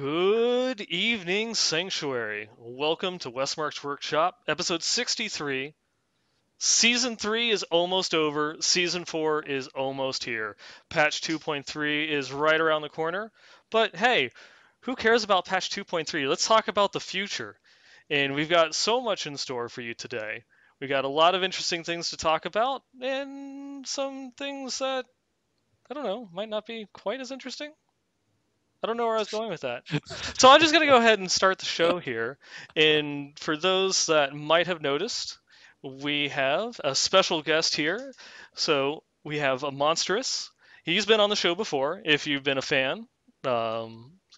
Good evening, Sanctuary. Welcome to Westmarch Workshop, episode 63. Season 3 is almost over. Season 4 is almost here. Patch 2.3 is right around the corner. But hey, who cares about patch 2.3? Let's talk about the future. And we've got so much in store for you today. We got a lot of interesting things to talk about, and some things that, I don't know, might not be quite as interesting. I don't know where I was going with that. So I'm just going to go ahead and start the show here. And for those that might have noticed, we have a special guest here. So we have a Monstrous. He's been on the show before. If you've been a fan, go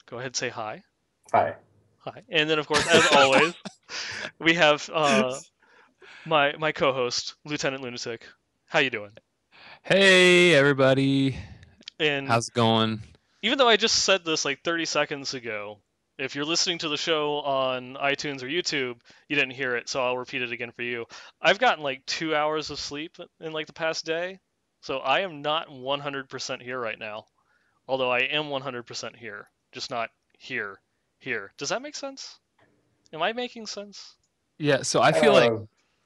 ahead and say hi. Hi. Hi. And then, of course, as always, we have my co-host, Lieutenant Lunatic. How you doing? Hey everybody, And how's it going? even though I just said this like 30 seconds ago, if you're listening to the show on iTunes or YouTube, you didn't hear it, so I'll repeat it again for you. I've gotten like 2 hours of sleep in like the past day, so I am not 100% here right now. Although I am 100% here, just not here. Here. Does that make sense? Am I making sense? Yeah, so I feel like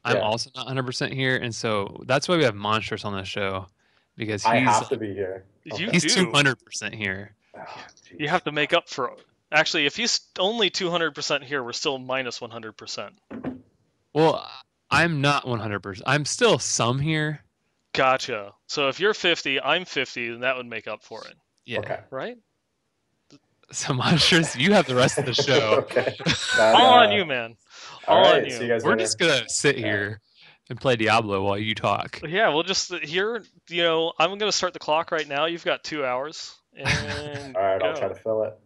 I'm Yeah. also not 100% here, and so that's why we have Monstrous on the show because I he's have to be here. You he's do. 200% here. Oh, You have to make up for. Actually, if he's only 200% here, we're still minus 100%. Well, I'm not 100%. I'm still some here. Gotcha. So if you're 50, I'm 50, then that would make up for it, Yeah. Okay. right? So Monstrous, you have the rest of the show. Okay. All on you, man. All All on right. you. See you guys We're later. just gonna sit here and play Diablo while you talk. Yeah, we'll just here. I'm gonna start the clock right now. You've got 2 hours, and All right. go. I'll try to fill it.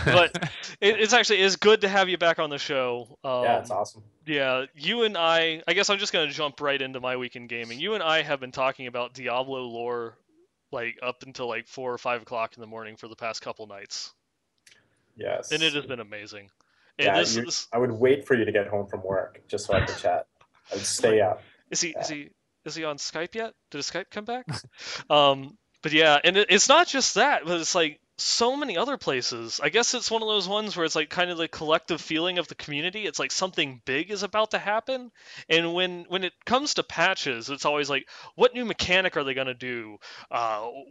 But it's good to have you back on the show. Yeah, it's awesome. Yeah, you and I guess I'm just gonna jump right into my weekend gaming. You and I have been talking about Diablo lore like up until like 4 or 5 o'clock in the morning for the past couple nights, Yes. and it has been amazing. And Yeah, I would wait for you to get home from work just so I could chat. I would stay up. Is he Yeah. is he on Skype yet? Did his Skype come back? But yeah, and it's not just that, but it's like so many other places. I guess it's one of those ones where it's like kind of the collective feeling of the community. It's like something big is about to happen, and when it comes to patches, it's always like, what new mechanic are they gonna do?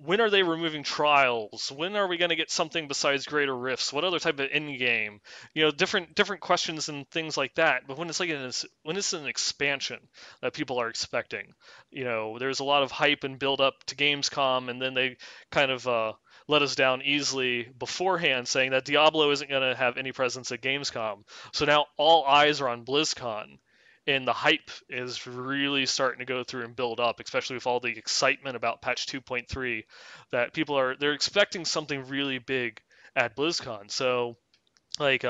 When are they removing trials? When are we gonna get something besides greater rifts? What other type of end game? Different questions and things like that. But when it's like when it's an expansion that people are expecting, there's a lot of hype and build up to Gamescom, and then they kind of let us down easily beforehand, saying that Diablo isn't going to have any presence at Gamescom. So now all eyes are on BlizzCon, and the hype is really starting to go through and build up, especially with all the excitement about patch 2.3, that they're expecting something really big at BlizzCon. So like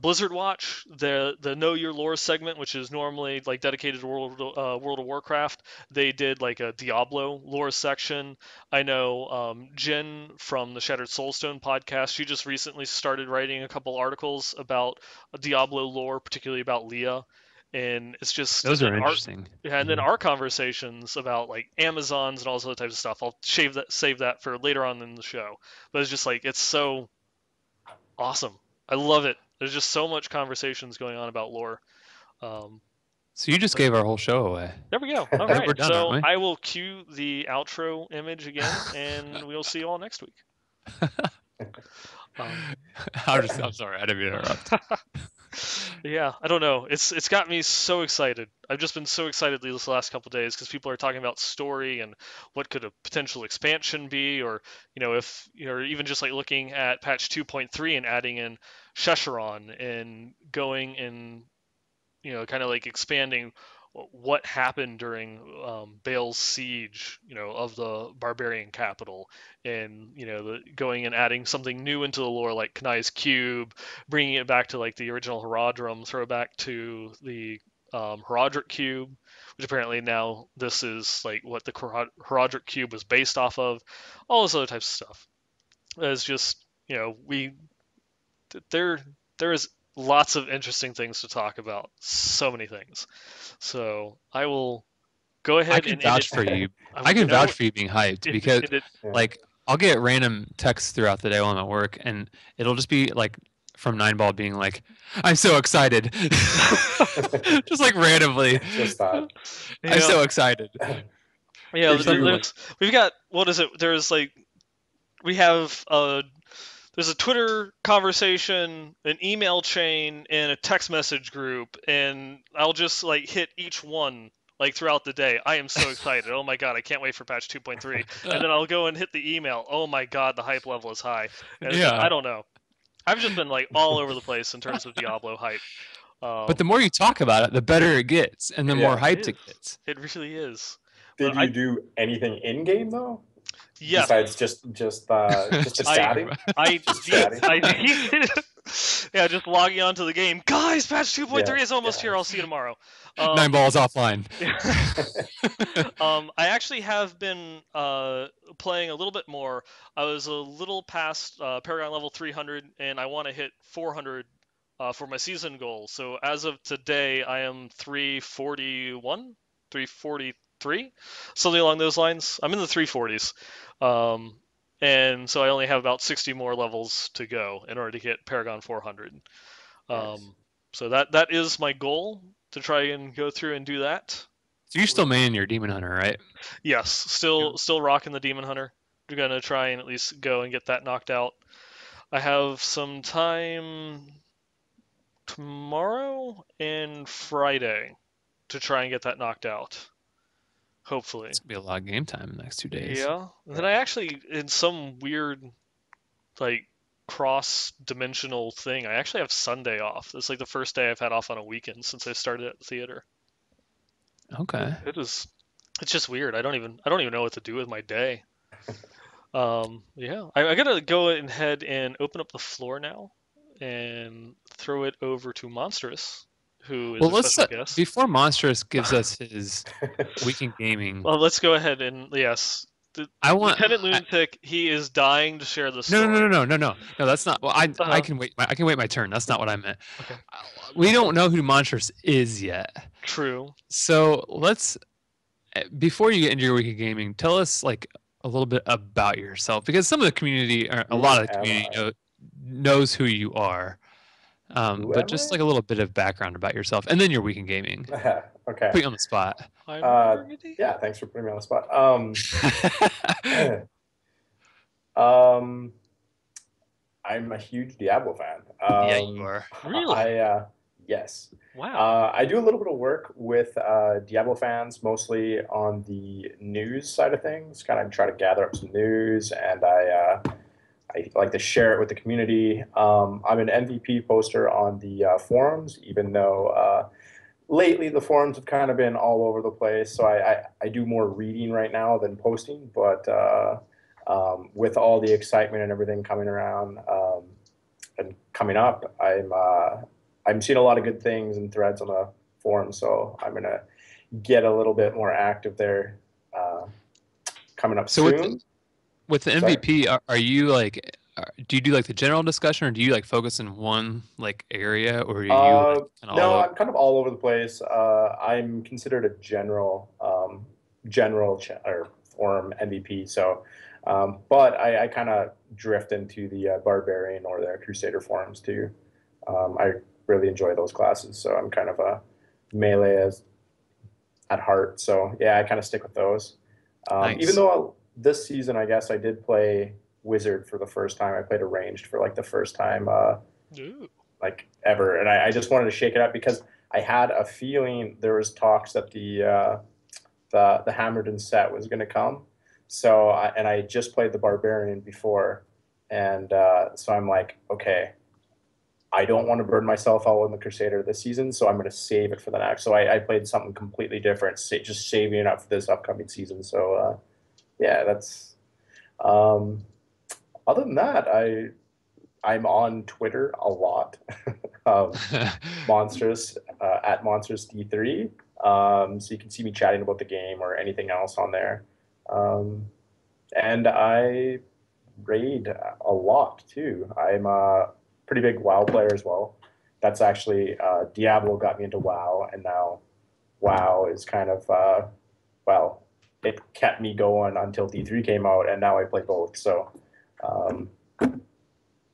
Blizzard Watch, the Know Your Lore segment, which is normally like dedicated to World of Warcraft, they did like a Diablo lore section. I know Jen from the Shattered Soulstone podcast, she just recently started writing a couple articles about Diablo lore, particularly about Leah. And it's just Those are interesting. Yeah, and then our conversations about like Amazons and all those other types of stuff. I'll save that for later on in the show. But it's just like it's so awesome. I love it. There's just so much conversations going on about lore. So you just gave our whole show away. There we go. All right. We're done, So aren't we? I will cue the outro image again, and we'll see you all next week. I'm sorry, I didn't mean to interrupt. Yeah, I don't know. It's got me so excited. I've just been so excited these last couple days because people are talking about story and what could a potential expansion be, or if you're even just like looking at patch 2.3 and adding in Shesharon and going and kind of like expanding what happened during Bale's siege, of the barbarian capital, and going and adding something new into the lore like Kanai's cube, bringing it back to like the original Herodrum, throwback to the Herodric cube, which apparently now this is like what the Herodric cube was based off of, all this other types of stuff. It's just there is lots of interesting things to talk about. So many things. So I will go ahead I can vouch for you. I I can vouch for you being hyped because, like, I'll get random texts throughout the day while I'm at work, and it'll just be like from Nineball being like, "I'm so excited," just like randomly. Just that. I'm Yeah, so excited. yeah. Did you? We've got what is it? There's like we have there's a Twitter conversation, an email chain, and a text message group, and I'll just like hit each one like throughout the day. I am so excited. Oh my god, I can't wait for patch 2.3. And then I'll go and hit the email. Oh my god, the hype level is high. And then, Yeah. I don't know. I've just been like all over the place in terms of Diablo hype. But the more you talk about it, the better it gets, and the more Yeah. hyped It it is. gets. It really is. Did I you do anything in game though? yes, Besides just the chatting? I Just did. chatting? I did. Yeah, just logging onto the game. Guys, patch 2.3 Yeah. is almost here. I'll see you tomorrow. Um, Nineballs offline. I actually have been playing a little bit more. I was a little past Paragon level 300, and I want to hit 400 for my season goal. So as of today, I am 341, 343, something along those lines. I'm in the 340s. And so I only have about 60 more levels to go in order to get Paragon 400. Nice. So that is my goal, to try and go through and do that. So you're still manning your Demon Hunter, right? Yes, still rocking the Demon Hunter. We're gonna try and at least go and get that knocked out. I have some time tomorrow and Friday to try and get that knocked out. Hopefully. It's gonna be a lot of game time in the next 2 days. Yeah. And then I actually, in some weird like cross-dimensional thing, I actually have Sunday off. It's like the first day I've had off on a weekend since I started at the theater. Okay. It's just weird. I don't even know what to do with my day. Yeah, I gotta go ahead and open up the floor now and throw it over to Monstrous, who is Well, a let's special guest. before Monstrous gives us his weekend gaming. Well, let's go ahead and yes, I want Lieutenant Lunatic. He is dying to share the no, story. no. That's not. Well, I Uh-huh. can wait. I can wait my turn. That's not what I meant. Okay. We don't know who Monstrous is yet. True. So let's before you get into your weekend gaming, tell us like a little bit about yourself, because some of the community, or a lot of the community, knows who you are. But just like a little bit of background about yourself, and then your weekend gaming. Okay. Put you on the spot. Yeah, thanks for putting me on the spot. I'm a huge Diablo fan. Yeah, you are. Really? Yes. Wow. I do a little bit of work with Diablo fans, mostly on the news side of things. Kind of try to gather up some news, and I like to share it with the community. I'm an MVP poster on the forums, even though lately the forums have kind of been all over the place. So I do more reading right now than posting, but with all the excitement and everything coming around and coming up, I'm seeing a lot of good things and threads on the forum. So I'm gonna get a little bit more active there coming up soon. With the MVP, are you like, do you do like the general discussion, or do you like focus in one like area, or are you like no, I'm kind of all over the place. I'm considered a general or forum MVP. So, but I kind of drift into the barbarian or the crusader forums too. I really enjoy those classes, so I'm kind of a melee at heart. So yeah, I kind of stick with those. Nice. Even though this season, I guess I did play wizard for the first time. I played a ranged for like the first time like ever, and I just wanted to shake it up because I had a feeling there was talks that the Hammerden set was going to come. So I just played the barbarian before, and so I'm like, okay, I don't want to burn myself out in the Crusader this season, so I'm going to save it for the next. So I played something completely different, just saving it up for this upcoming season. So yeah, that's. Other than that, I'm on Twitter a lot. Monstrous at Monstrous D3. So you can see me chatting about the game or anything else on there. And I raid a lot too. I'm a pretty big WoW player as well. That's actually Diablo got me into WoW, and now WoW is kind of well, it kept me going until D3 came out, and now I play both. So, um,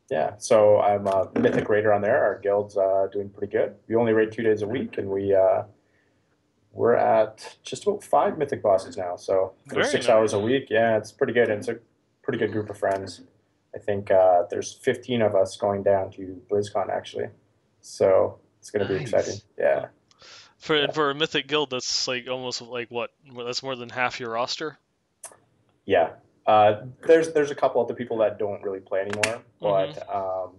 yeah. So I'm a Mythic Raider on there. Our guild's doing pretty good. We only raid 2 days a week, and we're at just about 5 Mythic bosses now. So for Very 6 hours a nice. week, yeah, it's pretty good. And it's a pretty good group of friends. I think there's 15 of us going down to BlizzCon actually. So it's going to be exciting. Nice. Yeah. Yeah. For a mythic guild, that's like almost like what? That's more than half your roster. Yeah. There's a couple other people that don't really play anymore, Hmm. but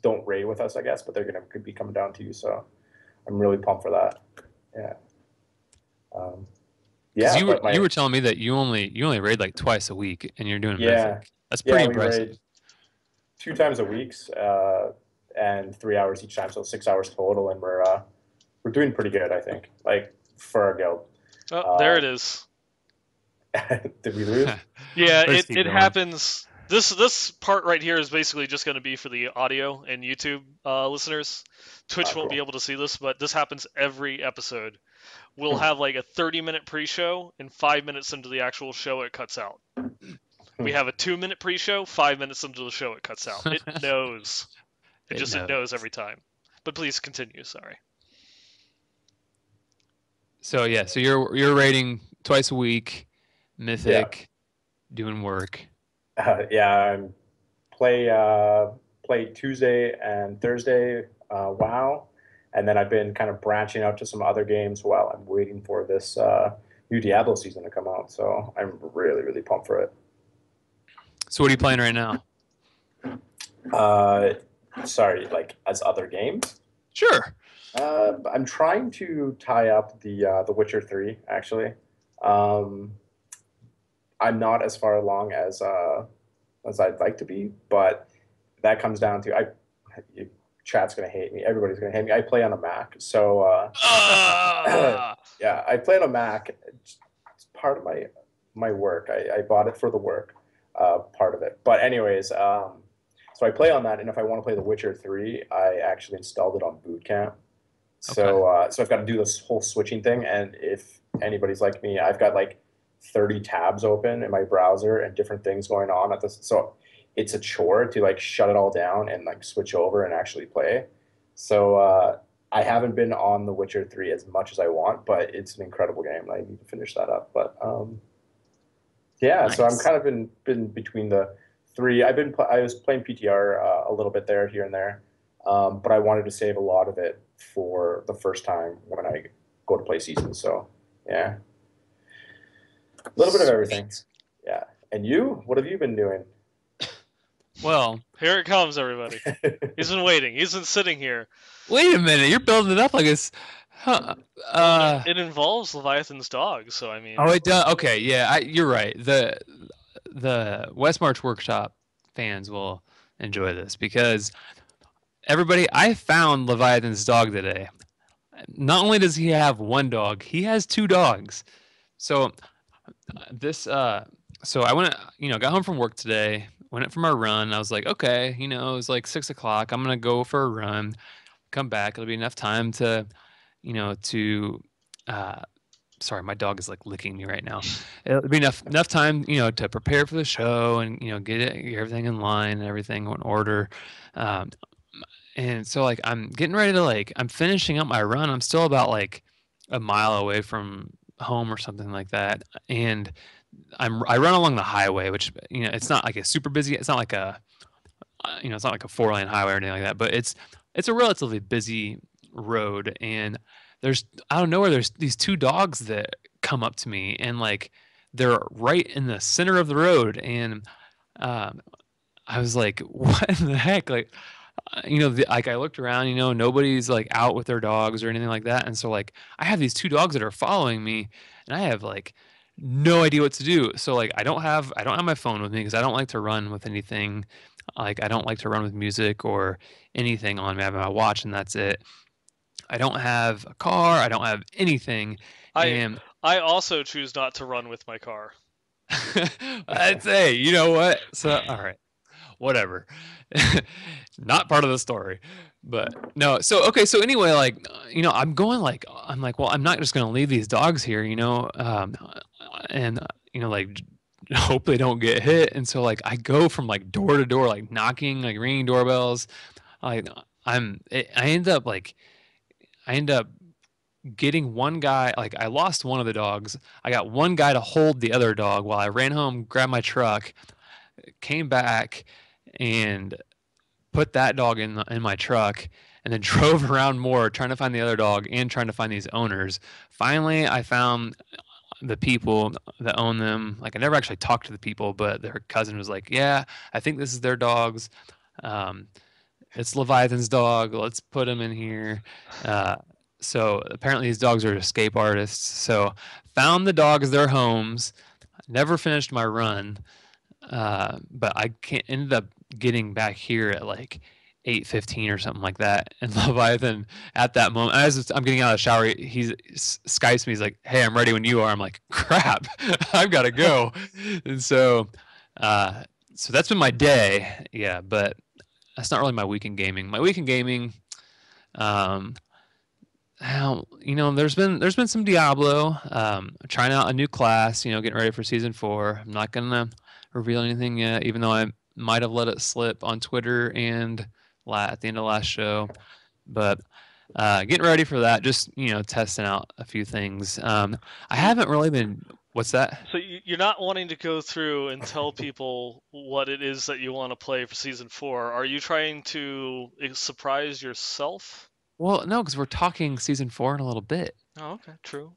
don't raid with us, I guess. But they're gonna could be coming down to you, so I'm really pumped for that. Yeah. Um, Because yeah, but you my were telling me that you only raid like twice a week, and you're doing yeah mythic. That's yeah pretty we impressive. raid 2 times a week, and 3 hours each time, so 6 hours total, and we're doing pretty good, I think. Like for our guild. Oh, there it Um, is. did we lose? Yeah, Let's keep it going. happens. This part right here is basically just going to be for the audio and YouTube listeners. Twitch won't be Cool. able to see this, but this happens every episode. We'll have like a 30-minute pre-show, and 5 minutes into the actual show, it cuts out. We have a 2-minute pre-show, 5 minutes into the show, it cuts out. It knows. It knows knows. every time. But please continue. Sorry. So yeah, so you're raiding twice a week, Yeah. mythic, doing work. Yeah, play play Tuesday and Thursday. WoW, and then I've been kind of branching out to some other games while I'm waiting for this new Diablo season to come out. So I'm really pumped for it. So what are you playing right now? Uh, Sorry, like as other games. Sure. I'm trying to tie up the Witcher 3 actually. Um, I'm not as far along as I'd like to be, but that comes down to chat's gonna hate me. Everybody's gonna hate me. I play on a Mac, so Ah! yeah, I play on a Mac. It's part of my work. I bought it for the work part of it. But anyways, so I play on that, and if I want to play The Witcher 3, I actually installed it on Boot Camp. Okay. So I've got to do this whole switching thing, and if anybody's like me, I've got like 30 tabs open in my browser and different things going on at this. So it's a chore to like shut it all down and like switch over and actually play. So I haven't been on The Witcher 3 as much as I want, but it's an incredible game. I need to finish that up. But yeah, so I'm Nice. kind of been between the three. I was playing PTR a little bit there, here and there, but I wanted to save a lot of it for the first time when I go to play seasons. So yeah, a little bit of everything. Sweet. Yeah. And you, what have you been doing? Well, Here it comes, everybody. He's been waiting. He's been sitting here. wait a minute. You're building it up like it's. Huh, Well, it involves Leviathan's dog, so I oh, mean, it does. Okay, yeah, you're right. The Westmarch Workshop fans will enjoy this because everybody, I found Leviathan's dog today. Not only does he have one dog, he has two dogs. So this so I went, got home from work today, went for my run. I was like, okay, it was like 6 o'clock. I'm gonna go for a run, come back. It'll be enough time to, to uh sorry, my dog is like licking me right now. It'll be enough time, to prepare for the show and get everything in line and everything in order. Um, and so like I'm getting ready to I'm finishing up my run. I'm still about like a mile away from home or something like that, and I run along the highway, which it's not like a super busy. It's not like a it's not like a 4-lane highway or anything like that, but it's a relatively busy road, and there's out of nowhere there's these two dogs that come up to me, and like they're right in the center of the road, and um, I was like, what in the heck? Like, like I looked around, nobody's like out with their dogs or anything like that. And so like I have these two dogs that are following me and I have like no idea what to do. So like I don't have my phone with me because I don't like to run with anything. Like I don't like to run with music or anything on me. I have my watch and that's it. I don't have a car. I don't have anything. I And I also choose not to run with my car. I'd say, you know what? So all right. whatever. Not part of the story. But no, so okay, so anyway, like I'm like, well, I'm not just gonna leave these dogs here, and like hope they don't get hit. And so like I go from like door to door, like knocking, like ringing doorbells. Like I end up getting one guy. Like I lost one of the dogs. I got one guy to hold the other dog while I ran home, grabbed my truck, came back, and put that dog in my truck, and then drove around more trying to find the other dog and trying to find these owners. Finally, I found the people that own them. Like I never actually talked to the people, but their cousin was like, "Yeah, I think this is their dogs. Um, it's Leviathan's dog. Let's put him in here." So apparently these dogs are escape artists. So found the dogs their homes. Never finished my run, but I can't, ended up getting back here at like 8:15 or something like that. And Leviathan at that moment, as I'm getting out of the shower, he Skypes me. He's like, "Hey, I'm ready when you are." I'm like, "Crap, I've got to go." And so that's been my day. Yeah, but that's not really my weekend gaming. My weekend gaming, um, there's been some Diablo. Trying out a new class. Getting ready for season 4. I'm not gonna reveal anything yet, even though I might have let it slip on Twitter and at the end of last show. But getting ready for that. Just testing out a few things. I haven't really been. What's that? So you're not wanting to go through and tell people what it is that you want to play for season 4. Are you trying to surprise yourself? Well, no, because we're talking season 4 in a little bit. Oh, okay. True.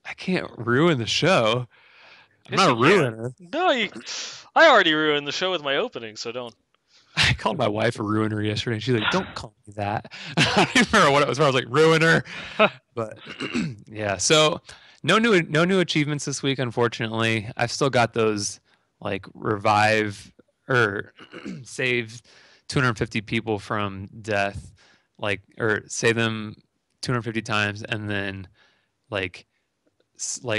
I can't ruin the show. I'm Yes, not you a can. ruiner. No, I already ruined the show with my opening, so don't. I called my wife a ruiner yesterday, and she's like, "Don't call me that." I don't remember what it was. I was like, "Ruiner," but yeah. So no new achievements this week, unfortunately. I've still got those like revive or save 250 people from death, or save them 250 times, and then like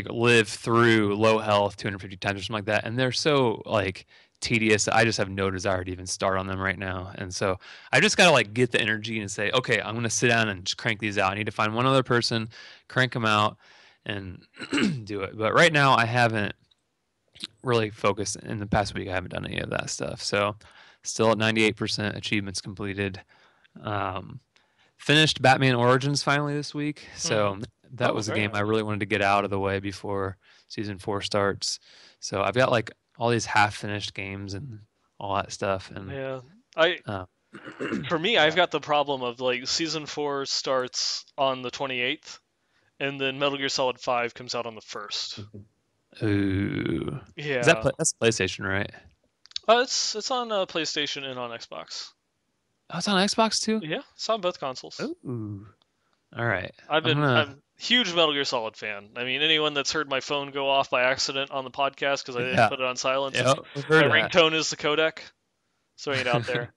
live through low health 250 times or something like that. And they're so like tedious. I just have no desire to even start on them right now. And so I just got to like get the energy and say, okay, I'm going to sit down and just crank these out. I need to find one other person, crank them out, and do it. But right now I haven't really focused. In the past week I haven't done any of that stuff. So still at 98% achievements completed. Finished Batman Origins finally this week. So that was a game I really wanted to get out of the way before season 4 starts. So I've got like all these half-finished games and all that stuff. And yeah, for me, I've got the problem of like season 4 starts on the 28th, and then Metal Gear Solid 5 comes out on the 1st. Ooh, yeah, that's PlayStation, right? It's on PlayStation and on Xbox. Oh, it's on Xbox too? Yeah, it's on both consoles. Ooh. All right. I'm a huge Metal Gear Solid fan. I mean, anyone that's heard my phone go off by accident on the podcast because I didn't put it on silence, my ringtone is the codec. Throwing it out there.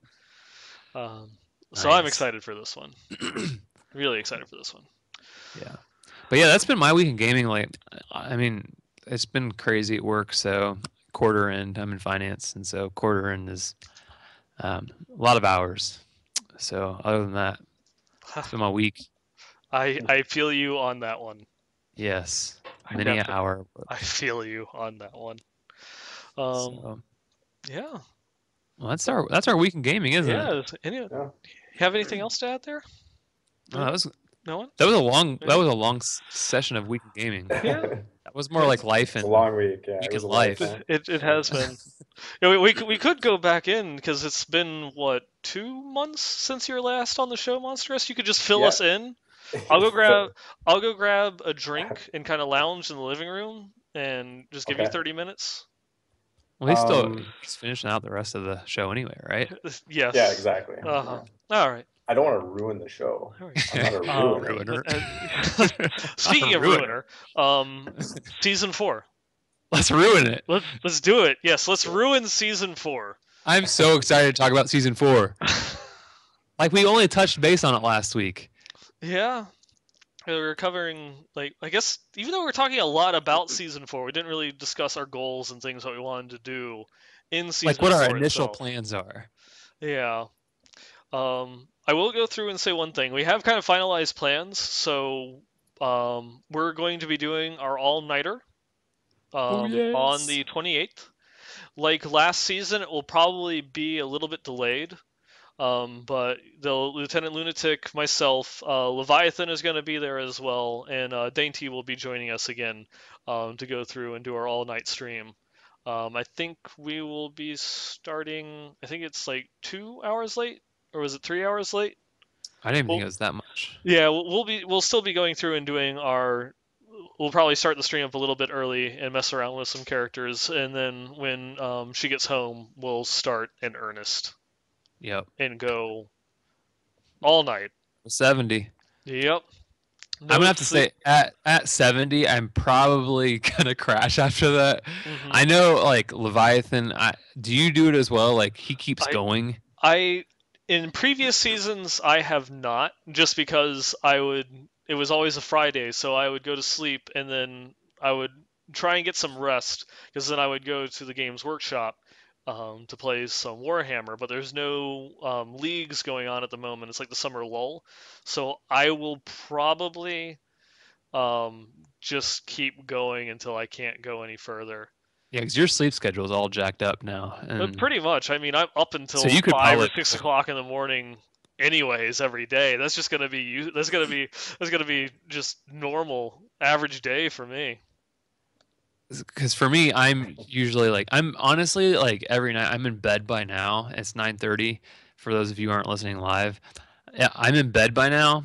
So I'm excited for this one. Really excited for this one. Yeah. But yeah, that's been my week in gaming. Like, I mean, it's been crazy at work. So quarter end, I'm in finance, and so quarter end is a lot of hours. So other than that, it's been my week. I feel you on that one. Yes, many an hour. I feel you on that one. Yeah. Well, that's our week in gaming, isn't it? Yeah. Have anything else to add there? No, that was no one. That was a long session of week in gaming. Yeah. That was more like life and a long week. Yeah, it was life. It has been. We could go back in because it's been what 2 months since you were last on the show, Monstrous. You could just fill us in. I'll go grab a drink and kind of lounge in the living room and just give you 30 minutes. Well, he's finishing out the rest of the show anyway, right? Yes. Yeah, exactly. All right. I don't want to ruin the show. I'm not a ruiner. Speaking of ruiner, season 4. Let's ruin it. Let's do it. Yes, let's ruin season 4. I'm so excited to talk about season 4. Like we only touched base on it last week. Yeah. We were covering, like, I guess, even though we were talking a lot about season 4, we didn't really discuss our goals and things that we wanted to do in Like season what our 4 initial itself. plans are. Yeah. I will go through and say one thing. We have kind of finalized plans, so we're going to be doing our all-nighter Oh on yes. the 28th. Like last season, it will probably be a little bit delayed. But the Lieutenant Lunatic, myself, Leviathan is going to be there as well, and Dainty will be joining us again to go through and do our all-night stream. I think we will be starting. I think it's like 2 hours late, or was it 3 hours late? I didn't even think Well, it was that much. yeah, we'll still be going through and doing our. We'll probably start the stream up a little bit early and mess around with some characters, and then when she gets home, we'll start in earnest Yep. and go all night. 70. Yep. I'm No gonna have to sleep. say at 70, I'm probably gonna crash after that. Hmm. I know, like Leviathan. Do you do it as well? Like he keeps I going. I in previous seasons I have not, just because I would. It was always a Friday, so I would go to sleep and then I would try and get some rest, because then I would go to the Games Workshop to play some Warhammer. But there's no leagues going on at the moment. It's like the summer lull, so I will probably um, just keep going until I can't go any further. Yeah, because your sleep schedule is all jacked up now, But and pretty much. I mean, I'm up so until you could 5 or probably 6 o'clock in the morning, anyways, every day. That's just gonna be just normal average day for me. because for me, I'm usually like I'm honestly like every night I'm in bed by now. It's 9:30 for those of you who aren't listening live. Yeah, I'm in bed by now,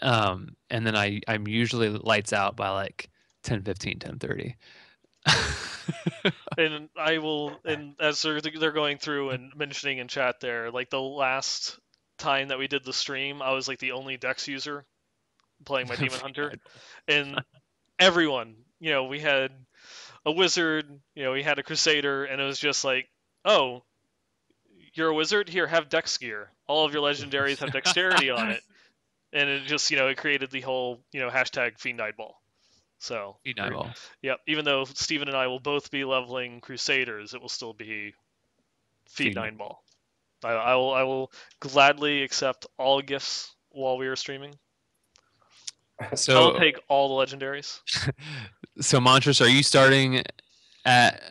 and then I'm usually lights out by like 10:15, 10:30. And I will, and as they're going through and mentioning in chat there, like the last time that we did the stream, I was like the only Dex user playing my Demon Hunter, and everyone, we had a wizard, we had a crusader, and it was just like, oh, you're a wizard? Here, have dex gear. All of your legendaries have dexterity on it. And it just, it created the whole, hashtag Fiend Nightball. So, Eat eyeball. yep, even though Steven and I will both be leveling Crusaders, it will still be Feed Feed Nightball. I will gladly accept all gifts while we are streaming. I will So, take all the legendaries. so Monstrous, are you starting at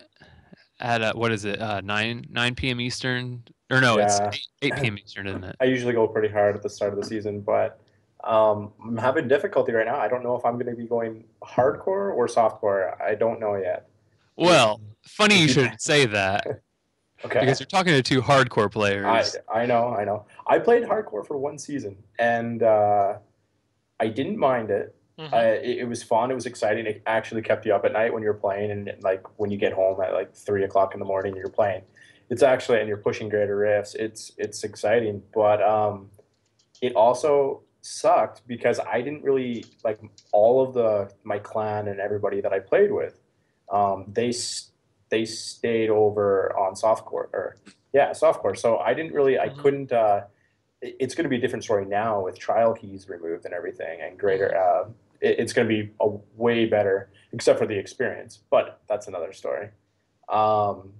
what is it? 9 p.m. Eastern? Or no, it's Yeah. 8 p.m. Eastern, isn't it? I usually go pretty hard at the start of the season, but I'm having difficulty right now. I don't know if I'm going to be going hardcore or softcore. I don't know yet. Well, funny It you dep- should say that okay. because you're talking to two hardcore I players. I know, I know. I played hardcore for one season, and I didn't mind it. Hmm. It was fun. It was exciting. It actually kept you up at night when you're playing, and like when you get home at like 3 o'clock in the morning, you're playing. It's actually, and you're pushing greater rifts. It's exciting, but it also sucked because I didn't really like all of the my clan and everybody that I played with. They stayed over on softcore, or yeah, softcore. So I didn't really, I Hmm. couldn't. It's going to be a different story now with trial keys removed and everything, and greater. Hmm. It's going to be a way better, except for the experience. But that's another story. Um,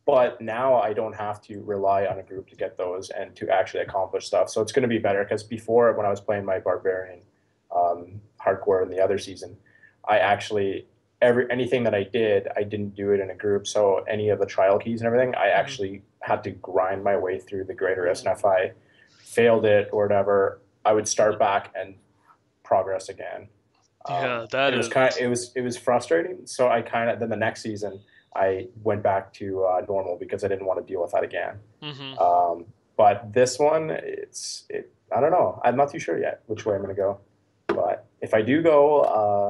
but now I don't have to rely on a group to get those and to actually accomplish stuff. So it's going to be better because before, when I was playing my barbarian hardcore in the other season, I actually anything that I did, I didn't do it in a group. So any of the trial keys and everything, I Hmm. actually had to grind my way through the greater risk. Ooh. And if I failed it or whatever, I would start back and progress again. Yeah, And that it was is. it was frustrating. So I kind of then the next season I went back to normal because I didn't want to deal with that again. Hmm. But this one, I don't know. I'm not too sure yet which way I'm going to go. But if I do go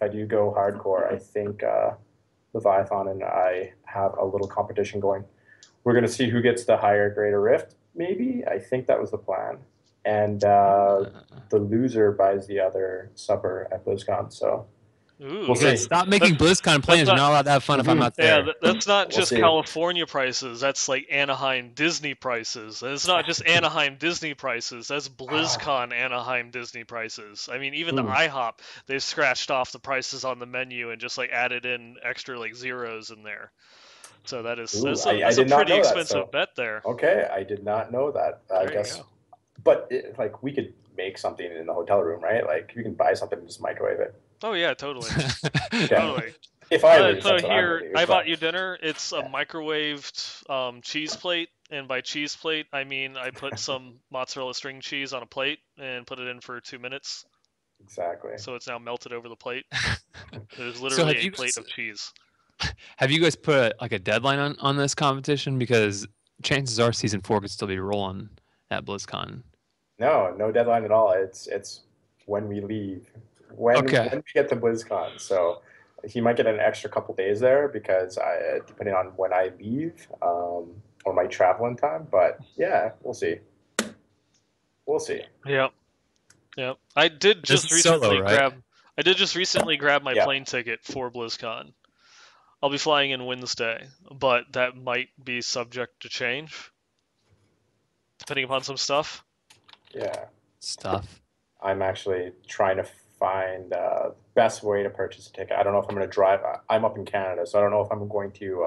hardcore, I think Leviathan and I have a little competition going. We're going to see who gets the higher greater rift. Maybe I think that was the plan, and the loser buys the other supper at BlizzCon. So we'll Ooh, You guys see. stop that's making BlizzCon that's plans. You're not. not allowed to have fun if I'm Hmm. not Yeah, there. that's not We'll just see. California prices. That's like Anaheim Disney prices. And it's not just Anaheim Disney prices. That's BlizzCon Anaheim Disney prices. I mean, even the Hmm. IHOP, they've scratched off the prices on the menu and just like added in extra like zeros in there. So that's I a did not pretty know that. expensive So bet there. okay, I did not know that. I There guess, you go. but like we could make something in the hotel room, right? Like you can buy something and just microwave it. Oh yeah, totally, Okay. totally. If I leave, So that's what I'm here, gonna do. I bought But you dinner. It's a yeah, microwaved cheese plate, and by cheese plate, I mean I put some mozzarella string cheese on a plate and put it in for 2 minutes. exactly. So it's now melted over the plate. There's So literally a plate of cheese. have you guys put like a deadline on this competition? Because chances are season 4 could still be rolling at BlizzCon. No deadline at all. It's when we leave, Okay. when we get to BlizzCon. So he might get an extra couple days there because depending on when I leave, or my traveling time. But yeah, we'll see. We'll see. Yep. Yep. I did This just is solo, recently right? grab. I did just recently grab my Yeah. plane ticket for BlizzCon. I'll be flying in Wednesday, but that might be subject to change depending upon some stuff. Yeah. Stuff. I'm actually trying to find the best way to purchase a ticket. I don't know if I'm going to drive. I'm up in Canada, so I don't know if I'm going to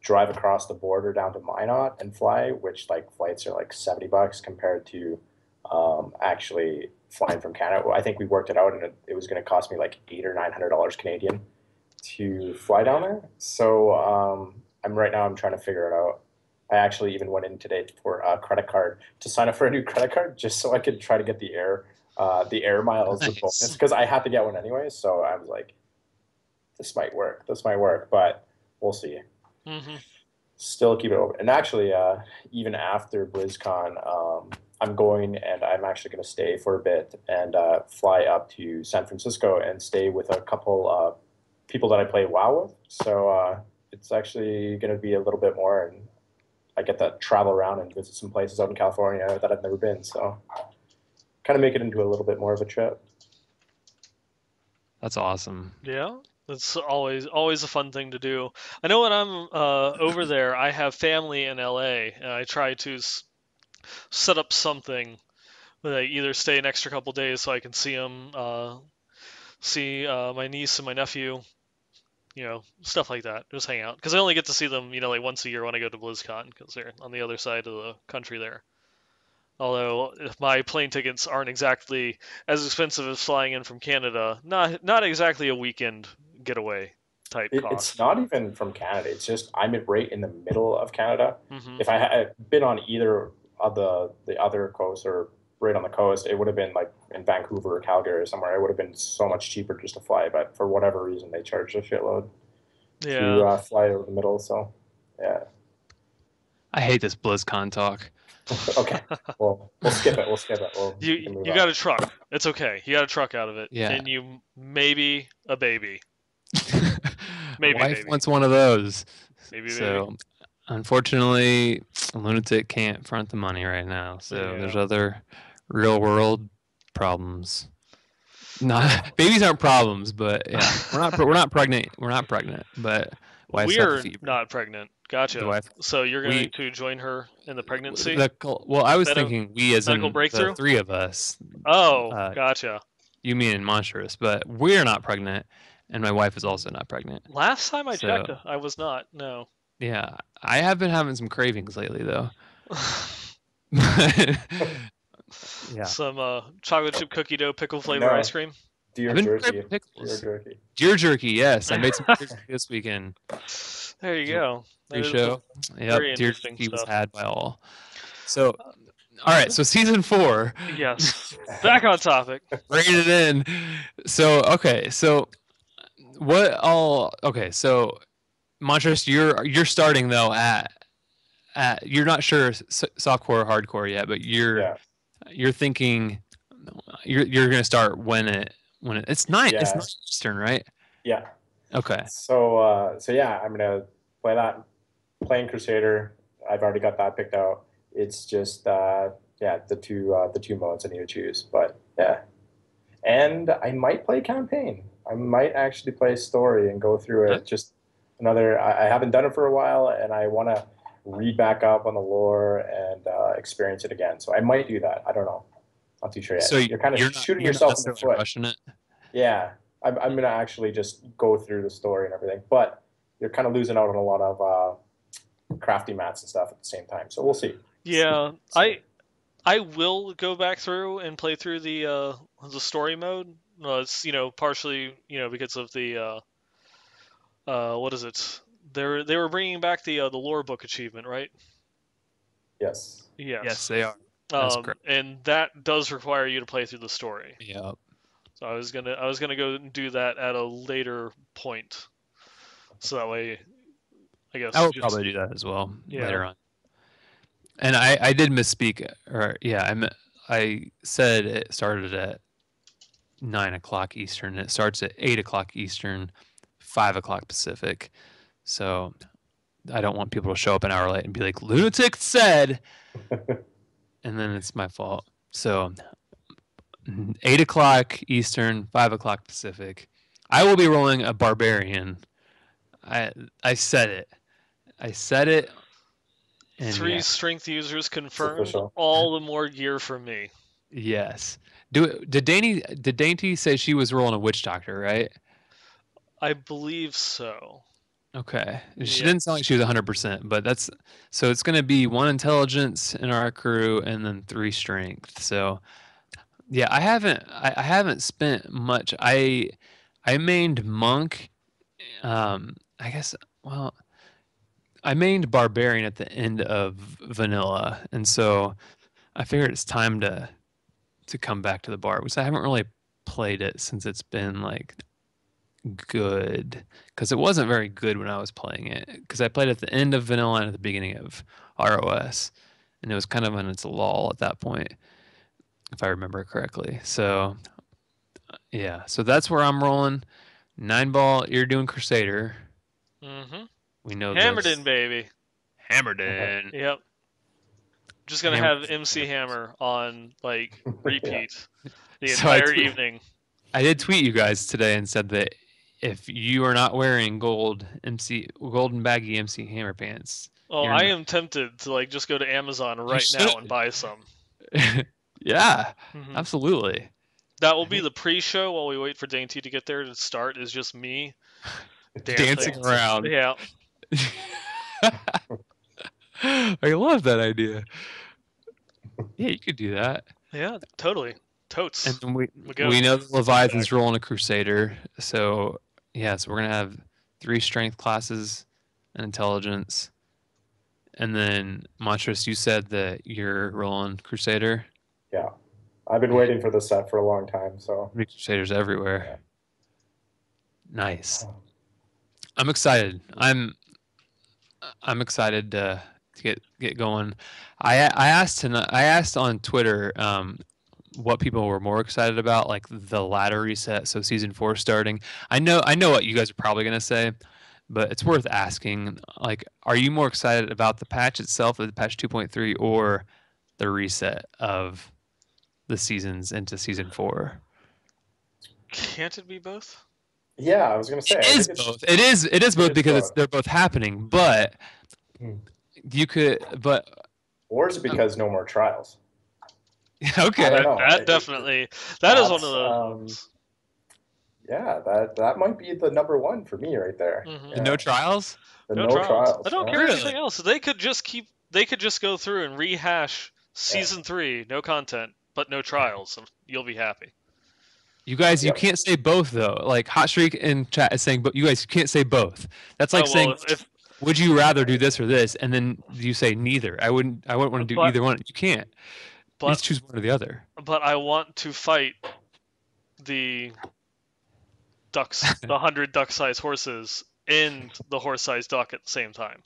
drive across the border down to Minot and fly, which like flights are like $70 compared to actually flying from Canada. I think we worked it out, and it was going to cost me like $800 or $900 Canadian to fly down there. So I'm trying to figure it out. I actually even went in today for a credit card to sign up for a new credit card just so I could try to get the air miles, the bonus, Nice. because I had to get one anyway. So I was like, this might work. This might work, but we'll see. Hmm. Still keep it open. And actually, even after BlizzCon, I'm going and I'm actually going to stay for a bit and fly up to San Francisco and stay with a couple people that I play WoW with. So it's actually going to be a little bit more, and I get to travel around and visit some places out in California that I've never been. So kind of make it into a little bit more of a trip. That's awesome. Yeah, it's always a fun thing to do. I know when I'm over there, I have family in LA, and I try to set up something where I either stay an extra couple days so I can see them, see my niece and my nephew, stuff like that. Just hang out because I only get to see them, like once a year when I go to BlizzCon because they're on the other side of the country there. Although if my plane tickets aren't exactly as expensive as flying in from Canada, not exactly a weekend getaway type It's cost. not even from Canada. It's just I'm right in the middle of Canada. Hmm. If I had been on either of the other coast or right on the coast, it would have been like in Vancouver or Calgary or somewhere. It would have been so much cheaper just to fly. But for whatever reason, they charge a shitload to Yeah. fly over the middle. So yeah, I hate this BlizzCon talk. okay. Well, we'll skip it. We'll skip it. We can move You on. got a truck. It's okay. You got a truck out of it, Yeah. and you maybe a baby. Maybe Wife baby. wants one of those. Maybe baby. So, unfortunately, a lunatic can't front the money right now. So there's Yeah. other real world problems. Not babies aren't problems, but yeah, we're not pregnant. We're not pregnant, but wife's got the We're fever. not pregnant. The Gotcha. wife. So you're We going to join her in the pregnancy? well, I was Medi- thinking we as medical in the breakthrough? three of us. Oh, Uh, gotcha. you mean Monstrous, but we're not pregnant, and my wife is also not pregnant. Last time I checked, So I was not. No. yeah, I have been having some cravings lately though. Yeah, Some chocolate chip cookie dough pickle flavor ice No, cream. deer I've been jerky. craving Deer pickles. jerky. Deer jerky, yes. I made some deer jerky this weekend. There you go. That is Pre-show. very Yep, deer interesting jerky was stuff. had by all. So, all right. So season 4, Yes. Back on topic. bringing it in. So okay. So what all? Okay. So Montrose, you're starting though at you're not sure softcore or hardcore yet, but Yeah. you're thinking you're gonna start when it's Yeah. 9 Eastern, right? Yeah. Okay. So yeah, I'm gonna play that. Playing Crusader, I've already got that picked out. It's just yeah, the two modes I need to choose. But yeah, and I might play campaign. I might actually play story and go through Huh? it. Just another. I haven't done it for a while, and I want to read back up on the lore and experience it again. So I might do that. I don't know. Not too sure yet. So You're kind of shooting you're not yourself in the necessarily foot. rushing it. Yeah, I'm gonna actually just go through the story and everything. But you're kind of losing out on a lot of crafty mats and stuff at the same time. So we'll see. Yeah, So, I will go back through and play through the story mode. It's partially because of the what is it? They were bringing back the lore book achievement, right? yes. Yes, Yes. they are. That's correct. And that does require you to play through the story. Yeah. So I was gonna go and do that at a later point, so that way I guess I will just probably do that as well yeah. later on. And I did misspeak, or yeah, I said it started at 9 o'clock Eastern. It starts at 8 o'clock Eastern, 5 o'clock Pacific. So I don't want people to show up an hour late and be like, "Lunatic said," and then it's my fault. So 8 o'clock Eastern, 5 o'clock Pacific. I will be rolling a barbarian. I said it. I said it. And 3 yeah, strength users confirmed. official. All the more gear for me. yes. Did Dainty say she was rolling a witch doctor, right? I believe so. Okay. She Yeah. didn't sound like she was 100%, but that's so it's going to be 1 intelligence in our crew and then 3 strength. So yeah, I haven't spent much. I mained monk. I guess well, I mained barbarian at the end of vanilla, and so I figured it's time to come back to the bar because I haven't really played it since it's been like good because it wasn't very good when I was playing it because I played at the end of vanilla and at the beginning of ROS, and it was kind of on its lull at that point, if I remember correctly. So yeah, so that's where I'm rolling. 9 ball, you're doing Crusader. Mm-hmm. We know Hammered this. in, baby. Hammered in. Yep. Just gonna Hammered. have MC Hammer on like Yeah. repeat the So entire evening. I did tweet you guys today and said that if you are not wearing golden baggy MC Hammer pants, Oh, you're I not. am tempted to like just go to Amazon You right now should. and buy some. Yeah, Hmm. absolutely. That will be the pre-show while we wait for Dainty to get there to start. Is just me Dancing around. Yeah. I love that idea. Yeah, you could do that. Yeah, totally. Totes. And then we go. we know the Leviathan's rolling a Crusader, so yeah, so we're gonna have 3 strength classes and intelligence, and then Monstrous, you said that you're rolling Crusader. Yeah. I've been waiting for this set for a long time. So Three Crusaders everywhere. Yeah. Nice. I'm excited. I'm excited to get going. I asked on Twitter what people were more excited about, like the ladder reset, so season 4 starting. I know what you guys are probably gonna say, but it's worth asking. Like, are you more excited about the patch itself, or the patch 2.3, or the reset of the seasons into season 4? Can't it be both? Yeah, I was gonna say. It is both. It is both because they're both happening, but you could, but or is it because no more trials? okay. That definitely. That is one of those. Yeah, that might be the number one for me right there. Mm-hmm. Yeah. No trials? The no trials. I don't care Really? anything else. They could just go through and rehash season 3, no content, but no trials. You'll be happy. You guys, you can't say both though. Like Hot Streak in chat is saying, but you guys can't say both. That's like saying, would you rather do this or this? And then you say neither. I wouldn't want to do either one. You can't. You just choose one or the other. But I want to fight the ducks, the 100 duck-sized horses, and the horse-sized duck at the same time.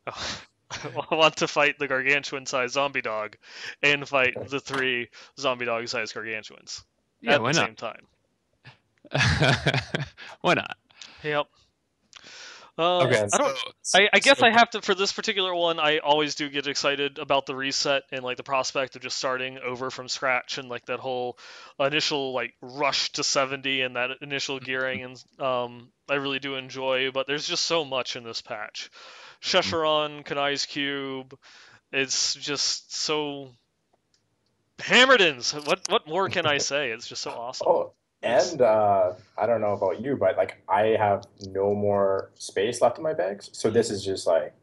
I want to fight the gargantuan-sized zombie dog, and fight the 3 zombie dog-sized gargantuans at the same time. Why not? Yep. Okay. I guess I have to, for this particular one, I always do get excited about the reset and like the prospect of just starting over from scratch and like that whole initial like rush to 70 and that initial gearing, and I really do enjoy, but there's just so much in this patch. Shesharon, Kanai's Cube, it's just so hammered in. What more can I say? It's just so awesome. Oh, And I don't know about you, but like I have no more space left in my bags, so this is just like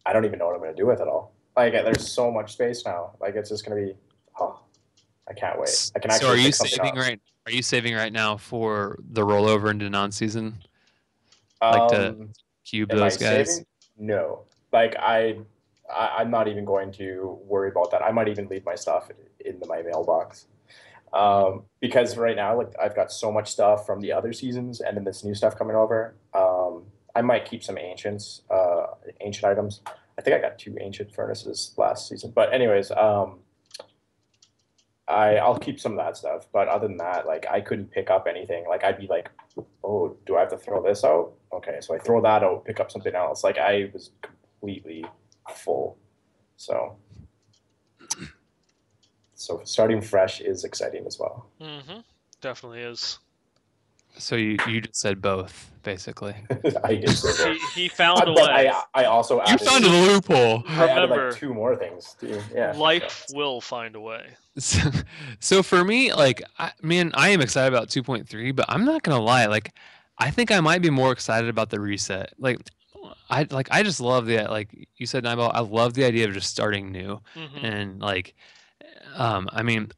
I don't even know what I'm going to do with it all. Like there's so much space now. Like it's just going to be, oh, I can't wait. I can So actually pick something up. are you saving right now for the rollover into non-season? Like to Um, cube am I those guys? saving? No. Like I'm not even going to worry about that. I might even leave my stuff in my mailbox. Because right now, like I've got so much stuff from the other seasons, and then this new stuff coming over. I might keep some ancient items. I think I got 2 ancient furnaces last season, but anyways, I'll keep some of that stuff. But other than that, like I couldn't pick up anything. Like I'd be like, oh, do I have to throw this out? Okay, so I throw that out, pick up something else. Like I was completely full. So starting fresh is exciting as well. Definitely is. So you just said both, basically. I did say he found a but way. I also You added. found a loophole. I added like Remember, 2 more things too. Yeah. life will find a way. So for me, like, I am excited about 2.3, but I'm not gonna lie. Like, I think I might be more excited about the reset. I just love like you said, Nibel. I love the idea of just starting new, and like, I mean,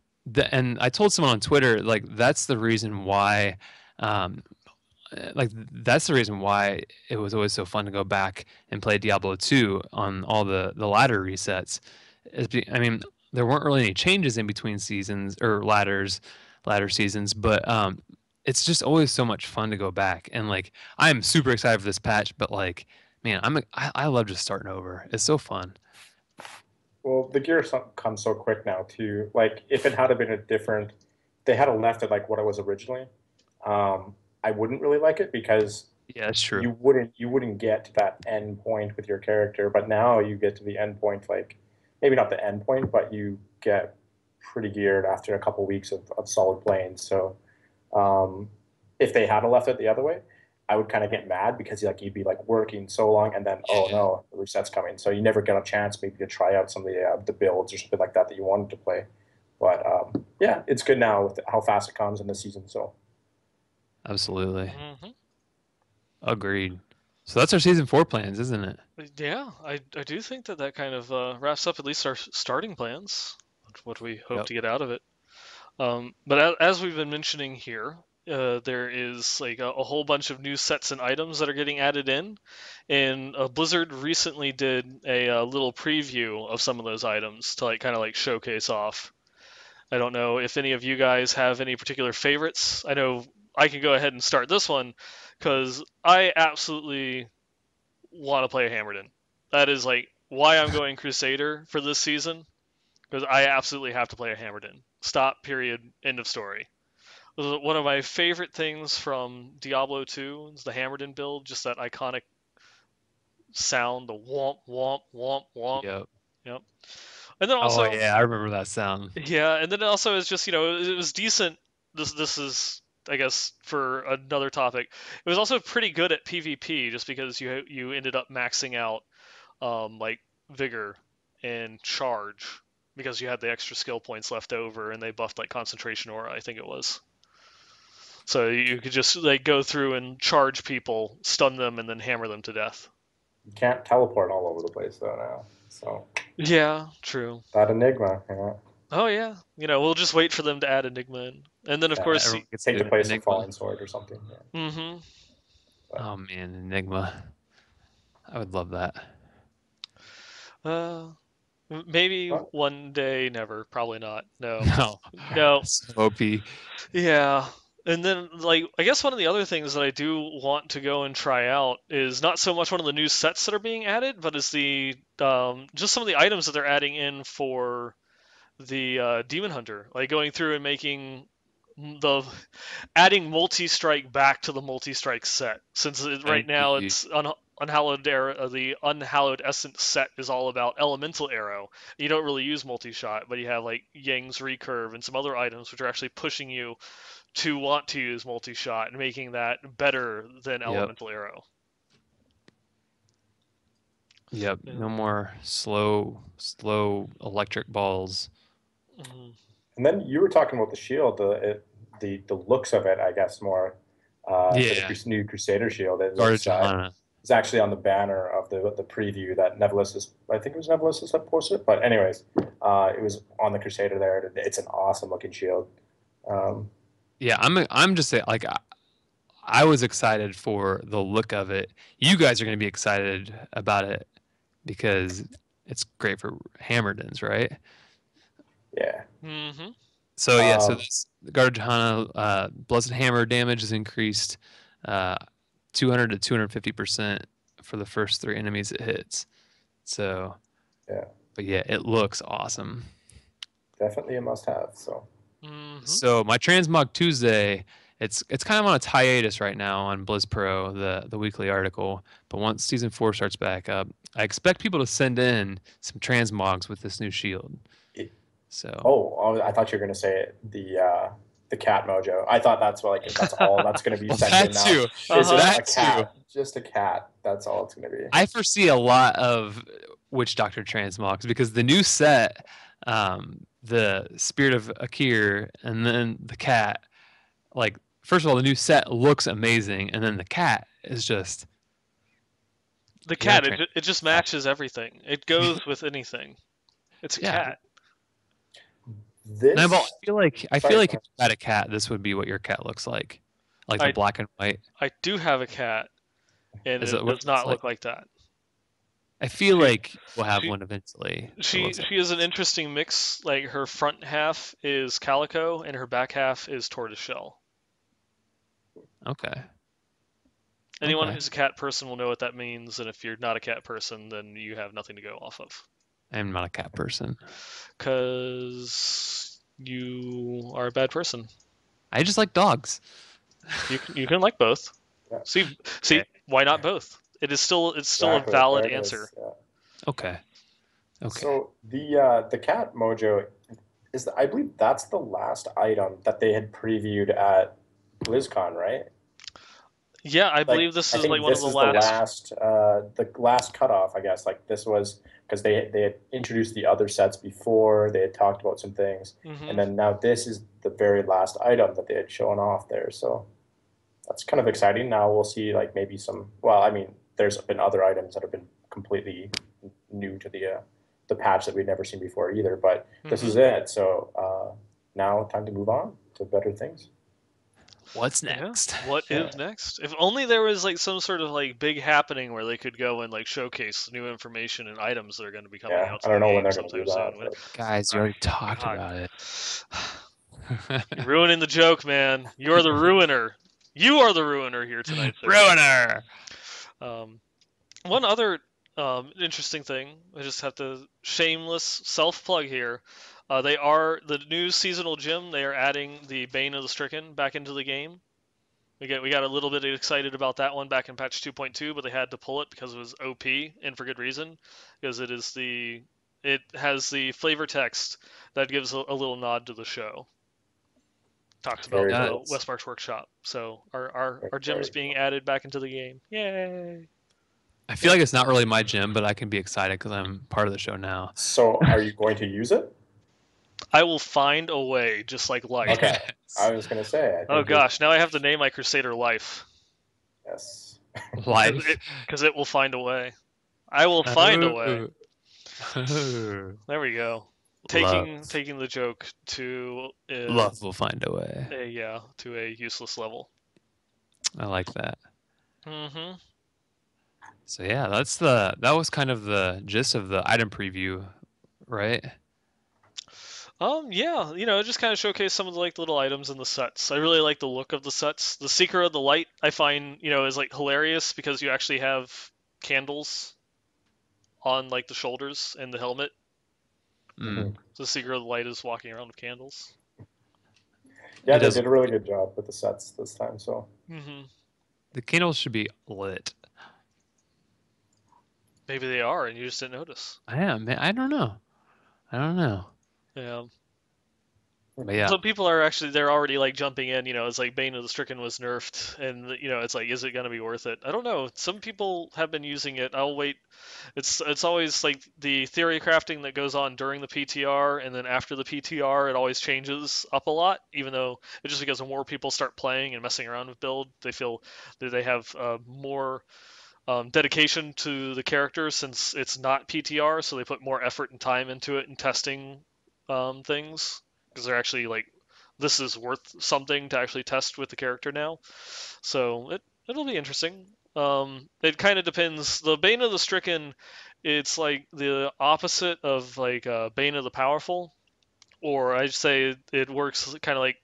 and I told someone on Twitter like that's the reason why, that's the reason why it was always so fun to go back and play Diablo 2 on all the ladder resets. I mean, there weren't really any changes in between seasons or ladder seasons, but it's just always so much fun to go back. And like, I'm super excited for this patch, but like, man, I love just starting over. It's so fun. Well, the gear comes so quick now too. Like if it had been a different, they had left it like what it was originally. I wouldn't really like it because Yeah, that's true. you wouldn't get to that end point with your character. But now you get to the end point, like maybe not the end point, but you get pretty geared after a couple weeks of solid playing. So if they had left it the other way, I would kind of get mad because like you'd be like working so long and then oh Yeah. no, the reset's coming. So you never get a chance maybe to try out some of the builds or something like that that you wanted to play. But yeah, it's good now with how fast it comes in the season. So Absolutely. Agreed. So that's our season 4 plans, isn't it? Yeah, I do think that kind of wraps up at least our starting plans, what we hope to get out of it. But as we've been mentioning here, there is like a whole bunch of new sets and items that are getting added in, and Blizzard recently did a little preview of some of those items to like kind of like showcase off. I don't know if any of you guys have any particular favorites. I know I can go ahead and start this one because I absolutely want to play a Hammerden. That is like why I'm going Crusader for this season because I absolutely have to play a Hammerden. Stop. Period. End of story. One of my favorite things from Diablo 2 is the Hammerden build, just that iconic sound, the womp womp womp womp. Yep. Yep. And then Oh also, yeah, I remember that sound. yeah, and then also is just it was decent. This is I guess for another topic. It was also pretty good at PvP just because you ended up maxing out like vigor and charge because you had the extra skill points left over and they buffed like concentration aura, I think it was. So you could just like go through and charge people, stun them, and then hammer them to death. you can't teleport all over the place though now. So Yeah, true. that enigma, you know. Oh yeah, we'll just wait for them to add Enigma in, and then of Yeah, course, Everyone gets take the place of Enigma. falling sword or something. Yeah. mm-hmm. Oh man, Enigma. I would love that. Maybe What? one day, never, probably not. No, No. no. So OP. Yeah. And then, like, I guess one of the other things that I do want to go and try out is not so much one of the new sets that are being added, but is the just some of the items that they're adding in for the Demon Hunter, like going through and making the adding multi-strike back to the multi-strike set. Since right now it's unhallowed era, the unhallowed essence set is all about elemental arrow. You don't really use multi-shot, but you have like Yang's recurve and some other items which are actually pushing you to want to use multi-shot and making that better than elemental arrow. Yep. No more slow electric balls. And then you were talking about the shield. the looks of it, I guess, more for the Yeah, new Crusader shield. It looks Gargana. it's actually on the banner of the preview that Nebulosus, I think it was Nebulosus that posted it. But anyways, it was on the Crusader there. It's an awesome looking shield. Um, Yeah, I'm just saying, like I was excited for the look of it. You guys are going to be excited about it because it's great for Hammerdens, right? yeah. Mm-hmm. So yeah, so Um, this Gargana Blessed Hammer damage is increased 200 to 250% for the first 3 enemies it hits. So, yeah, but yeah, it looks awesome. definitely a must have. So Mm-hmm. So my Transmog Tuesday, it's kind of on a hiatus right now on Blizz Pro, the weekly article. But once season 4 starts back up, I expect people to send in some transmogs with this new shield. it, So oh, I thought you were gonna say the cat mojo. I thought that's like that's all that's gonna be well, sent in that now. too, Is Uh-huh. just that a too. cat, just a cat. That's all it's gonna be. I foresee a lot of Witch Doctor transmogs because the new set, the Spirit of Akir, and then the cat. Like, first of all, the new set looks amazing, and then the cat is just The you gotta cat, train. it just matches everything. It goes with anything. It's a Yeah. cat. Nibel, This, I feel sorry, like if you had a cat, this would be what your cat looks like the I black and white. I do have a cat, and Is it it what does it looks not like? look like that. I feel She like we'll have she one eventually that she looks like she is an this. interesting mix. Like her front half is calico, and her back half is tortoiseshell. Okay, Anyone okay. who's a cat person will know what that means, and if you're not a cat person, then you have nothing to go off of. I'm not a cat person. Because you are a bad person. I just like dogs. You can like both. yeah, See, why not both? It's still a exactly. valid There it answer. is. Yeah. Okay, okay. So the cat mojo is I believe that's the last item that they had previewed at BlizzCon, right? Yeah, I Like believe this I is like think one of this the is last. the last cutoff, I guess. Like this was because they had introduced the other sets before, they had talked about some things, and Hmm. then now this is the very last item that they had shown off there. So that's kind of exciting. Now we'll see like maybe some. Well, I mean, there's been other items that have been completely new to the patch that we'd never seen before either. But this Hmm. is it. So now time to move on to better things. What's Yeah. next? What Yeah. is next? If only there was like some sort of like big happening where they could go and like showcase new information and items that are going to be coming Yeah, out I to the don't know when game they're going to do sometime that, soon. but Guys, you already talked God, about it. you're ruining the joke, man. You're the ruiner. You are the ruiner here tonight, sir. Ruiner. Um, One other interesting thing, I just have to shameless self plug here. They are the new seasonal gym. They are adding the Bane of the Stricken back into the game. We got a little bit excited about that one back in patch 2.2, but they had to pull it because it was OP and for good reason, because it has the flavor text that gives a little nod to the show. Talks about very the nice. Westmarch workshop. So our Very gym's being cool. added back into the game. Yay! I feel like it's not really my gym, but I can be excited because I'm part of the show now. So are you going to use it? I will find a way, just like life. Okay. I Yes. was going to say, I Oh think you're, gosh, now I have to name my Crusader Life, yes. Life. because it will find a way. I will find a way. Oh. Oh. There we go. Love. Taking the joke to Love will find a way. a useless level. I like that. Hmm. So yeah, that was kind of the gist of the item preview, right? Yeah, it just kind of showcased some of the like little items in the sets. I really like the look of the sets. The Seeker of the Light I find, is like hilarious because you actually have candles on like the shoulders and the helmet. Mm. Mhm. So the Seeker of the Light is walking around with candles. Yeah, It they does. did a really good job with the sets this time. So Hmm. The candles should be lit. Maybe they are, and you just didn't notice. I am, man. I don't know. I don't know. Yeah. But yeah, So people are actually they're already like jumping in. It's like Bane of the Stricken was nerfed, and it's like, is it gonna be worth it? I don't know. Some people have been using it. I'll wait. It's always like the theory crafting that goes on during the PTR, and then after the PTR, it always changes up a lot. Even though it's just because more people start playing and messing around with build, they feel that they have more dedication to the character since it's not PTR, so they put more effort and time into it and testing things because they're actually like, this is worth something to actually test with the character now. So it'll be interesting. It kind of depends. The Bane of the Stricken, it's like the opposite of like Bane of the Powerful, or I'd say it works kind of like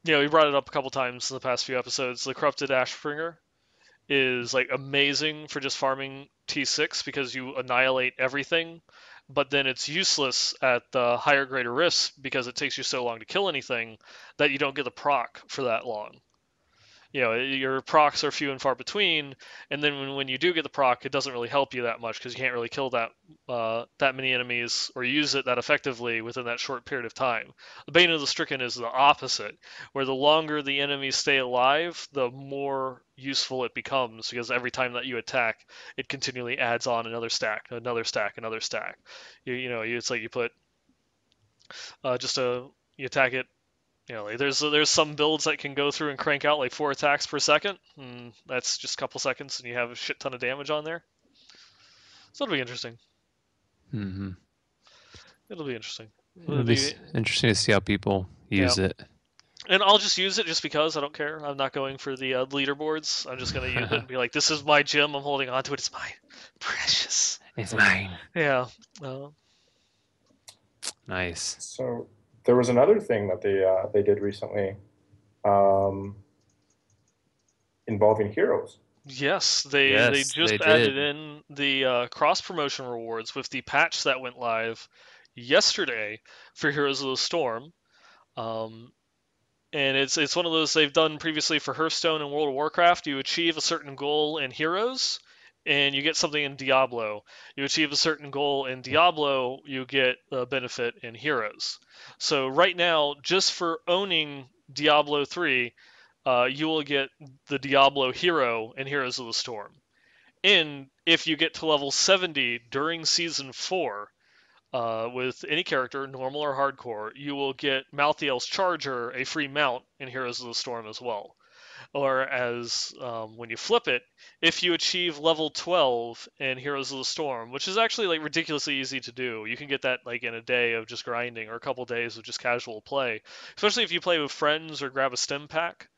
we brought it up a couple times in the past few episodes. The Corrupted Ashbringer is like amazing for just farming T6 because you annihilate everything, but then it's useless at the higher greater risk because it takes you so long to kill anything that you don't get the proc for that long. Your procs are few and far between, and then when you do get the proc, it doesn't really help you that much because you can't really kill that many enemies or use it that effectively within that short period of time. The Bane of the Stricken is the opposite, where the longer the enemies stay alive, the more useful it becomes because every time that you attack, it continually adds on another stack, another stack, another stack. It's like you put just a you attack it. Like there's some builds that can go through and crank out like 4 attacks per second, and that's just a couple seconds, and you have a shit ton of damage on there. So it'll be interesting. mm-hmm. It'll be interesting. It'll be interesting to see how people use it. And I'll just use it just because I don't care. I'm not going for the leaderboards. I'm just gonna use it and be like, this is my gem. I'm holding on to it. It's mine. Precious. It's mine. Yeah. Nice. So there was another thing that they did recently, involving heroes. Yes, they just added in the cross promotion rewards with the patch that went live yesterday for Heroes of the Storm. And it's one of those they've done previously for Hearthstone and World of Warcraft. You achieve a certain goal in Heroes, and you get something in Diablo. You achieve a certain goal in Diablo, you get a benefit in Heroes. So right now, just for owning Diablo 3, you will get the Diablo hero in Heroes of the Storm. And if you get to level 70 during Season 4, with any character, normal or hardcore, you will get Malthael's Charger, a free mount in Heroes of the Storm as well. Or as when you flip it, if you achieve level 12 in Heroes of the Storm, which is actually like ridiculously easy to do, you can get that like in a day of just grinding or a couple days of just casual play. Especially if you play with friends or grab a stim pack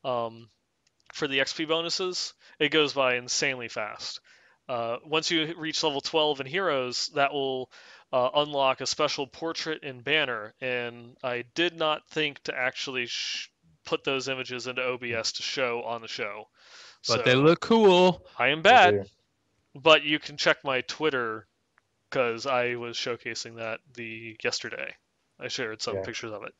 for the XP bonuses, it goes by insanely fast. Once you reach level 12 in Heroes, that will unlock a special portrait and banner, and I did not think to actually put those images into OBS to show on the show. But so they look cool. I am bad, but you can check my Twitter because I was showcasing that yesterday. I shared some pictures of it.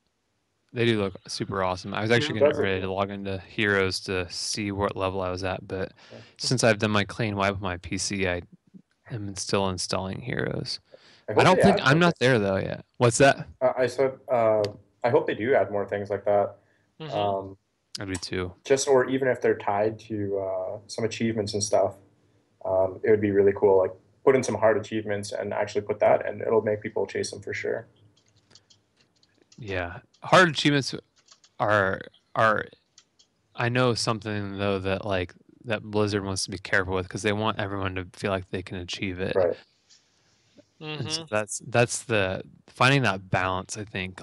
They do look super awesome. I was actually getting ready to log into Heroes to see what level I was at, but since I've done my clean wipe of my PC, I am still installing Heroes. I don't think I'm not there though yet. What's that? I said I hope they do add more things like that. Mm-hmm. I do too. Or even if they're tied to some achievements and stuff, it would be really cool. Like put in some hard achievements and actually put that, and it'll make people chase them for sure. Yeah, hard achievements are. I know something though that Blizzard wants to be careful with because they want everyone to feel like they can achieve it. Right. Mm-hmm. So that's the finding that balance. I think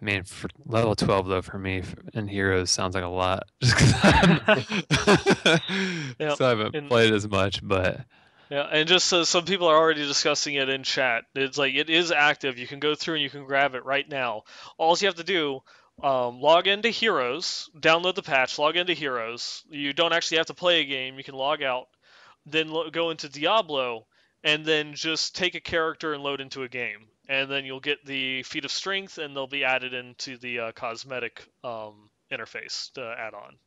man, for level 12 though for me in Heroes sounds like a lot. Just because I haven't played as much, but. Yeah, and just so some people are already discussing it in chat. It's like it is active. You can go through and you can grab it right now. All you have to do, log into Heroes, download the patch, log into Heroes. You don't actually have to play a game. You can log out, then go into Diablo, and then just take a character and load into a game. And then you'll get the Feat of Strength, and they'll be added into the cosmetic interface to add on.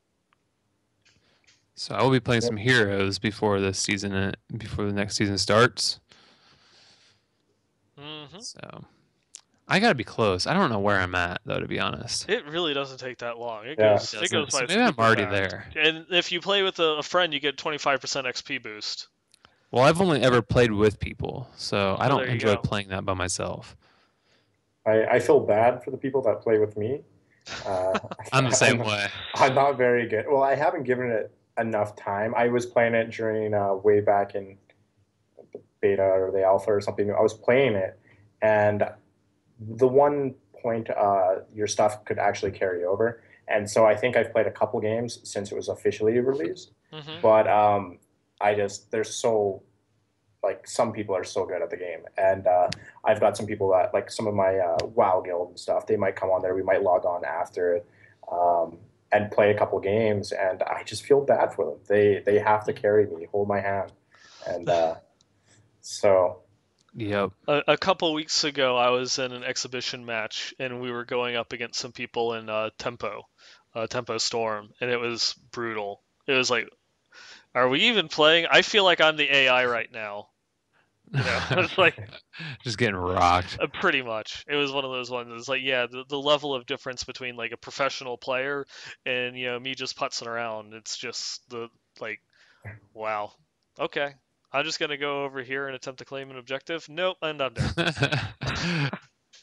So I will be playing some Heroes before the next season starts. Mm-hmm. So I gotta be close. I don't know where I'm at though, to be honest. It really doesn't take that long. It Yeah. goes by So maybe I'm super already fast. there. And if you play with a friend, you get 25% XP boost. Well, I've only ever played with people, so I Oh, don't there you enjoy go. playing that by myself. I feel bad for the people that play with me. I'm the same way. I'm not very good. Well, I haven't given it enough time. I was playing it during way back in the beta or the alpha or something. I was playing it, and the one point your stuff could actually carry over. And so I think I've played a couple games since it was officially released. Mm-hmm. But I just they're so like some people are so good at the game, and I've got some people that like some of my WoW guild and stuff. They might come on there. We might log on after it and play a couple games, and I just feel bad for them. They have to carry me, hold my hand, and so. Yep. A couple weeks ago, I was in an exhibition match, and we were going up against some people in Tempo Storm, and it was brutal. It was like, are we even playing? I feel like I'm the AI right now. You know, it's like just getting rocked. pretty much. It was one of those ones. It's like, yeah, the level of difference between like a professional player and me just putzing around. It's just the like, wow, okay. I'm just gonna go over here and attempt to claim an objective. Nope, and I'm dead.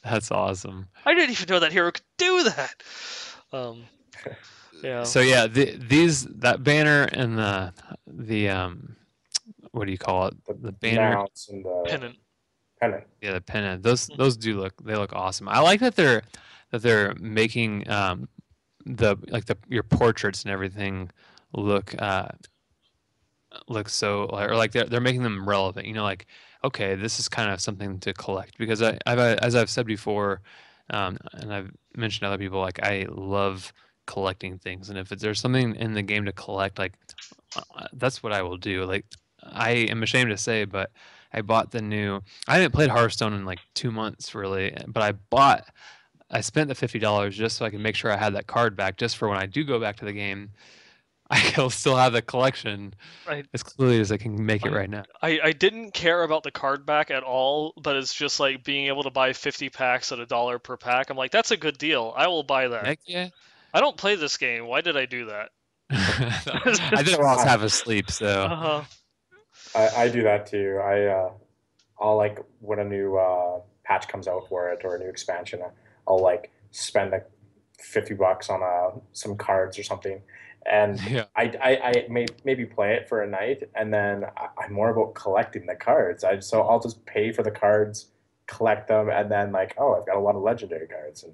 That's awesome. I didn't even know that hero could do that. Yeah. So yeah, that banner and the what do you call it? The banner And the pennant. Yeah, the pennant. Those do look awesome. I like that they're making your portraits and everything look so or like they're making them relevant. You know, like okay, this is kind of something to collect because as I've said before, and I've mentioned to other people, like I love collecting things, and if there's something in the game to collect, like that's what I will do. Like I am ashamed to say, but I bought the new. I haven't played Hearthstone in like 2 months really, but I spent the $50 just so I can make sure I had that card back, just for when I do go back to the game, I'll still have the collection as clearly as I can make it right now. I didn't care about the card back at all, but it's just like being able to buy 50 packs at $1 per pack. I'm like, that's a good deal. I will buy that. Heck yeah. I don't play this game. Why did I do that? I did it while I was half asleep, so. Uh-huh. I do that too. I'll like when a new patch comes out for it or a new expansion, I'll like spend like $50 on some cards or something, and Yeah. I maybe play it for a night, and then I'm more about collecting the cards. So I'll just pay for the cards, collect them, and then like I've got a lot of legendary cards and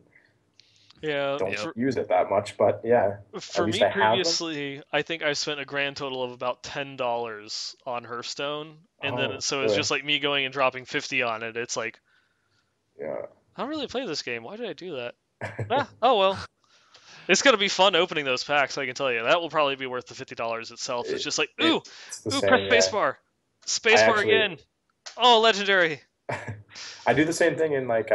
Yeah. don't use it that much, but yeah. For me, previously, I think I spent a grand total of about $10 on Hearthstone, and then so it's just like me going and dropping 50 on it. It's like, yeah, I don't really play this game. Why did I do that? Oh well. It's gonna be fun opening those packs. I can tell you that will probably be worth the $50 itself. It's just like, press spacebar, spacebar again. Oh, legendary. I do the same thing in like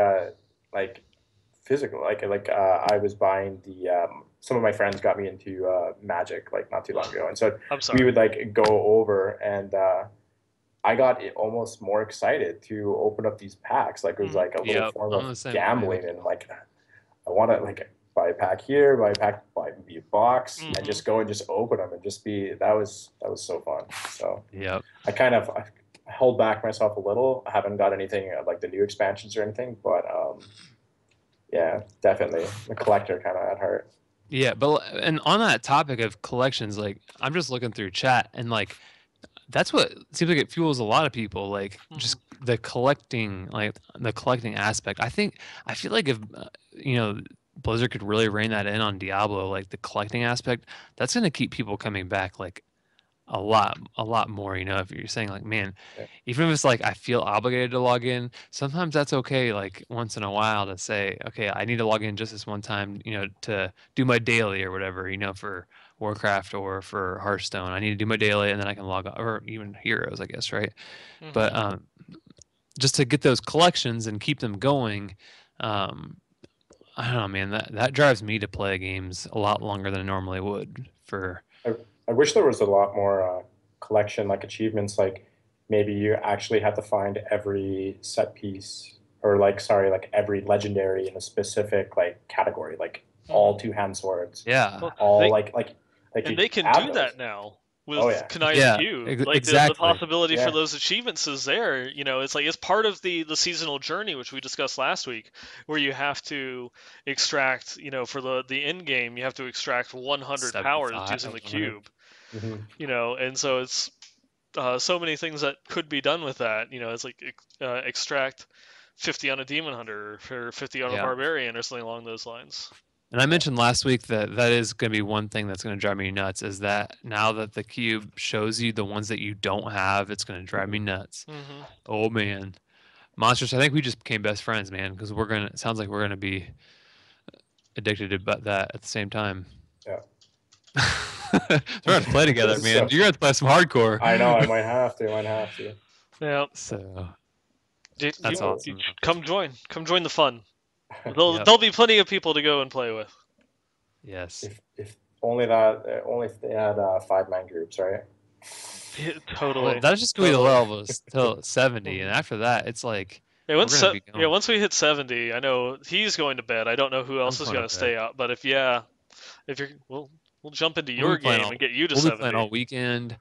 physical. I was buying the some of my friends got me into Magic like not too long ago, and so we would like go over, and I got almost more excited to open up these packs. Like it was like a little form of gambling, and like I want to like buy a pack here, buy a box, and just go and just open them and just be that was so fun. So I kind of I hold back myself a little. I haven't got anything like the new expansions or anything, but yeah, definitely a collector kind of at heart. Yeah, but and on that topic of collections, like I'm just looking through chat and like that's what seems like it fuels a lot of people, like just the collecting aspect. I feel like if Blizzard could really rein that in on Diablo, like the collecting aspect, that's going to keep people coming back like a lot more. If you're saying like, man, even if it's like I feel obligated to log in, sometimes that's okay. Like once in a while to say, okay, I need to log in just this one time, to do my daily or whatever, for Warcraft or for Hearthstone. I need to do my daily and then I can log on, or even Heroes, I guess, right? But just to get those collections and keep them going, I don't know, man. That drives me to play games a lot longer than I normally would. I wish there was a lot more collection, like achievements. Like maybe you actually have to find every set piece or like sorry, like every legendary in a specific like category, like all Mhm. two-hand swords, Yeah. Well, all they like and you they can add do those. that now Oh with yeah, Kanai's Yeah. Cube. Like the Exactly. possibility for yeah, those achievements is there. It's like it's part of the seasonal journey, which we discussed last week, where you have to extract, for the end game, you have to extract 100 powers 75, using the 100. cube. hmm And so it's so many things that could be done with that. It's like extract 50 on a demon hunter or 50 on a Yeah. barbarian or something along those lines. And I yeah, mentioned last week that that is going to be one thing that's going to drive me nuts is that now that the cube shows you the ones that you don't have, it's going to drive me hmm nuts. Hmm. Oh man. Monstrous, I think we just became best friends, man, because it sounds like we're going to be addicted to that at the same time. yeah. We're going to have to play together, man. So You're going to have to play some hardcore. I know I might have to. I might have to. Yeah, So that's you awesome, though. come join the fun. There'll Yep. there'll be plenty of people to go and play with. Yes. If only that only if they had 5-man groups, right? Yeah, Well, totally, that's just going to be the totally. level till 70. And after that, it's like, Yeah, we're going to be going. once we hit 70, I know he's going to bed. I don't know who I'm else is going going to to bed. stay out, but if you're, we'll jump into We'll your be playing game and all get you to we'll be playing 70. all weekend.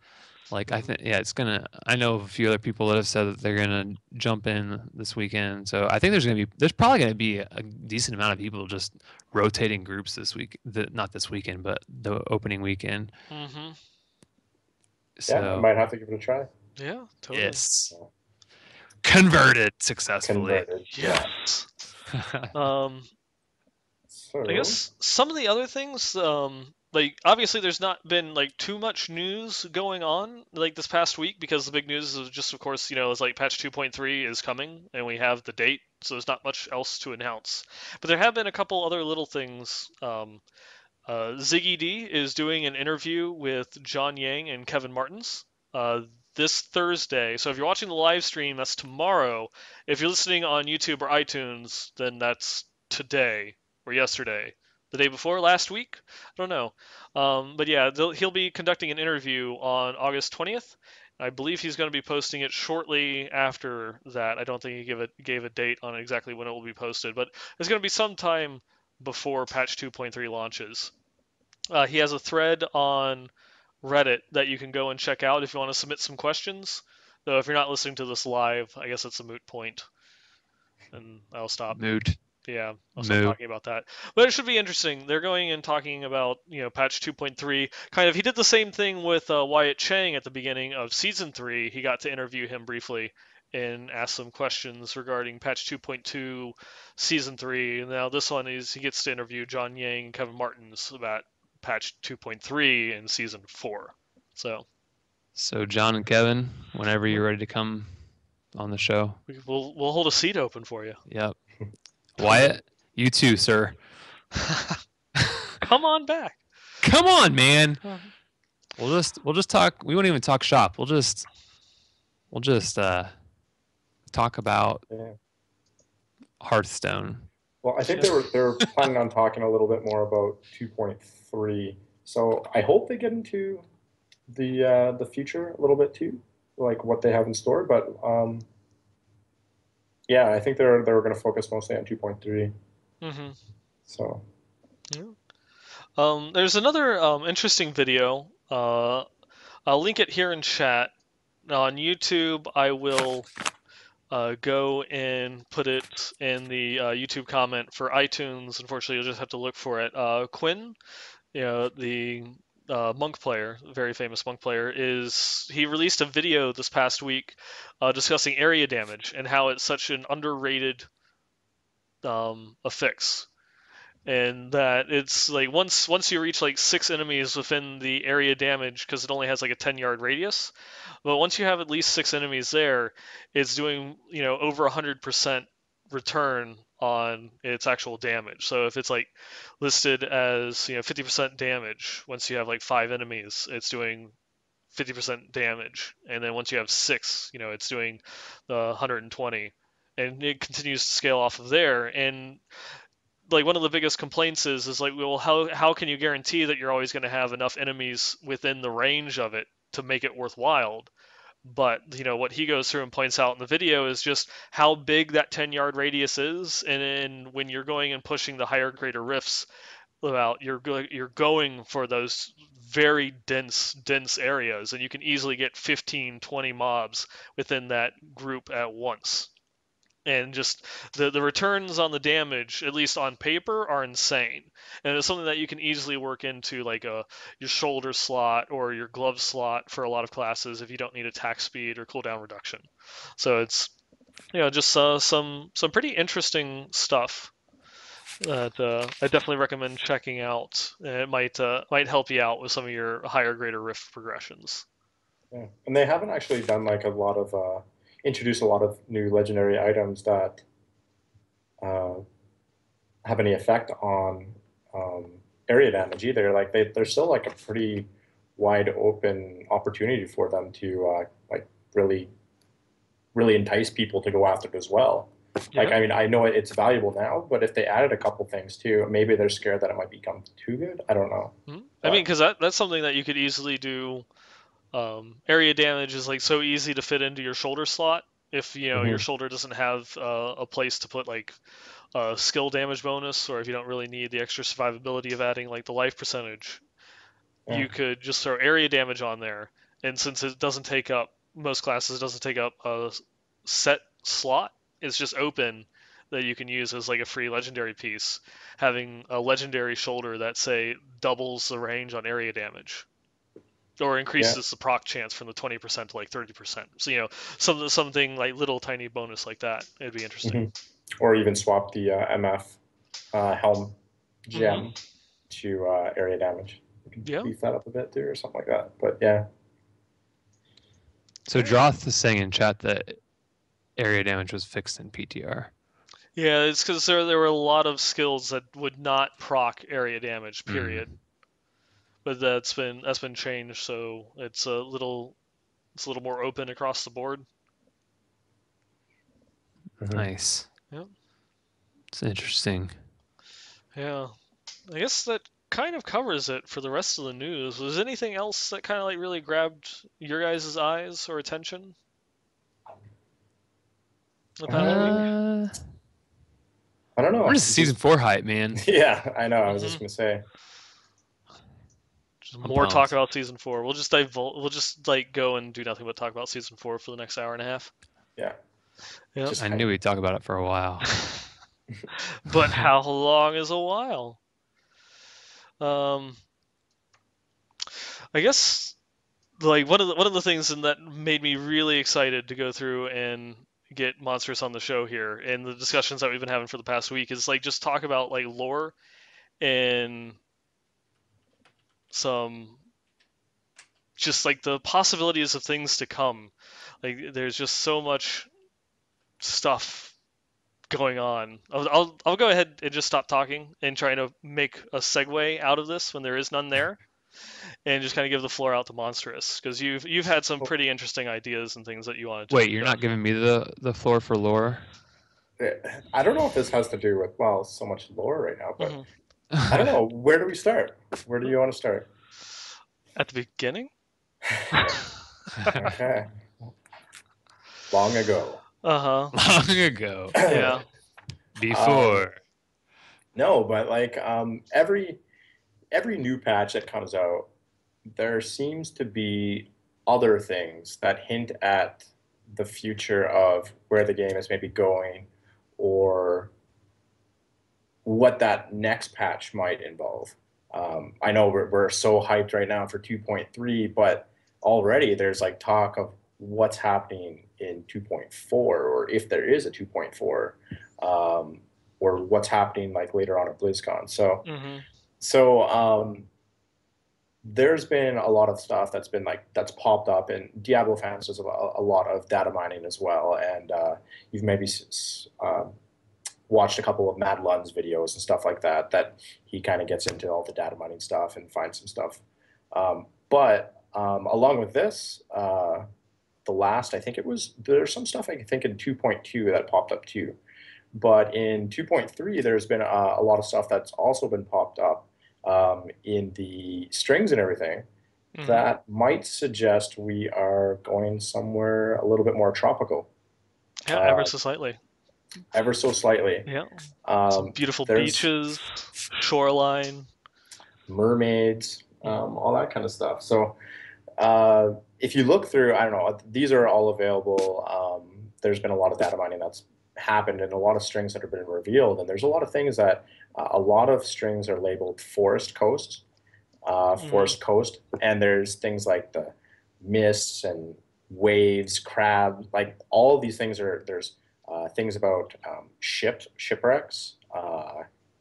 Like I Mhm. think, yeah, it's gonna. I know of a few other people that have said that they're gonna jump in this weekend. So I think there's probably gonna be a decent amount of people just rotating groups this week. Not this weekend, but the opening weekend. Mhm. Yeah, I So might have to give it a try. Yeah, totally. yes, Yeah. converted successfully. Converted. Yeah. Yes. Um, I So, guess some of the other things, like obviously there's not been like too much news going on like this past week because the big news is just of course, is like patch 2.3 is coming and we have the date, so there's not much else to announce. But there have been a couple other little things. Ziggy D is doing an interview with John Yang and Kevin Martins uh, this Thursday. So if you're watching the live stream, that's tomorrow. If you're listening on YouTube or iTunes, then that's today or yesterday. The day before, last week? I don't know. But yeah, he'll be conducting an interview on August 20th. I believe he's going to be posting it shortly after that. I don't think he gave a date on exactly when it will be posted, but it's going to be sometime before patch 2.3 launches. He has a thread on Reddit that you can go and check out if you want to submit some questions. Though if you're not listening to this live, I guess it's a moot point, and I'll stop. Moot. Yeah, I'll stop Moo. talking about that. But it should be interesting. They're going and talking about patch 2.3. Kind of, he did the same thing with Wyatt Chang at the beginning of season 3. He got to interview him briefly and ask some questions regarding patch 2.2 season 3. And now this one is he gets to interview John Yang and Kevin Martins about patch 2.3 in season 4. So So John and Kevin, whenever you're ready to come on the show. we'll hold a seat open for you. Yep. Wyatt, you too, sir. Come on back. Come on, man. We'll just talk. We won't even talk shop. We'll just talk about yeah. Hearthstone. Well, I think they were planning on talking a little bit more about 2.3. So I hope they get into the future a little bit too, like what they have in store. But yeah, I think they were going to focus mostly on 2.3. Mm-hmm. So Yeah. There's another interesting video. I'll link it here in chat. On YouTube, I will go and put it in the YouTube comment. For iTunes, unfortunately, you'll just have to look for it. Quinn, the monk player, very famous monk player, he released a video this past week discussing area damage and how it's such an underrated affix. And that it's like once you reach like 6 enemies within the area damage, because it only has like a 10-yard radius, but once you have at least 6 enemies there, it's doing over 100% return on its actual damage. So if it's like listed as 50% damage, once you have like 5 enemies, it's doing 50% damage, and then once you have six, it's doing the 120, and it continues to scale off of there. And like one of the biggest complaints is like, well, how can you guarantee that you're always going to have enough enemies within the range of it to make it worthwhile? But what he goes through and points out in the video is just how big that 10-yard radius is, and then when you're going and pushing the higher greater rifts out, you're going for those very dense areas, and you can easily get 15, 20 mobs within that group at once. And just the returns on the damage, at least on paper, are insane. And it's something that you can easily work into like your shoulder slot or your glove slot for a lot of classes if you don't need attack speed or cooldown reduction. So it's just some pretty interesting stuff that I definitely recommend checking out. It might help you out with some of your higher greater rift progressions. Yeah. And they haven't actually done like a lot of introduced a lot of new legendary items that uh, have any effect on area damage either. Like they're still like a pretty wide open opportunity for them to like really entice people to go after it as well. Yeah. Like, I mean, I know it's valuable now, but if they added a couple things too, maybe they're scared that it might become too good. I don't know. Mm-hmm. I mean, because that's something that you could easily do. Area damage is like so easy to fit into your shoulder slot if your shoulder doesn't have a place to put like a skill damage bonus, or if you don't really need the extra survivability of adding like the life percentage. You could just throw area damage on there, and since it doesn't take up most classes, doesn't take up a set slot, it's just open that you can use as like a free legendary piece, having a legendary shoulder that say doubles the range on area damage or increases the proc chance from the 20% to like 30%. So something like little tiny bonus like that, it'd be interesting. Or even swap the MF helm gem to area damage. You can beef that up a bit too, or something like that. But yeah. So Droth is saying in chat that area damage was fixed in PTR. Yeah, it's because there were a lot of skills that would not proc area damage. Period. But that's been changed, so it's a little more open across the board. Nice. Yep. It's interesting. Yeah, I guess that kind of covers it for the rest of the news. Was anything else that kind of like really grabbed your guys' eyes or attention? I don't know. We're just season 4 hype, man. Yeah, I know. I was just gonna say. Just more talk about season 4. We'll just We'll just like go and do nothing but talk about season 4 for the next hour and a half. Yeah. Yep. I knew we'd talk about it for a while. But how long is a while? I guess like one of the things that made me really excited to go through and get Monstrous on the show here, and the discussions that we've been having for the past week, is like just talk about like lore and some just like the possibilities of things to come. Like there's just so much stuff going on. I'll go ahead and just stop talking and try to make a segue out of this when there is none there, and just kind of give the floor out to Monstrous, because you've had some pretty interesting ideas and things that you wanted to. Wait, you're not giving me the floor for lore? I don't know if this has to do with so much lore right now, but I don't know. Where do we start? Where do you want to start? At the beginning. Okay. Long ago. Long ago. Yeah. Before. No, but like every new patch that comes out, there seems to be other things that hint at the future of where the game is maybe going, or what that next patch might involve. I know we're so hyped right now for 2.3, but already there's like talk of what's happening in 2.4, or if there is a 2.4, or what's happening like later on at BlizzCon. So there's been a lot of stuff that's popped up, and Diablo fans does a lot of data mining as well, and you've maybe watched a couple of Matt Lund's videos and stuff like that he kind of gets into all the data mining stuff and finds some stuff. But along with this, I think there's some stuff I think in 2.2 that popped up too. But in 2.3, there's been a lot of stuff that's also been popped up in the strings and everything. Hmm. that might suggest we are going somewhere a little bit more tropical, Yeah, ever uh, so slightly. ever so slightly. Yeah, some Um, beautiful there's beaches, shoreline. mermaids, Hmm. all that kind of stuff. So if you look through, I don't know, these are all available. There's been a lot of data mining that's happened and a lot of strings that have been revealed. And there's a lot of things that a lot of strings are labeled Hmm. forest coast. And there's things like the mists and waves, crabs, like all of these things are, there's things about shipwrecks,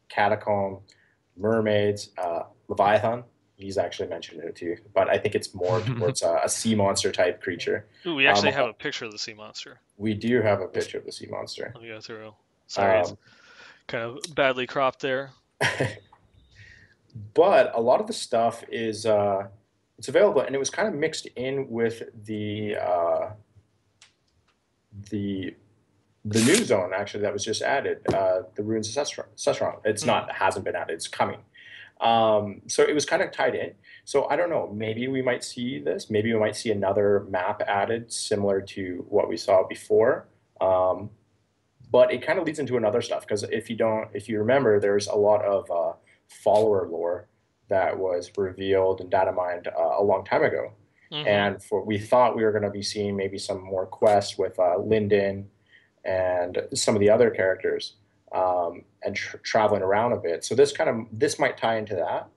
catacomb, mermaids, Leviathan. He's actually mentioned it too, but I think it's more towards a sea monster type creature. Ooh, we Um, actually have a picture of the sea monster. we do have a picture of the sea monster. Let me go through. Sorry, it's Um, kind of badly cropped there. but a lot of the stuff is it's available, and it was kind of mixed in with the the new zone actually that was just added, the ruins of Sesseron. It's Hmm. not hasn't been added; it's coming. So it was kind of tied in. So I don't know. Maybe we might see this. Maybe we might see another map added similar to what we saw before. Um, but it kind of leads into another stuff because if you remember, there's a lot of follower lore that was revealed and data mined a long time ago, Hmm. and we thought we were going to be seeing maybe some more quests with Lyndon and some of the other characters, and traveling around a bit. So this might tie into that.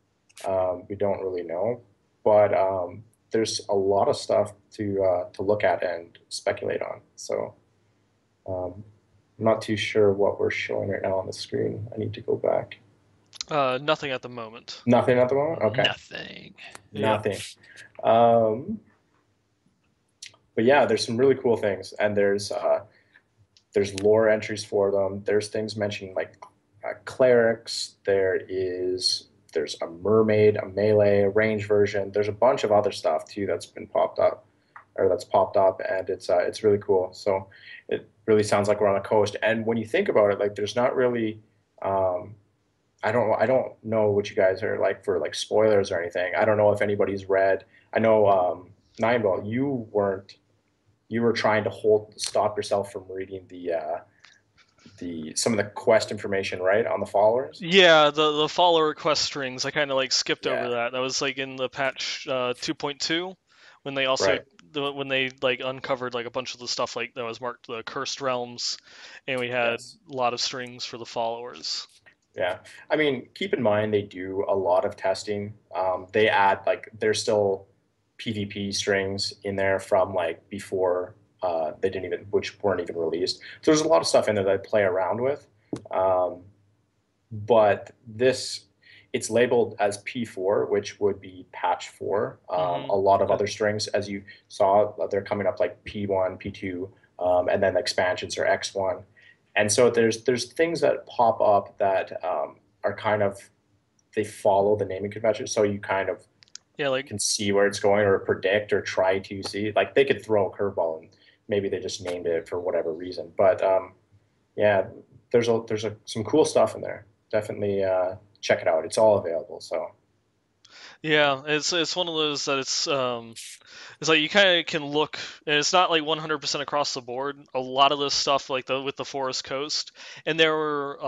We don't really know, but there's a lot of stuff to look at and speculate on. So. Um, I'm not too sure what we're showing right now on the screen. I need to go back. Nothing at the moment. Nothing at the moment? Okay. Nothing. Yeah. Nothing. Um, but yeah, there's some really cool things, and there's lore entries for them. There's things mentioned like clerics. There's a mermaid, a melee, a range version. There's a bunch of other stuff too that's been popped up or that's popped up, and it's really cool. So it really sounds like we're on a coast. And when you think about it, like there's not really um, I don't know what you guys are like for like spoilers or anything. I don't know if anybody's read. I know Nineball, you were trying to stop yourself from reading the some of the quest information, right, on the followers. Yeah, the follower quest strings, I kind of like skipped over Yeah, that. That was like in the patch 2.2 when they also right. when they like uncovered like a bunch of the stuff like that was marked the cursed realms, and we had Yes. a lot of strings for the followers. Yeah. I mean, keep in mind they do a lot of testing. They add like there's still PvP strings in there from like before they didn't even which weren't even released. So there's a lot of stuff in there that I play around with. Um, but this it's labeled as P4, which would be patch 4. Hmm. A lot of Okay. other strings, as you saw, they're coming up like P1, P2, and then the expansions are X1. And so there's things that pop up that are kind of they follow the naming convention, so you kind of Yeah, like can see where it's going or predict or try to see. Like they could throw a curveball and maybe they just named it for whatever reason. But yeah, there's some cool stuff in there. Definitely check it out. It's all available. So yeah, it's one of those that it's like you kind of can look, and it's not like 100% across the board. A lot of this stuff, like the with the Forest Coast, and there were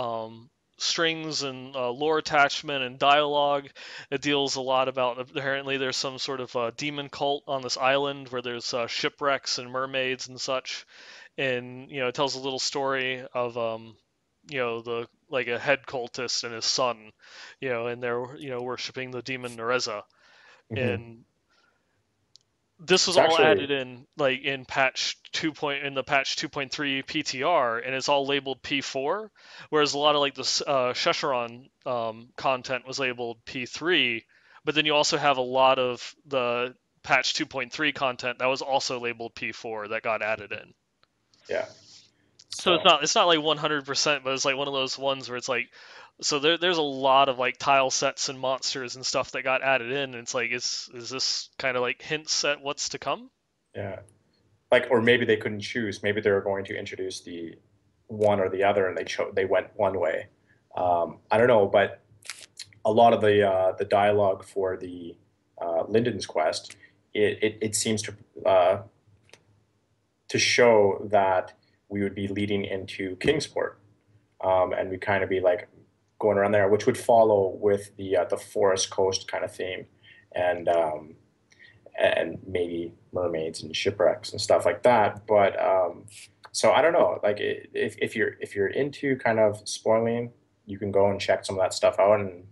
strings and lore attachment and dialogue. It deals a lot about apparently there's some sort of demon cult on this island where there's shipwrecks and mermaids and such, and it tells a little story of the like a head cultist and his son, and they're worshiping the demon Nereza, mhm. and this was It's all actually added in like in patch 2 point in the patch 2.3 PTR, and it's all labeled P4, whereas a lot of like the Shesharon content was labeled P3, but then you also have a lot of the patch 2.3 content that was also labeled P4 that got added in. yeah. So it's So not like 100%, but it's like one of those ones where it's like, so there's a lot of like tile sets and monsters and stuff that got added in, and it's like, is this kind of like hints at what's to come? yeah, like or maybe they couldn't choose. Maybe they were going to introduce the one or the other, and they went one way. I don't know, but a lot of the dialogue for the Linden's quest, it seems to show that we would be leading into Kingsport, and we kind of be like going around there, which would follow with the forest coast kind of theme, and and maybe mermaids and shipwrecks and stuff like that. But so I don't know. Like if you're into kind of spoiling, you can go and check some of that stuff out and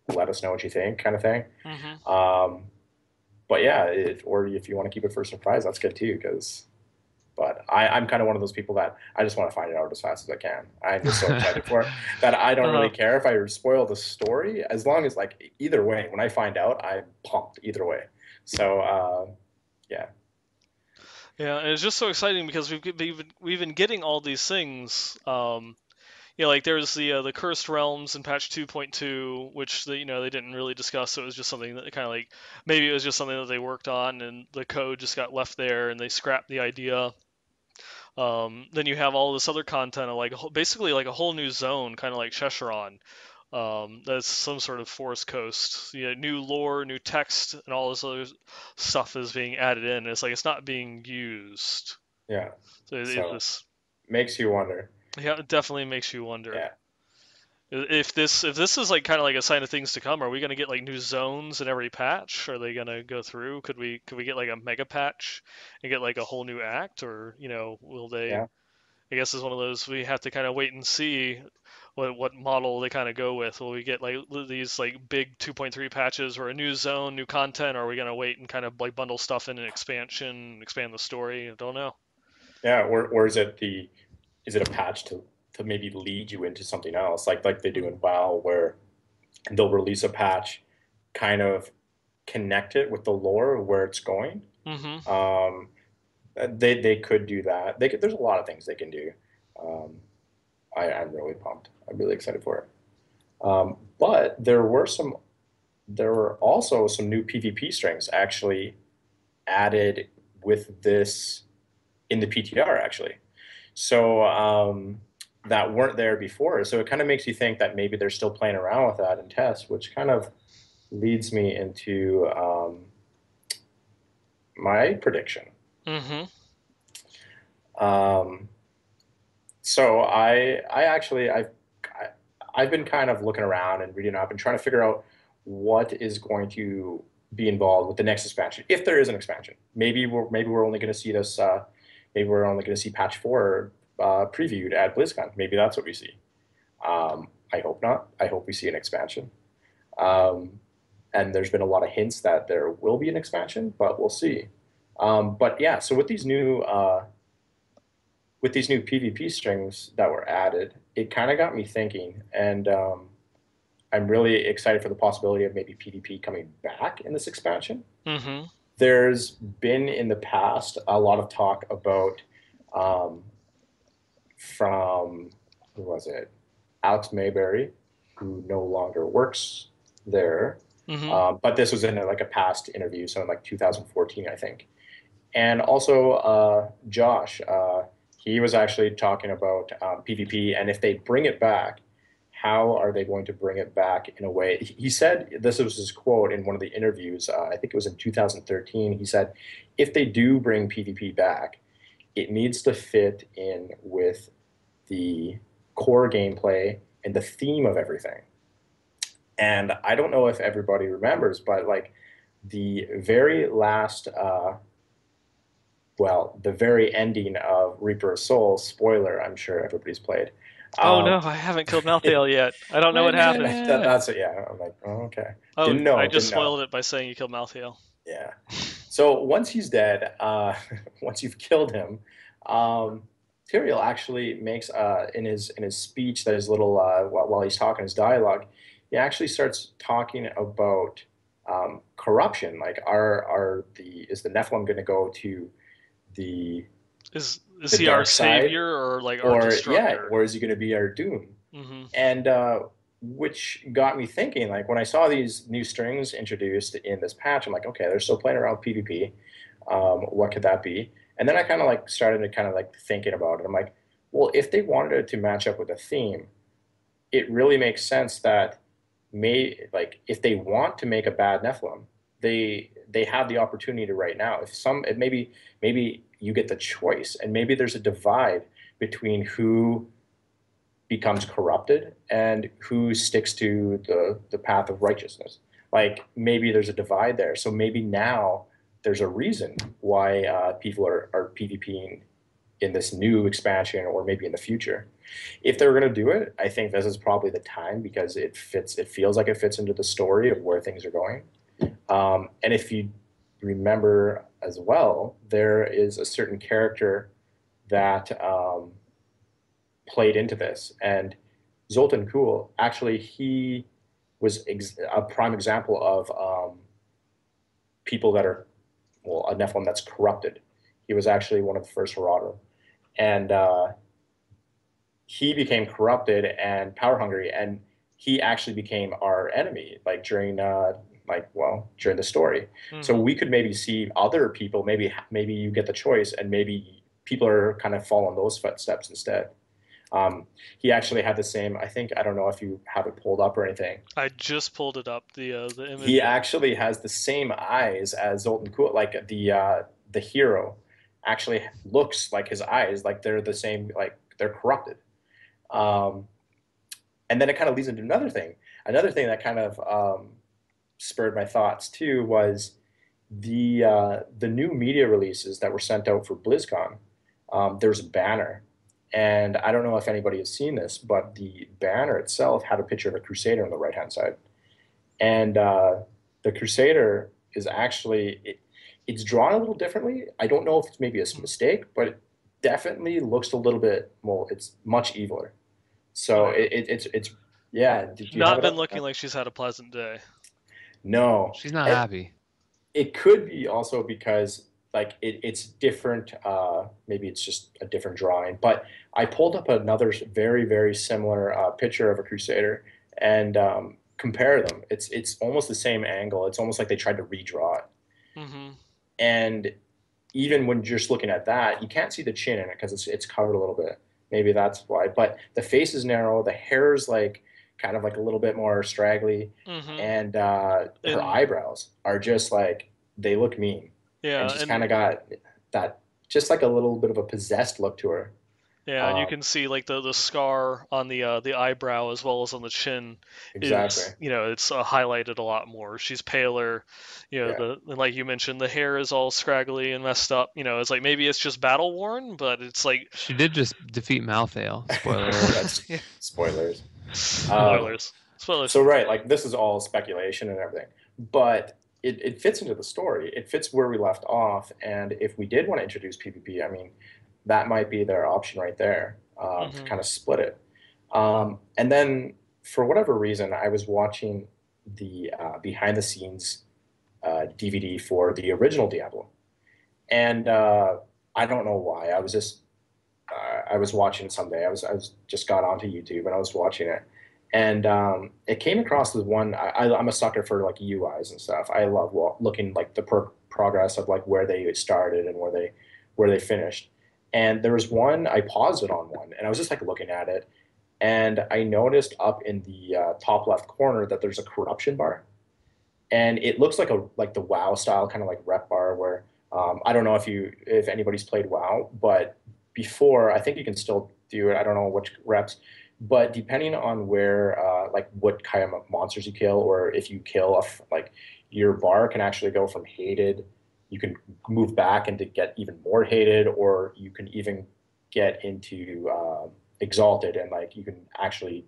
let us know what you think, kind of thing. Hmm. Um, but yeah, or if you want to keep it for a surprise, that's good too. Because, but I'm kind of one of those people that I just want to find it out as fast as I can. I'm just so excited for it that I don't really Uh, care if I spoil the story, as long as like either way, when I find out, I'm pumped either way. So yeah, yeah, and it's just so exciting because we've been getting all these things. Yeah, like there's the cursed realms in patch 2.2, which they didn't really discuss. So it was just something that kind of like maybe it was just something that they worked on and the code just got left there and they scrapped the idea. Then you have all this other content of like basically like a whole new zone, kind of like Cheshiron. That's some sort of forest coast. New lore, new text, and all this other stuff is being added in. It's like it's not being used. yeah. So it's So this. makes you wonder. Yeah, it definitely makes you wonder. Yeah, If this is like kind of like a sign of things to come, are we gonna get like new zones in every patch? Are they gonna go through? Could we get like a mega patch and get like a whole new act, or will they? yeah. I guess it's one of those we have to kind of wait and see what model they kind of go with. Will we get like these like big 2.3 patches or a new zone, new content, or are we gonna wait and kind of like bundle stuff in an expansion, expand the story? I don't know. Yeah, or is it a patch to maybe lead you into something else, like they do Mm. in WoW, where they'll release a patch, kind of connect it with the lore of where it's going. Mm-hmm. Um, they could do that. They could. There's a lot of things they can do. Um, I'm really pumped. I'm really excited for it. But there were also some new PvP strings actually added with this in the PTR actually. So that weren't there before. So it kind of makes you think that maybe they're still playing around with that in tests, which kind of leads me into my prediction. Mm-hmm. Um, so I actually I've been kind of looking around and reading up and trying to figure out what is going to be involved with the next expansion, if there is an expansion. Maybe we're only going to see this. Maybe we're only going to see patch four previewed at BlizzCon. Maybe that's what we see. I hope not. I hope we see an expansion. Um, and there's been a lot of hints that there will be an expansion, but we'll see. But yeah, so with these new PvP strings that were added, it kind of got me thinking, and I'm really excited for the possibility of maybe PvP coming back in this expansion. Mm-hmm. There's been in the past a lot of talk about um, from who was it? Alex Mayberry, who no longer works there. Mm-hmm. But this was in like a past interview, so in like 2014, I think. And also Josh, he was actually talking about PvP, and if they bring it back, how are they going to bring it back in a way? He said, this was his quote in one of the interviews, I think it was in 2013. He said, if they do bring PvP back, it needs to fit in with the core gameplay and the theme of everything. And I don't know if everybody remembers, but like the very last the very ending of Reaper of Souls, spoiler, I'm sure everybody's played. Oh no, Um, I haven't killed Malthael yet. I don't know what Wait a happened. minute. that's it. Yeah, I'm like, oh, okay. Oh, Didn't I know, just didn't know. spoiled it by saying you killed Malthael. Yeah. So once he's dead, once you've killed him, um, Tyrael actually makes in his speech that his little while he's talking his dialogue, he actually starts talking about corruption. Like, are the is the Nephilim going to go to the Is the he our dark side, savior or like our or yeah, destructor? or is he going to be our doom? Mm-hmm. And which got me thinking, like when I saw these new strings introduced in this patch, I'm like, okay, they're still playing around with PvP. What could that be? And then I kind of like started to kind of like thinking about it. I'm like, well, if they wanted it to match up with a theme, it really makes sense that if they want to make a bad Nephilim, they have the opportunity right now. Maybe you get the choice, and maybe there's a divide between who becomes corrupted and who sticks to the path of righteousness. Like maybe there's a divide there. So maybe now there's a reason why people are PvPing in this new expansion or maybe in the future. If they're going to do it, I think this is probably the time because it feels like it fits into the story of where things are going. And if you remember as well, there is a certain character that played into this. And Zoltan Kuhl, actually, he was a prime example of people that are, well, a Nephilim that's corrupted. He was actually one of the first Harada. And he became corrupted and power hungry, and he actually became our enemy, like during during the story. Mm-hmm. So we could maybe see other people, maybe you get the choice, and maybe people are kind of following those footsteps instead. He actually had the same, I don't know if you have it pulled up or anything. I just pulled it up, the image. He actually has the same eyes as Zoltan Kuhl, like the hero actually looks like his eyes, like they're the same, like they're corrupted. And then it kind of leads into another thing. Another thing that kind of spurred my thoughts too was the new media releases that were sent out for BlizzCon. There's a banner. And I don't know if anybody has seen this, but the banner itself had a picture of a Crusader on the right-hand side. And the Crusader is actually, it's drawn a little differently. I don't know if it's maybe a mistake, but it definitely looks a little bit, well, it's much eviler. So it's yeah. Did you not been looking like she's had a pleasant day. No. She's not happy. It could be also because like it's different, maybe it's just a different drawing, but I pulled up another very, very similar picture of a Crusader and compare them. It's almost the same angle. It's almost like they tried to redraw it. Mm-hmm. And even when you're just looking at that, you can't see the chin in it because it's covered a little bit. Maybe that's why. But the face is narrow. The hair is like kind of like a little bit more straggly. Mm-hmm. And her eyebrows are just like, they look mean. Yeah, and she's kind of got that, just like a little bit of a possessed look to her. Yeah, and you can see like the scar on the eyebrow as well as on the chin. Exactly. Is, it's highlighted a lot more. She's paler. Like you mentioned, the hair is all scraggly and messed up. It's like maybe it's just battle worn, but it's like she did just defeat Malthael. Spoilers. Spoilers. Spoilers. So right, like this is all speculation and everything, but it fits into the story. It fits where we left off, and if we did want to introduce PvP, I mean, that might be their option right there to kind of split it. And then for whatever reason, I was watching the behind-the-scenes DVD for the original Diablo, and I don't know why. I was just I was watching it someday. I was just got onto YouTube and I was watching it. And it came across as one. I'm a sucker for like UIs and stuff. I love looking like the progress of like where they started and where they finished. And there was one, I paused it on one, and I was just like looking at it, and I noticed up in the top left corner that there's a corruption bar, and it looks like the WoW style kind of like rep bar where I don't know if anybody's played WoW, but before I think you can still do it. I don't know which reps. But depending on where, like what kind of monsters you kill, or if you kill, like your bar can actually go from hated, you can move back and to get even more hated, or you can even get into exalted, and like you can actually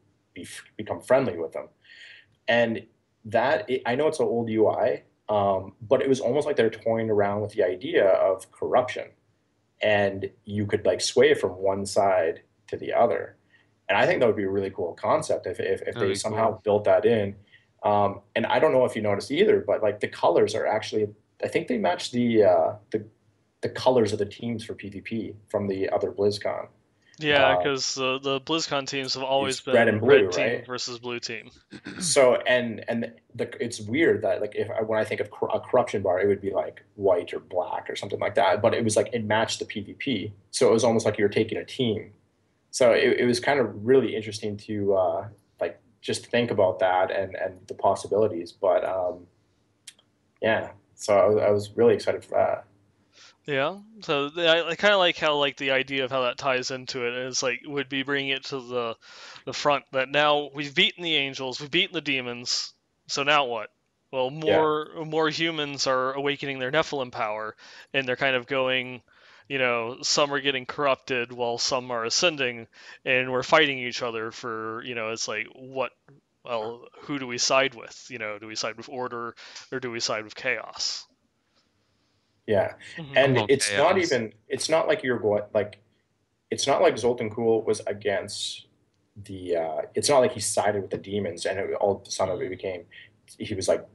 become friendly with them. And I know it's an old UI, but it was almost like they're toying around with the idea of corruption, and you could like sway from one side to the other. And I think that would be a really cool concept if they somehow built that in. And I don't know if you noticed either, but like the colors are actually, I think they match the colors of the teams for PvP from the other BlizzCon. Yeah, because the BlizzCon teams have always been red and blue, red team right? versus blue team. So it's weird that like when I think of a corruption bar, it would be like white or black or something like that. But it was like it matched the PvP, so it was almost like you were taking a team. So it was kind of really interesting to like just think about that and the possibilities. But yeah, so I was really excited for that. Yeah, so I kind of like how like the idea of how that ties into it is like would be bringing it to the front that now we've beaten the angels, we've beaten the demons, so now what? Well, Yeah, more humans are awakening their Nephilim power, and they're kind of going, some are getting corrupted while some are ascending, and we're fighting each other for, it's like what? Well, who do we side with? Do we side with order or do we side with chaos? yeah, Hmm. I'm and all chaos. it's not like you're going like it's not like Zoltan Kuhl was against it's not like he sided with the demons and all of a sudden it became he was like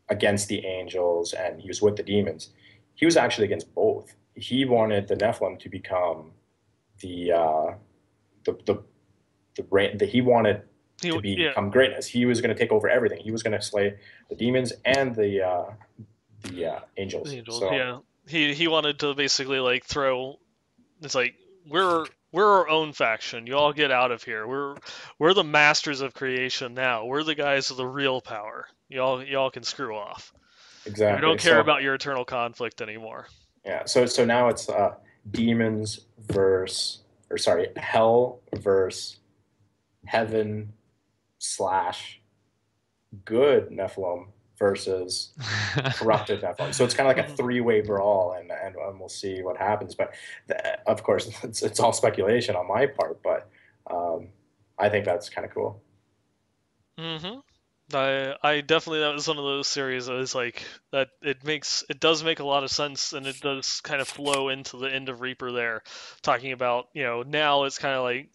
against the angels and he was with the demons. He was actually against both. He wanted the Nephilim to become the the the he wanted to Yeah, become greatness. He was going to take over everything. He was going to slay the demons and the the angels. Angels, So yeah. He wanted to basically like throw. It's like we're our own faction. You all get out of here. We're the masters of creation now. We're the guys with the real power. Y'all can screw off. We don't exactly. care So about your eternal conflict anymore. yeah. So now it's demons versus or sorry hell versus heaven slash good Nephilim versus corrupted Nephilim. So it's kind of like a Hmm. three-way brawl, and we'll see what happens. But of course, it's all speculation on my part, but um, I think that's kind of cool. Hmm. I definitely that was one of those series that is like that it does make a lot of sense and it does kind of flow into the end of Reaper there, talking about now it's kind of like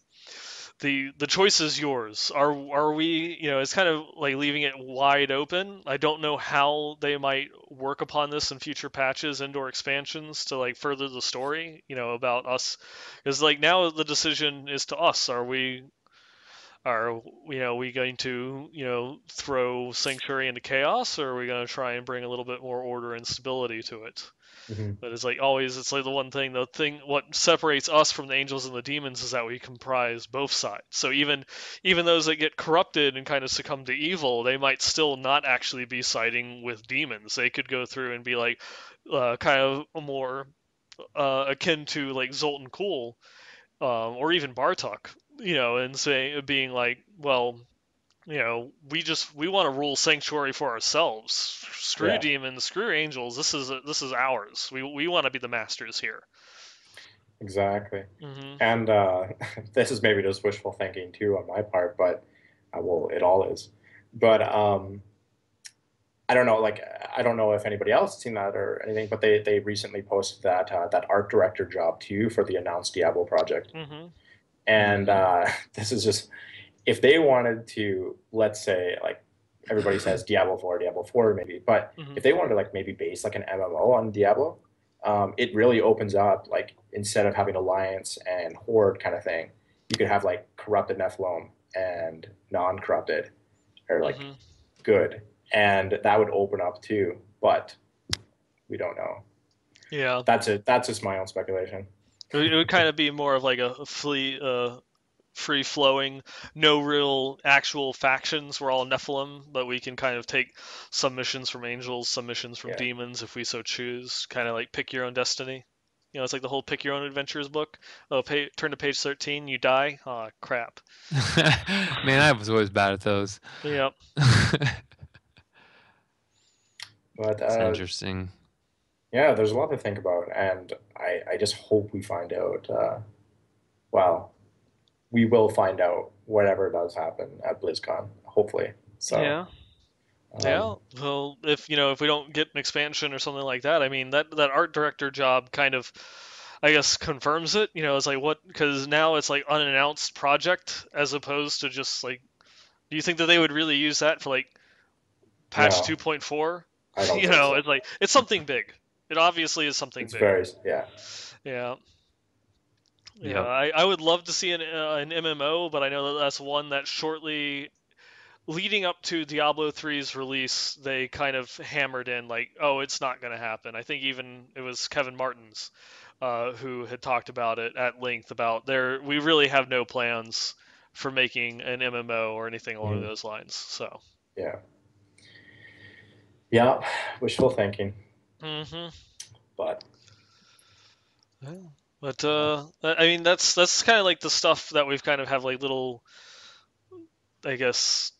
the choice is yours. Are we, it's kind of like leaving it wide open. I don't know how they might work upon this in future patches and/or expansions to like further the story, about us. Because like now the decision is to us. Are we going to throw Sanctuary into chaos, or are we going to try and bring a little bit more order and stability to it? Hmm. But it's like always, it's like the thing, what separates us from the angels and the demons is that we comprise both sides. So even those that get corrupted and kind of succumb to evil, they might still not actually be siding with demons. They could go through and be like, kind of more akin to like Zoltan Kuhl, or even Bartok, and being like, well, we want to rule sanctuary for ourselves. Screw Yeah, demons, screw angels. This is ours. We want to be the masters here. exactly. Hmm. And this is maybe just wishful thinking too on my part, but well, it all is. But I don't know, like I don't know if anybody else has seen that or anything, but they recently posted that that art director job too for the announced Diablo project. Hmm. And Mhm. this is just if they wanted to, let's say, like everybody says Diablo 4 maybe, but Hmm. if they wanted to like maybe base like an MMO on Diablo, it really opens up like instead of having Alliance and Horde kind of thing, you could have like corrupted Nephilim and non-corrupted or like Hmm. good, and that would open up too. But we don't know. Yeah, That's it. That's just my own speculation. it would kind of be more of like a free flowing, no real actual factions. We're all Nephilim, but we can kind of take some missions from angels, some missions from Yeah. demons if we so choose. Kind of like pick your own destiny. It's like the whole pick your own adventures book. Oh, turn to page 13, you die. Aw, crap. Man, I was always bad at those. Yep. But It's interesting. yeah, there's a lot to think about, and I just hope we find out. Well, we will find out whatever does happen at BlizzCon, hopefully. So, Yeah. um, Yeah. Well, if we don't get an expansion or something like that, I mean that art director job kind of, I guess, confirms it. It's like what, because now it's like unannounced project as opposed to just like, do you think that they would really use that for like patch no, 2.4? I don't think so. It's like it's something big. It obviously is something It's big. very, yeah, Yeah. Yeah, Yep. I would love to see an MMO, but I know that that's one that shortly leading up to Diablo 3's release, they kind of hammered in like, oh, it's not going to happen. I think even it was Kevin Martins who had talked about it at length about we really have no plans for making an MMO or anything along Mhm. those lines. So. Yeah. Yeah. Wishful thinking, Hmm. but Yeah. But uh, I mean, that's kind of like the stuff that we've kind of have like little, I guess,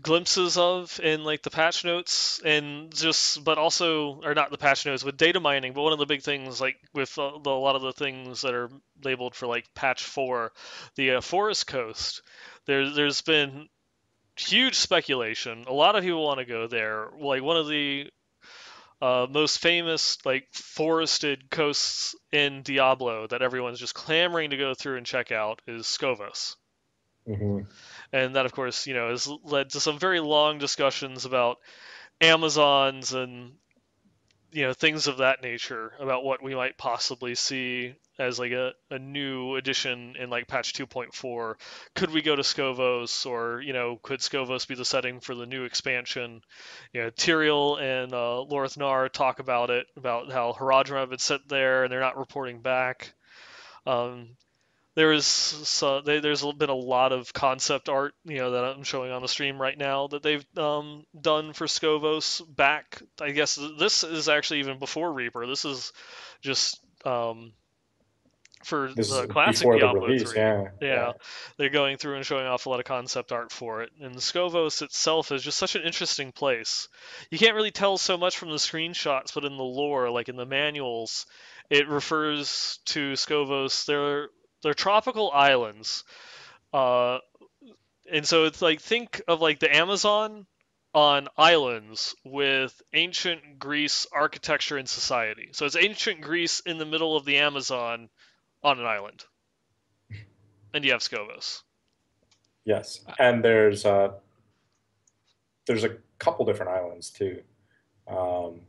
glimpses of in like the patch notes, and just but also, or not the patch notes with data mining, but one of the big things like with a lot of the things that are labeled for like patch 4, the forest coast, there's been huge speculation. A lot of people want to go there. Like one of the most famous like forested coasts in Diablo that everyone's just clamoring to go through and check out is Scovos. mhm. And that, of course, has led to some very long discussions about Amazons and things of that nature about what we might possibly see as like a new addition in like patch 2.4. Could we go to Scovos, or could Scovos be the setting for the new expansion? Tyrael and Lorithnar talk about it, about how Haradrim have been sent there and they're not reporting back. um, there's been a lot of concept art, that I'm showing on the stream right now that they've done for Scovos back. I guess this is actually even before Reaper. This is just for This is the classic before the Diablo release. 3. Yeah. Yeah, Yeah. they're going through and showing off a lot of concept art for it. And Scovos itself is just such an interesting place. You can't really tell so much from the screenshots, but in the lore, like in the manuals, it refers to Scovos. They're tropical islands. Uh, and so it's like, think of like the Amazon on islands with ancient Greece architecture and society. So it's ancient Greece in the middle of the Amazon on an island, and you have Scovos. Yes. And there's a couple different islands too. Um,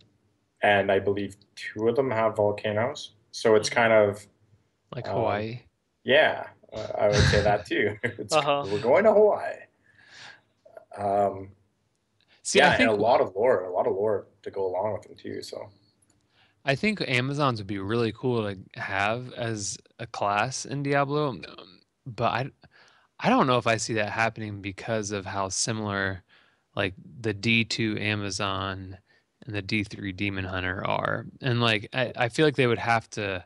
and I believe two of them have volcanoes. So it's Hmm. kind of, Like um, Hawaii. yeah, I would say that too. It's, Uh huh. we're going to Hawaii. Um, See, yeah, and a lot of lore to go along with them too. So I think Amazons would be really cool to have as a class in Diablo, but I don't know if I see that happening because of how similar like the D2 Amazon and the D3 Demon Hunter are. And like I feel like they would have to,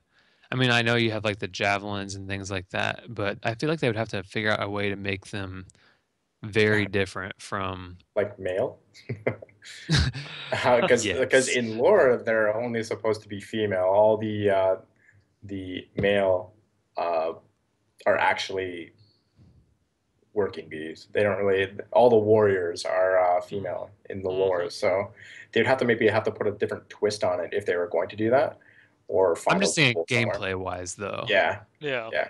I mean, I know you have like the javelins and things like that, but I feel like they would have to figure out a way to make them very different from like male, because yes. in lore they're only supposed to be female. All the male uh, are actually working bees. They don't really. All the warriors are female in the lore, Hmm. so they'd have to maybe have to put a different twist on it if they were going to do that, or I'm find a just saying loophole somewhere. gameplay wise though. Yeah, Yeah. yeah.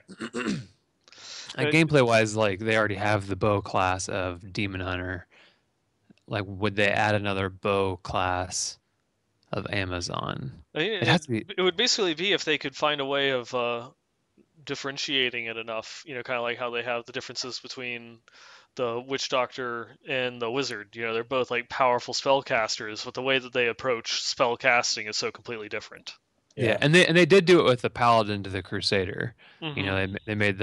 Gameplay wise, like they already have the bow class of Demon Hunter. Like, would they add another bow class of Amazon? I mean, It has to be. it would basically be if they could find a way of differentiating it enough, kind of like how they have the differences between the witch doctor and the wizard. They're both like powerful spellcasters, but the way that they approach spell casting is so completely different. Yeah, Yeah. and they did do it with the Paladin to the Crusader. Hmm. They made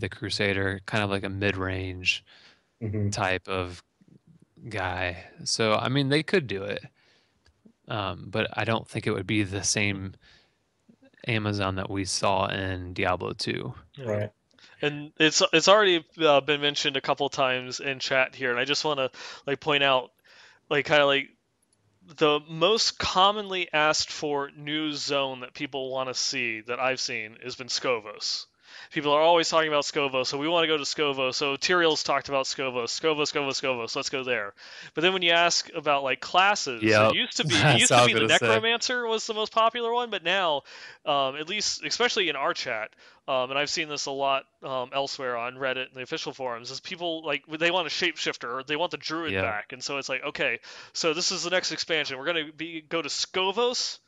the Crusader kind of like a mid range Hmm. type of guy. So I mean, they could do it, but I don't think it would be the same Amazon that we saw in Diablo 2. Yeah. Right. And it's already been mentioned a couple times in chat here, and I just want to like point out, like kind of like the most commonly asked for new zone that people want to see that I've seen has been Scovos. People are always talking about Scovos, so we want to go to Scovos. So Tyrael's talked about Scovos. Let's go there. But then when you ask about like classes, Yep, it that's used what to I was be the gonna say. Necromancer was the most popular one, but now, at least especially in our chat, and I've seen this a lot elsewhere on Reddit and the official forums, is people like they want a shapeshifter or they want the druid Yep. back, and so it's like, okay, so this is the next expansion. We're gonna go to Scovos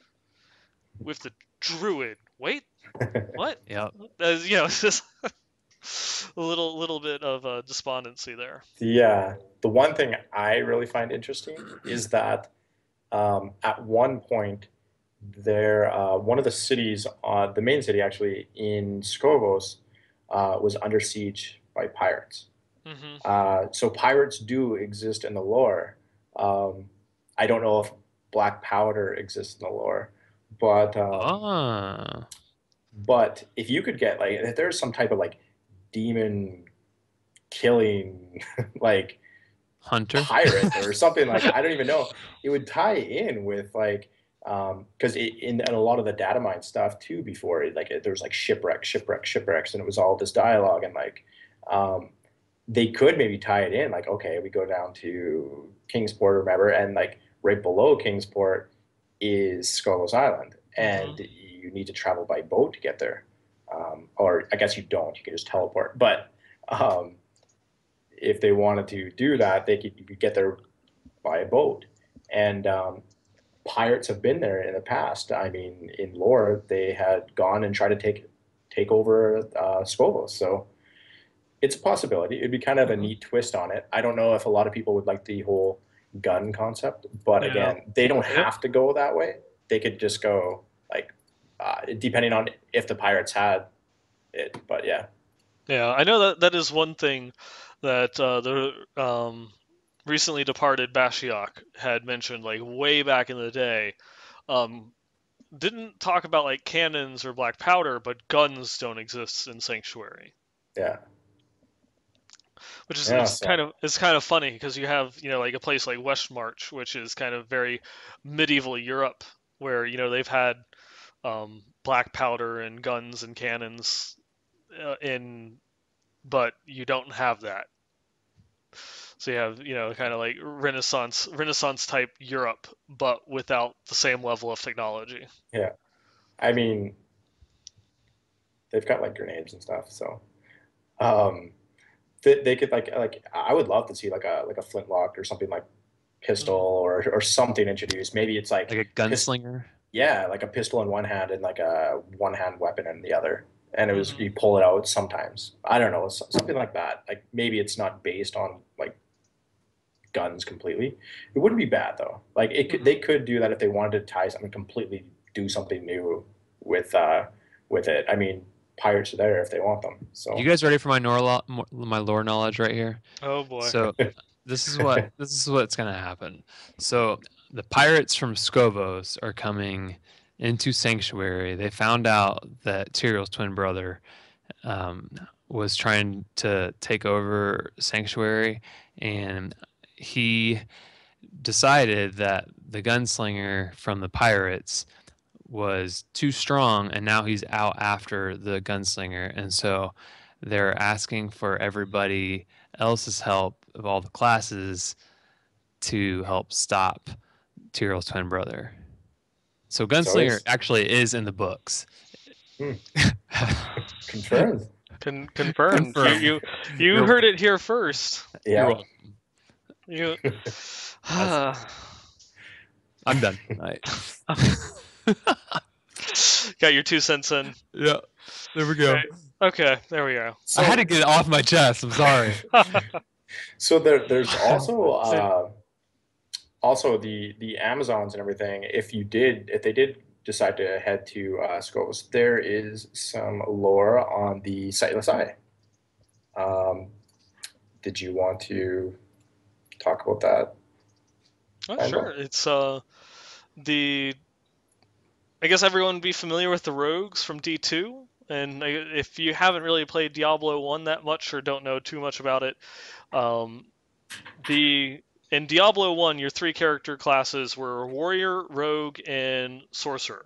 with the druid. Wait, what? Yep. It's just a little bit of despondency there. The one thing I really find interesting is that at one point there one of the cities, the main city actually in Scovos, was under siege by pirates. Mm-hmm. So pirates do exist in the lore. Um, I don't know if black powder exists in the lore, but Ah, but if you could get like if there's some type of like demon killing like hunter. pirate or something like I don't even know, it would tie in with like because in a lot of the data mine stuff too before there was like shipwrecks and it was all this dialogue and like um, they could maybe tie it in like okay we go down to Kingsport remember and like right below Kingsport is Scovos Island Mm-hmm. and you need to travel by boat to get there or I guess you don't you can just teleport but um, if they wanted to do that you could get there by a boat and pirates have been there in the past. I mean, in lore, they had gone and tried to take over Scovos. So it's a possibility. It'd be kind of a Mm-hmm. neat twist on it. I don't know if a lot of people would like the whole gun concept, but Yeah. again, they don't Yep. have to go that way. They could just go like, depending on if the pirates had it. But yeah, Yeah, I know that that is one thing that the recently departed Bashiok had mentioned, like way back in the day. Um, didn't talk about like cannons or black powder, but guns don't exist in Sanctuary, yeah, which is yeah. So it's kind of funny because you have like a place like Westmarch, which is kind of very medieval Europe, where they've had black powder and guns and cannons in, but you don't have that. So you have, kind of like Renaissance type Europe, but without the same level of technology. yeah, I mean, they've got like grenades and stuff. So. Um, they could like I would love to see like a flintlock or something like pistol Mm-hmm. or something introduced. Maybe it's like like a pist gunslinger. yeah, like a pistol in one hand and like a one hand weapon in the other. And it was Mm-hmm. you pull it out sometimes. I don't know, something like that. Like maybe it's not based on like guns completely. It wouldn't be bad though. Like Mm-hmm. they could do that if they wanted to tie something completely, do something new with it. I mean, pirates are there if they want them. You So guys ready for my lore knowledge right here? Oh boy. So this is what's gonna happen. So the pirates from Scovos are coming into Sanctuary. They found out that Tyrell's twin brother um, was trying to take over Sanctuary, and he decided that the gunslinger from the pirates was too strong, and now he's out after the gunslinger, and so they're asking for everybody else's help of all the classes to help stop Tyrell's twin brother. So so gunslinger it's actually is in the books. hmm, confirmed. Confirmed. You Confirmed. you you You're heard it here first. you're Yeah. welcome. You. That's, I'm done. Got your 2 cents in. Yeah, there we go. Right. Okay, there we go. I had to So get it off my chest. I'm sorry. so there's also So- also the Amazons and everything. If they did decide to head to Scopes, there is some lore on the Sightless Eye. Um, did you want to talk about that, oh, sure. Angelo? It's the I guess everyone would be familiar with the rogues from D2, and if you haven't really played Diablo 1 that much or don't know too much about it, um, the in Diablo 1, your three character classes were warrior, rogue, and sorcerer.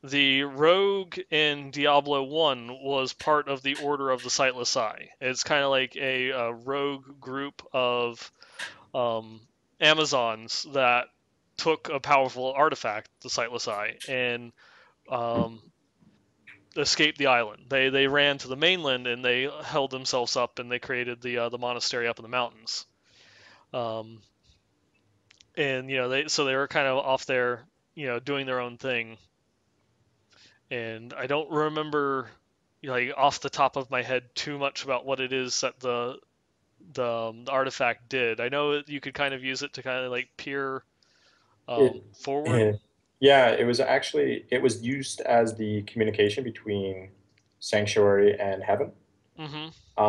The rogue in Diablo 1 was part of the Order of the Sightless Eye. It's kind of like a rogue group of um, Amazons that took a powerful artifact, the Sightless Eye, and um, escaped the island. They ran to the mainland and they held themselves up and they created the monastery up in the mountains. Um, and they were kind of off there, doing their own thing. And I don't remember, like off the top of my head, too much about what it is that the artifact did. I know you could kind of use it to kind of like peer It, forward. eh, yeah, it was used as the communication between Sanctuary and Heaven. Mm-hmm.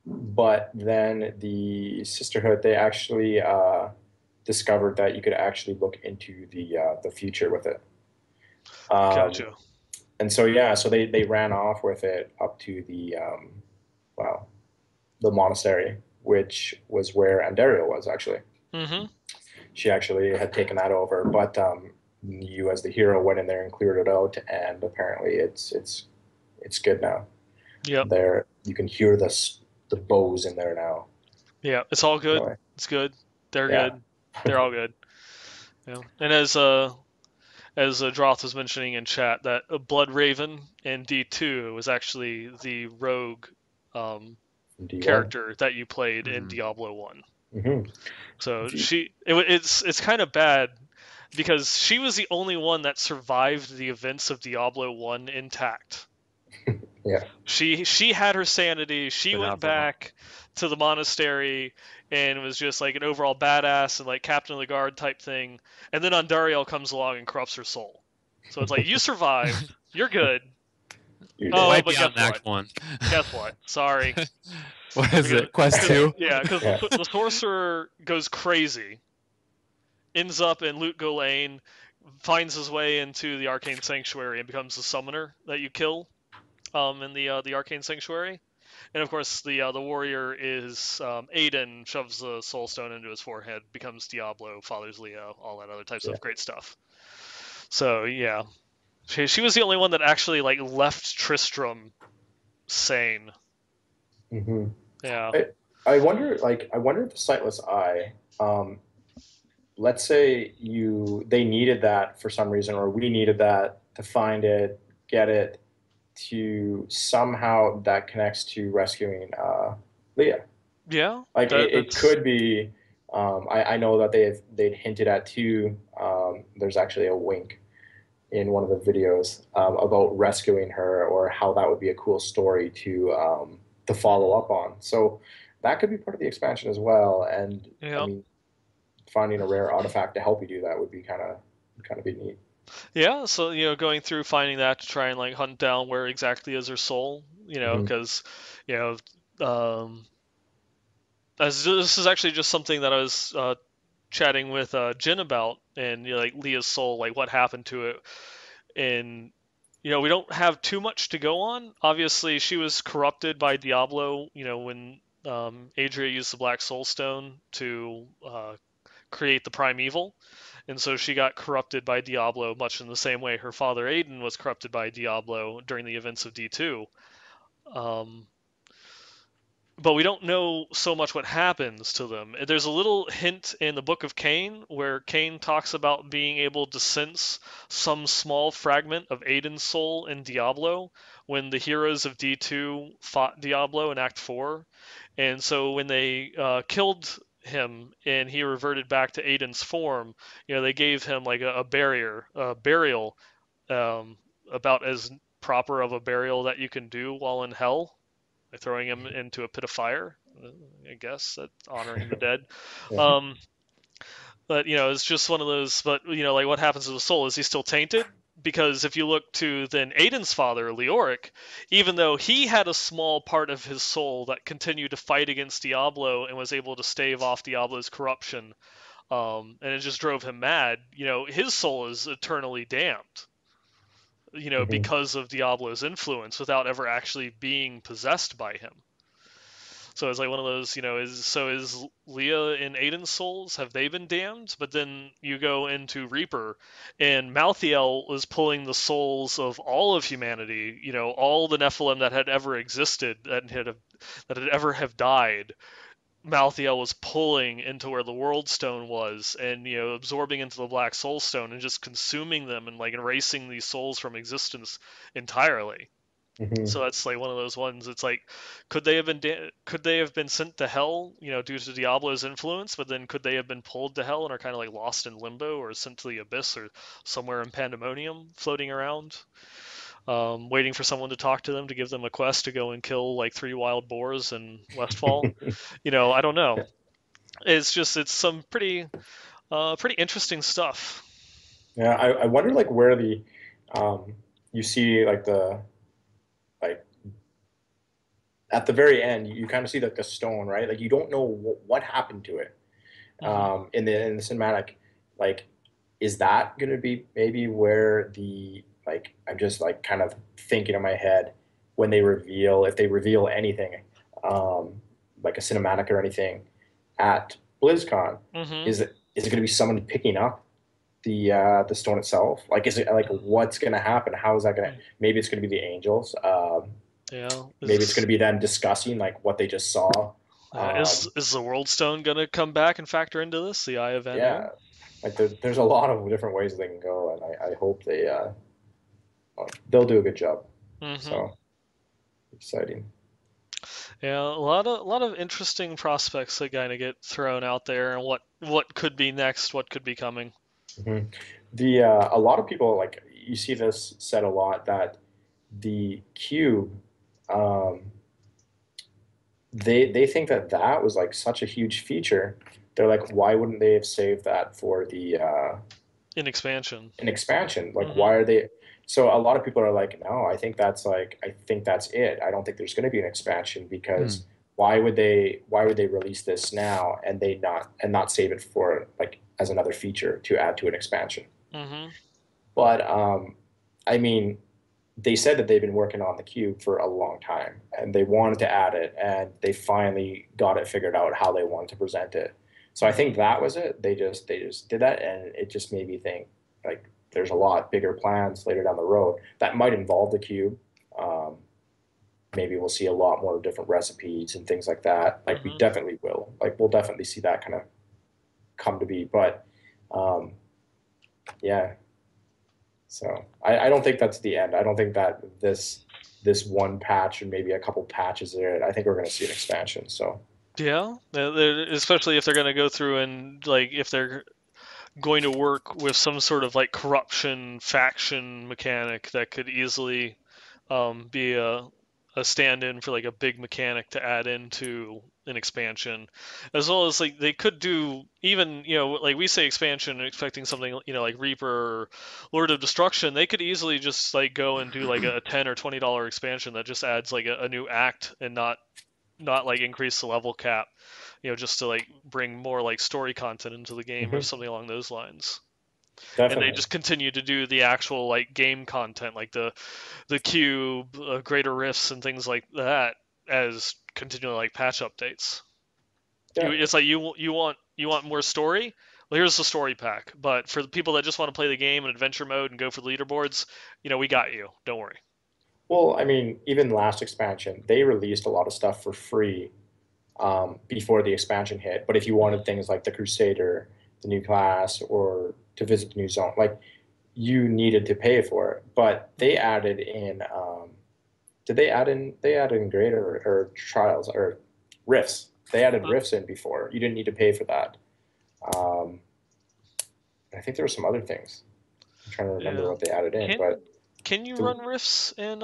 but then the Sisterhood, they actually discovered that you could actually look into the future with it. Um, Gotcha. and so yeah, so they ran off with it up to the well, the monastery, which was where Andariel was actually. Mm-hmm. She actually had taken that over, but you as the hero went in there and cleared it out, and apparently it's good now. Yep. There you can hear the bows in there now. Yeah. It's all good. Really. It's good. They're Yeah. good. They're all good. Yeah. And as Droth was mentioning in chat, that Blood Raven in D2 was actually the rogue um, D1. character that you played in Mhm. Diablo 1. Mm-hmm. So it's kind of bad because she was the only one that survived the events of Diablo 1 intact. Yeah. She had her sanity. She went Phenomenal. back to the monastery and was just like an overall badass and like captain of the guard type thing. And then Andariel comes along and corrupts her soul. So it's like you survived. You're good. You It did. Oh, might but be guess on what? Act 1. Guess what? Sorry. What is Because, it? Quest 2? yeah, because Yeah. the sorcerer goes crazy, ends up in Loot Golain, finds his way into the Arcane Sanctuary and becomes the summoner that you kill in the Arcane Sanctuary. And of course, the warrior is Aiden shoves the soul stone into his forehead, becomes Diablo, fathers Leah, all that other types Yeah. of great stuff. So yeah, she was the only one that actually like left Tristram sane. Mm-hmm. Yeah. I I wonder if the sightless eye, let's say they needed that for some reason, or we needed that to find it, get it, to somehow that connects to rescuing Leah. Yeah. Like it That's could be. I know that they'd hinted at too. There's actually a wink in one of the videos about rescuing her, or how that would be a cool story to follow up on. So that could be part of the expansion as well. And I yeah. mean, finding a rare artifact to help you do that would be kind of be neat. Yeah, so going through finding that to try and like hunt down where exactly is her soul, Hmm. because you um, as this is actually just something that I was chatting with Jin about, and like Leah's soul, like what happened to it, and we don't have too much to go on. Obviously, she was corrupted by Diablo, when Adria used the Black Soul Stone to create the primeval. And so she got corrupted by Diablo, much in the same way her father Aiden was corrupted by Diablo during the events of D2. Um, but we don't know so much what happens to them. There's a little hint in the Book of Cain where Cain talks about being able to sense some small fragment of Aiden's soul in Diablo when the heroes of D2 fought Diablo in Act 4. And so when they killed him and he reverted back to Aiden's form, they gave him like a burial, um, about as proper of a burial that you can do while in hell, like throwing him into a pit of fire. I guess that's honoring the dead. Yeah. Um, but it's just one of those. But like what happens to the soul? Is he still tainted? Because if you look to then Aiden's father, Leoric, even though he had a small part of his soul that continued to fight against Diablo and was able to stave off Diablo's corruption, and it just drove him mad, his soul is eternally damned, Hmm. because of Diablo's influence without ever actually being possessed by him. So it's like one of those, is Leah and Aiden's souls, have they been damned? But then you go into Reaper, and Malthael was pulling the souls of all of humanity, all the Nephilim that had ever existed, that had ever have died. Malthael was pulling into where the World Stone was, and absorbing into the Black Soul Stone and just consuming them and like erasing these souls from existence entirely. Hmm. So that's like one of those ones. It's like, could they have been sent to hell, due to Diablo's influence? But then could they have been pulled to hell and are kind of like lost in limbo or sent to the abyss or somewhere in Pandemonium, floating around, waiting for someone to talk to them to give them a quest to go and kill like 3 wild boars in Westfall? I don't know. It's some pretty interesting stuff. Yeah, I wonder like where um, you see like the like at the very end, you kind of see like the stone, right? Like you don't know what happened to it. In the cinematic, like, is that going to be maybe where the like I'm just like kind of thinking in my head when they reveal if they reveal anything, um, like a cinematic or anything at BlizzCon, Mm-hmm. is it going to be someone picking up the stone itself? Like, is it like what's going to happen? How is that going to? Maybe it's going to be the angels. Yeah. Maybe it's going to be them discussing like what they just saw. Is the World Stone gonna come back and factor into this? The Eye of Yeah, Anu? like there's a lot of different ways they can go, and I hope they'll do a good job. Mm-hmm. So exciting. Yeah, a lot of interesting prospects that kind of get thrown out there, and what could be next, what could be coming. Hmm. The a lot of people like you see this said a lot that the cube, um, they think that that was like such a huge feature. They're like, why wouldn't they have saved that for the In expansion. an expansion? Like, Mm-hmm. why are they? So a lot of people are like, no, I think that's it. I don't think there's going to be an expansion Hmm. because why would they release this now and not save it for like as another feature to add to an expansion? Mm-hmm. But I mean, they said that they've been working on the cube for a long time and they wanted to add it and they finally got it figured out how they wanted to present it. So I Mm-hmm. think that was it. They just did that and it just made me think like there's a lot bigger plans later down the road that might involve the cube. Um, Maybe we'll see a lot more different recipes and things like that. Like we Mm-hmm. definitely will. Like we'll definitely see that kind of come to be. But um, yeah, so I don't think that's the end. I don't think that this one patch and maybe a couple patches there. I think we're going to see an expansion. So Yeah, especially if they're going to go through and like if they're going to work with some sort of like corruption faction mechanic that could easily be a stand-in for like a big mechanic to add into an expansion, as well as like they could do even like we say expansion expecting something like Reaper or Lord of Destruction. They could easily just like go and do like a $10 or $20 expansion that just adds like a new act and not like increase the level cap, just to like bring more like story content into the game or mhm, something along those lines. And they definitely. just continue to do the actual like game content, like the cube, greater rifts, and things like that as continual like patch updates. Yeah. It's like you want more story. Well, here's the story pack. But for the people that just want to play the game in adventure mode and go for the leaderboards, we got you. Don't worry. Well, I mean, even last expansion, they released a lot of stuff for free before the expansion hit. But if you wanted things like the Crusader, the new class, or to visit the new zone, like you needed to pay for it. But they Mm-hmm. added in, did they add in? They added in greater or trials or rifts. They added rifts in before. You didn't need to pay for that. Um, I think there were some other things. I'm trying to remember Yeah. what they added in, Can but can you the run rifts in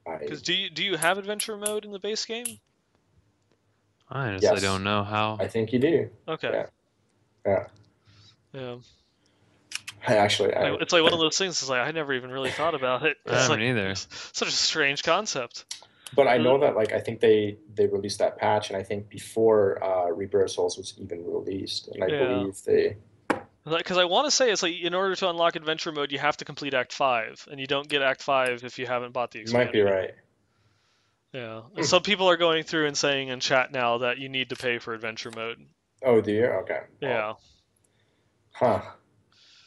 I Because do you have adventure mode in the base game? I honestly yes, don't know how. I think you do. Okay. Yeah, yeah. Yeah. I actually, It's like one of those things. It's like I never even really thought about it. I It's yeah. haven't like either. it's such a strange concept. But I Uh, know that like I think they released that patch, and I think before Reaper of Souls was even released, and I Yeah. believe they Because I want to say it's like in order to unlock adventure mode, you have to complete Act 5, and you don't get Act 5 if you haven't bought the you might be expansion. right. Yeah. And Hmm. some people are going through and saying in chat now that you need to pay for adventure mode. Oh, do you? Okay. Well, Yeah. huh.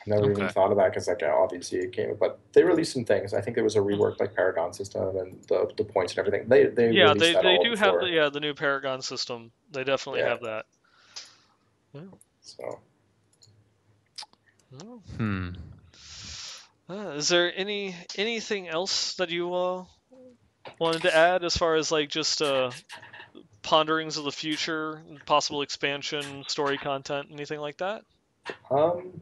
I never even Okay. thought of that because like obviously it came, but they released some things. I think there was a reworked like Paragon system and the points and everything. They Yeah, released that they all do have before. the new Paragon system. They definitely Yeah. have that. Yeah. So Oh. Hmm. Is there anything else that you wanted to add as far as like just ponderings of the future, possible expansion, story content, anything like that? um,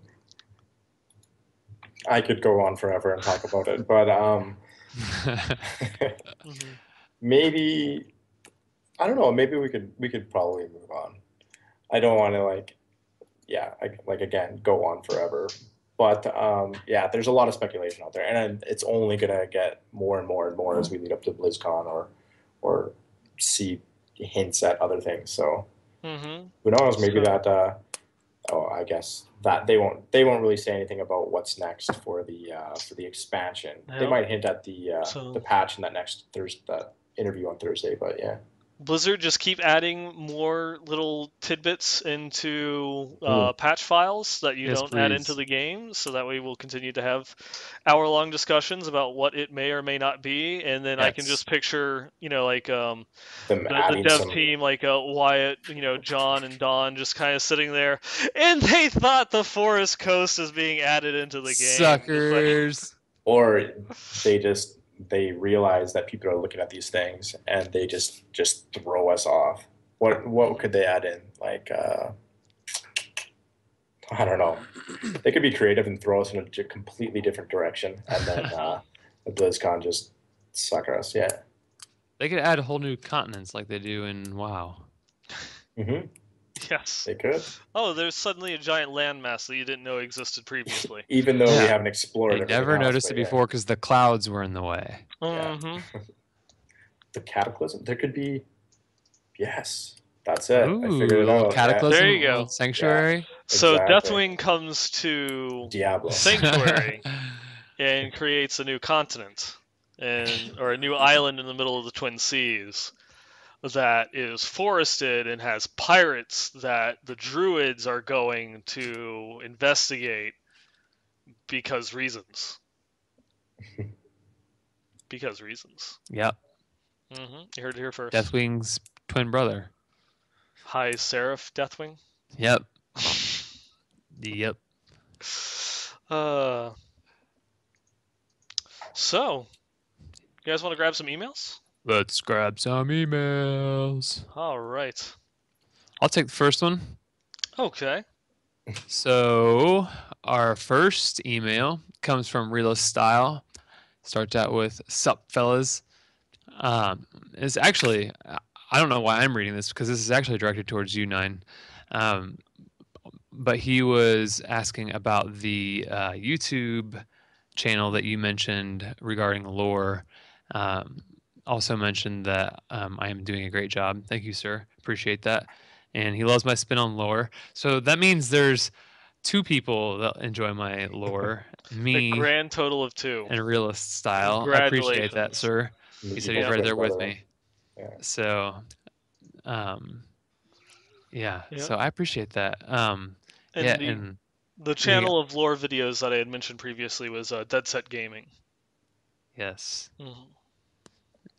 I could go on forever and talk about it, but Hmm. maybe I don't know. Maybe we could probably move on. I don't want to like yeah, like again, go on forever. But yeah, there's a lot of speculation out there, and it's only gonna get more and more and more as we lead up to BlizzCon or see hints at other things. So who knows? Maybe So, that. Oh, I guess that they won't really say anything about what's next for the expansion. They yeah. might hint at the So patch in that next Thursday, that interview on Thursday. But yeah. Blizzard just keep adding more little tidbits into Mm, patch files that you Yes, don't add into please. the game, so that way we'll continue to have hour-long discussions about what it may or may not be, and then I can Yes. just picture, like them the adding dev some. team, like Wyatt, John and Don, just kind of sitting there, and they thought the Forest Coast is being added into the game, just like. Suckers. Or they realize that people are looking at these things and they just throw us off. What could they add in? Like I don't know. They could be creative and throw us in a completely different direction, and then the BlizzCon just sucker us. Yeah. They could add whole new continents like they do in WoW. Hmm. Yes. They could, Oh, there's suddenly a giant landmass that you didn't know existed previously. even though we Yeah. haven't I explored everything never else. noticed But it yeah, before because the clouds were in the way. yeah. Mm-hmm. The Cataclysm. There could be. Yes, that's it. I Ooh, figured a it little out. Yeah, There cataclysm, you a little go. sanctuary. So exactly. Deathwing comes to Diablo. Sanctuary and creates a new continent, or a new island in the middle of the Twin Seas that is forested and has pirates that the Druids are going to investigate because reasons. Because reasons. Yep. You heard it here first. Deathwing's twin brother. High Seraph Deathwing. Yep. Yep. uh, so, you guys want to grab some emails? Let's grab some emails. All right. I'll take the first one. Okay. So, our first email comes from Realist Style. Starts out with "Sup, fellas." It's actually, I don't know why I'm reading this because this is actually directed towards you, Nine. Um, but he was asking about the YouTube channel that you mentioned regarding lore. Also mentioned that I am doing a great job. Thank you, sir. Appreciate that. And he loves my spin on lore. So that means there's two people that enjoy my lore, A me grand total of 2. and Realist Style. I appreciate that, Congratulations. sir. The He said evil he's right twin there with brother. me. Yeah. So, yeah. Yep. So I appreciate that. And Yeah, the and the channel of lore videos that I had mentioned previously was Dead Set Gaming. yes, Mhm.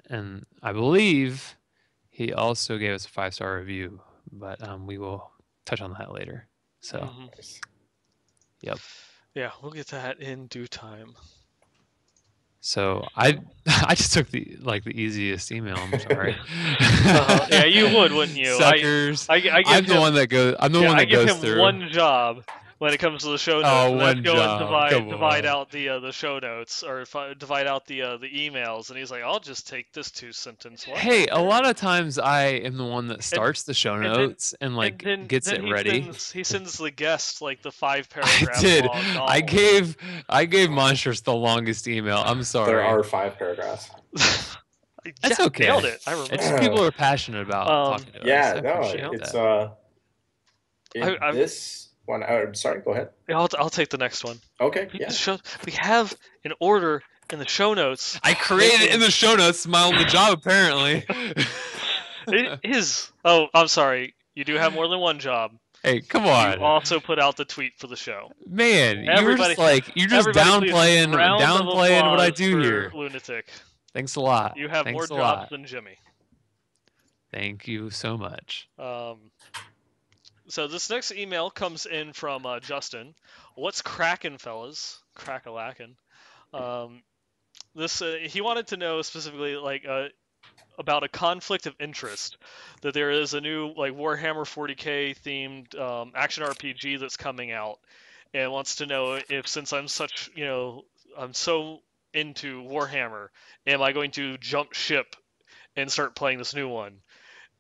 and I believe he also gave us a 5-star review, but we will touch on that later. So, Mhm. Nice. yep. Yeah, we'll get to that in due time. So I just took the easiest email. I'm sorry. Yeah, you would, wouldn't you? Suckers. I give I'm the him, one that goes. I'm the one I that give goes him through. one job when it comes to the show notes, Oh, and that's one go and job. Come divide on. out the show notes, or divide out the emails. And he's like, I'll just take this 2-sentence one. Hey, a lot of times I am the one that And starts the show and then notes and and gets then it ready. he sends the guest like the 5 I paragraph did. long I novel. gave Monstrous the longest email. I'm There sorry. are 5 paragraphs. That's Yeah, okay. nailed it. I It's remember. just people are passionate about talking to us. Yeah, I no, appreciate it's that. this one. Sorry, go ahead. I'll take the next one. Okay, yeah. We have an order in the show notes. I created it in the show notes. My only job, apparently. It is. Oh, I'm sorry. You do have more than one job. Hey, come You on, also put out the tweet for the show. man. Everybody, You're just everybody please, round of downplaying what I applause do for here. Lunatic. Thanks a lot. You have more Thanks a jobs lot. than Jimmy. Thank you so much. So this next email comes in from Justin. What's crackin', fellas? Crack-a-lackin'. He wanted to know specifically about a conflict of interest, that there is a new Warhammer 40k themed action RPG that's coming out, and wants to know if, since I'm so into Warhammer, am I going to jump ship and start playing this new one?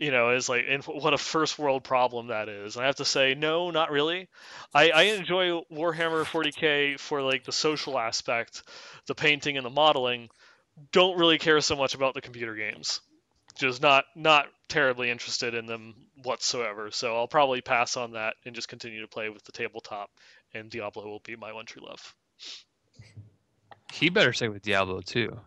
is like, and what a first world problem that is. And I have to say, no, not really. I enjoy Warhammer 40k for like the social aspect, the painting and the modeling. Don't really care so much about the computer games. Just not terribly interested in them whatsoever. So I'll probably pass on that and just continue to play with the tabletop. And Diablo will be my one true love. He better stay with Diablo too.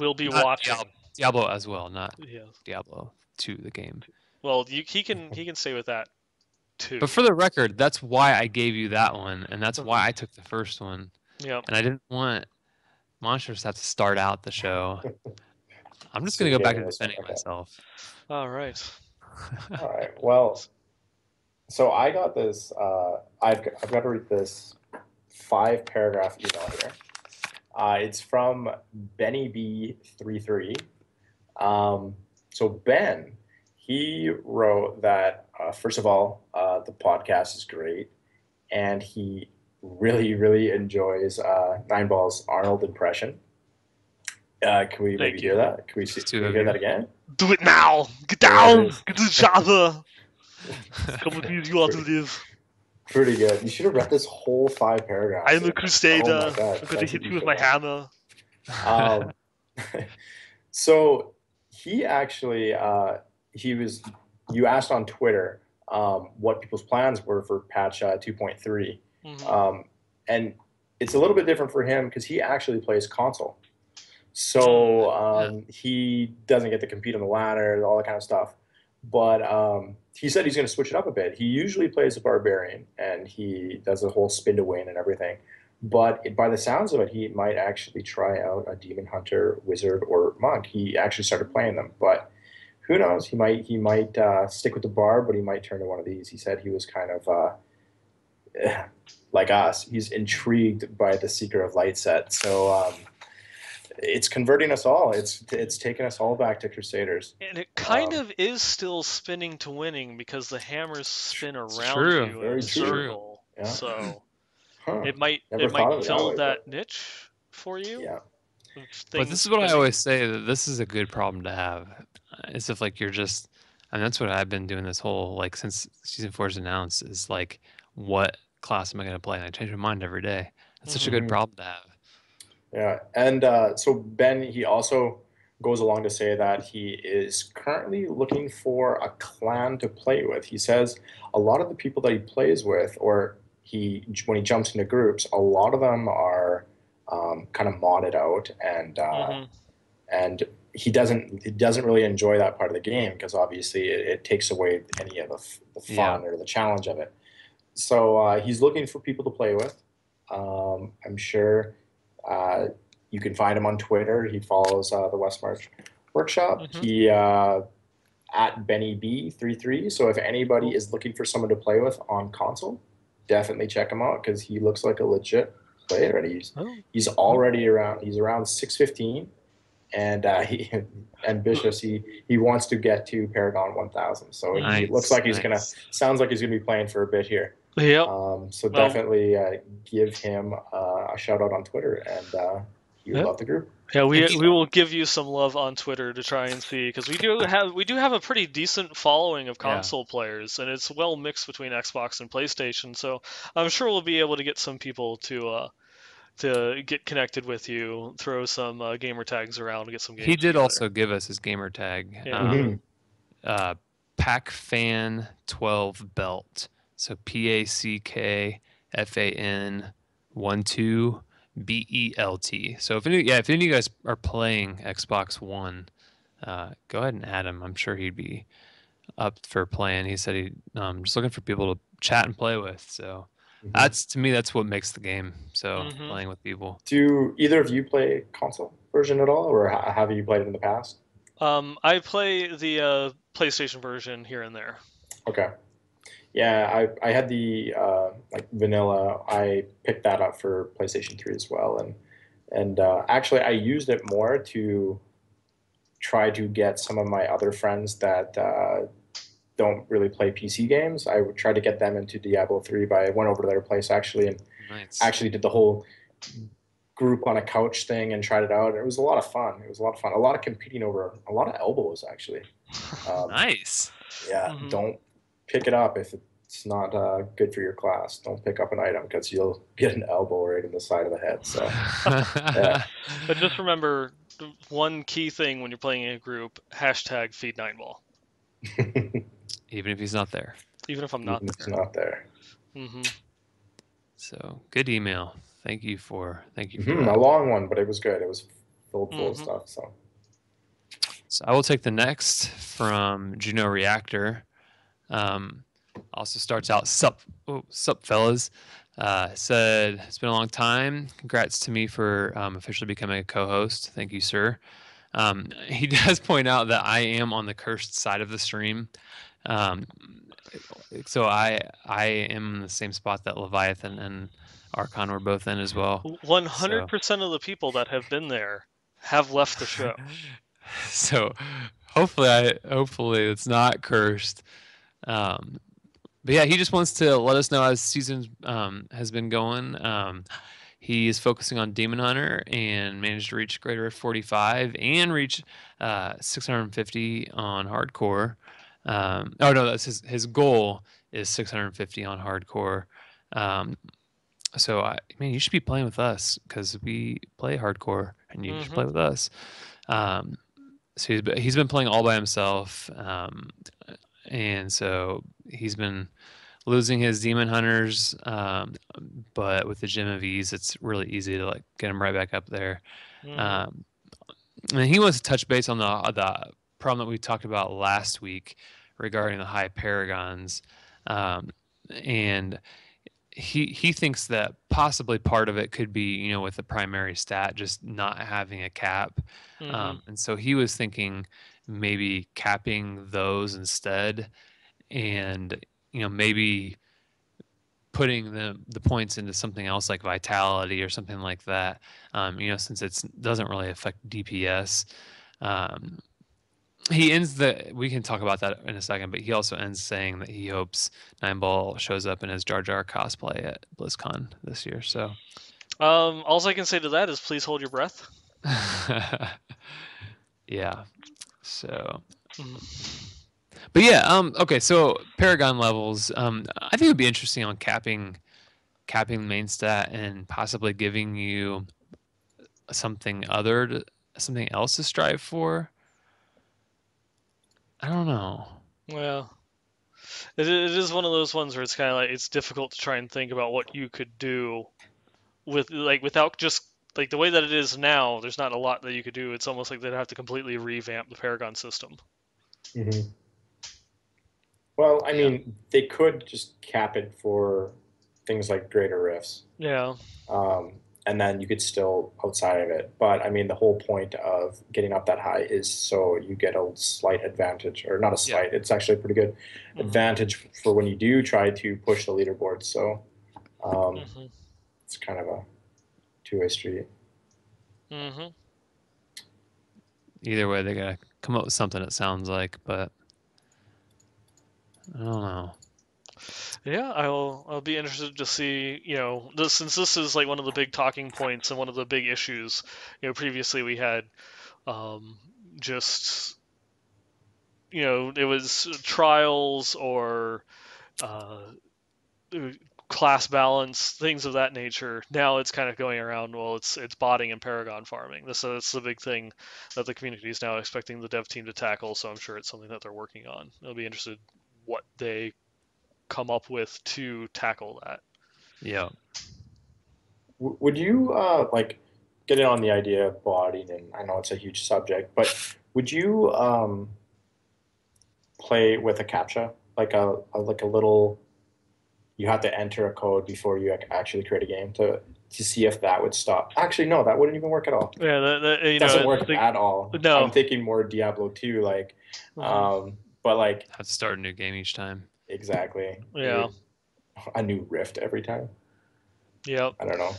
We'll be watching Diablo as well, not yeah. Diablo 2, the game. Well, he can stay with that too. But for the record, that's why I gave you that one, and that's why I took the first one. Yeah. And I didn't want Monstrous to have to start out the show. I'm just gonna go back to defending myself. All right. All right. Well, so I got this. I've got to read this 5-paragraph email here. It's from Benny B33. So Ben, he wrote that first of all, the podcast is great, and he really enjoys Nine Ball's Arnold impression. Can we maybe hear that? Can we hear that again? Do it now! Get down! Get to the chopper! Come with me if you want to live. Pretty good. You should have read this whole 5 paragraphs. I'm a crusader. I'm going to hit you with my hammer. So he actually, you asked on Twitter what people's plans were for patch 2.3. And it's a little bit different for him because he actually plays console. So he doesn't get to compete on the ladder, all that kind of stuff. But he said he's going to switch it up a bit. He usually plays a barbarian, and he does a whole spin to win and everything. But by the sounds of it, he might actually try out a demon hunter, wizard, or monk. He actually started playing them, but who knows? He might stick with the barb, but he might turn to one of these. He said he was kind of like us. He's intrigued by the Seeker of Light set. So it's converting us all. It's taking us all back to Crusaders. And it kind of is still spinning to winning because the hammers spin around you in a circle. Yeah. So it might fill that niche for you. Yeah. But this is what I always say, that this is a good problem to have. It's if like you're just, and that's what I've been doing this whole, like since season 4 is announced, is like, what class am I going to play? And I change my mind every day. It's such a good problem to have. Yeah, and so Ben, he also goes along to say that he is currently looking for a clan to play with. He says a lot of the people that he plays with, or when he jumps into groups, a lot of them are kind of modded out, and he doesn't really enjoy that part of the game because obviously it takes away any of the fun or the challenge of it. So he's looking for people to play with. I'm sure. You can find him on Twitter. He follows the Westmarch Workshop. He at BennyB33. So if anybody is looking for someone to play with on console, definitely check him out because he looks like a legit player. And he's already around. He's around 615, and he ambitious. He wants to get to Paragon 1000. So he looks like sounds like he's gonna be playing for a bit here. Yep. So definitely give him a shout out on Twitter, and he would love the group. Yeah, we will give you some love on Twitter to try and see, because we do have a pretty decent following of console players, and it's well mixed between Xbox and PlayStation. So I'm sure we'll be able to get some people to get connected with you, throw some gamer tags around, get some games. He did also give us his gamer tag, PackFan12 belt. So PackFan 12 belt. So if any of you guys are playing Xbox One, go ahead and add him. I'm sure he'd be up for playing. He said he's just looking for people to chat and play with. So to me, that's what makes the game. So playing with people. Do either of you play console version at all, or have you played it in the past? I play the PlayStation version here and there. Okay. Yeah, I had the like vanilla. I picked that up for PlayStation 3 as well, and actually I used it more to try to get some of my other friends that don't really play PC games. I would try to get them into Diablo 3, but I went over to their place actually and actually did the whole group on a couch thing and tried it out. It was a lot of fun. It was a lot of fun. A lot of competing over a lot of elbows, actually. Nice. Yeah, don't pick it up if it's not good for your class. Don't pick up an item because you'll get an elbow right in the side of the head. So, yeah. But just remember one key thing when you're playing in a group: hashtag feed 9ball. Even if he's not there. Even if I'm not Even there. if he's not there. So good email. Thank you for that. A long one, but it was good. It was filled full of stuff. So I will take the next from Juno Reactor. Also starts out, sup fellas. Said, it's been a long time. Congrats to me for officially becoming a co-host. Thank you, sir. He does point out that I am on the cursed side of the stream. So I am in the same spot that Leviathan and Archon were both in as well. 100% of the people that have been there have left the show. So hopefully it's not cursed. But yeah, he just wants to let us know how his season has been going. He is focusing on Demon Hunter and managed to reach Greater 45 and reach 650 on Hardcore. That's his goal is 650 on Hardcore. So you should be playing with us because we play Hardcore and you should play with us. So he's been playing all by himself, and so he's been losing his Demon Hunters, but with the Gem of Ease, it's really easy to get him right back up there. And he wants to touch base on the problem that we talked about last week regarding the high paragons, and he thinks that possibly part of it could be with the primary stat just not having a cap, and so he was thinking maybe capping those instead, and maybe putting the points into something else like vitality or something like that, since it doesn't really affect DPS. We can talk about that in a second, but he also ends saying that he hopes 9ball shows up in his Jar Jar cosplay at BlizzCon this year. So, all I can say to that is please hold your breath. Yeah. So, but yeah, okay. So Paragon levels, I think it would be interesting on capping main stat and possibly giving you something else to strive for. I don't know. Well, it is one of those ones where it's kind of it's difficult to try and think about what you could do without just the way that it is now. There's not a lot that you could do. It's almost like they'd have to completely revamp the Paragon system. Well, I mean, they could just cap it for things like greater rifts. Yeah. And then you could still outside of it. But I mean, the whole point of getting up that high is so you get a slight advantage, or not a slight. It's actually a pretty good advantage for when you do try to push the leaderboard. So it's kind of a two-way street. Either way, they gotta come up with something. It sounds like, but I don't know. Yeah, I'll be interested to see, since this is one of the big talking points and one of the big issues. Previously we had just it was trials or class balance, things of that nature. Now it's kind of going around, well, it's botting and Paragon farming. That's the big thing that the community is now expecting the dev team to tackle, so I'm sure it's something that they're working on. I'll be interested what they come up with to tackle that. Yeah. Would you get in on the idea of botting? And I know it's a huge subject, but would you play with a CAPTCHA, like a little? You have to enter a code before you actually create a game to see if that would stop. Actually, no, that wouldn't even work at all. Yeah, that doesn't work at all. No, I'm thinking more Diablo 2, but have to start a new game each time. Exactly. Yeah. A new rift every time. Yep. I don't know.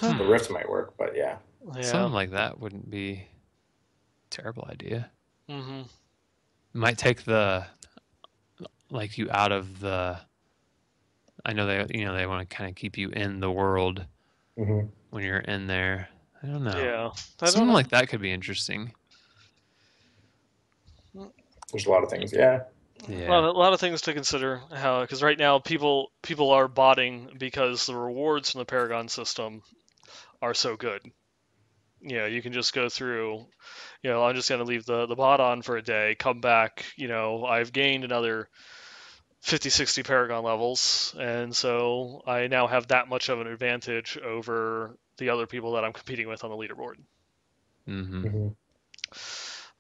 The rift might work, but yeah. Something like that wouldn't be a terrible idea. It might take you out of the. I know they want to kind of keep you in the world, when you're in there. I don't know. Yeah, I don't Something know. like that could be interesting. There's a lot of things. Yeah. Yeah. A lot of things to consider. How because right now people are botting because the rewards from the Paragon system are so good. You can just go through. I'm just gonna leave the bot on for a day, come back. I've gained another 50, 60 Paragon levels, and so I now have that much of an advantage over the other people that I'm competing with on the leaderboard. Mm-hmm.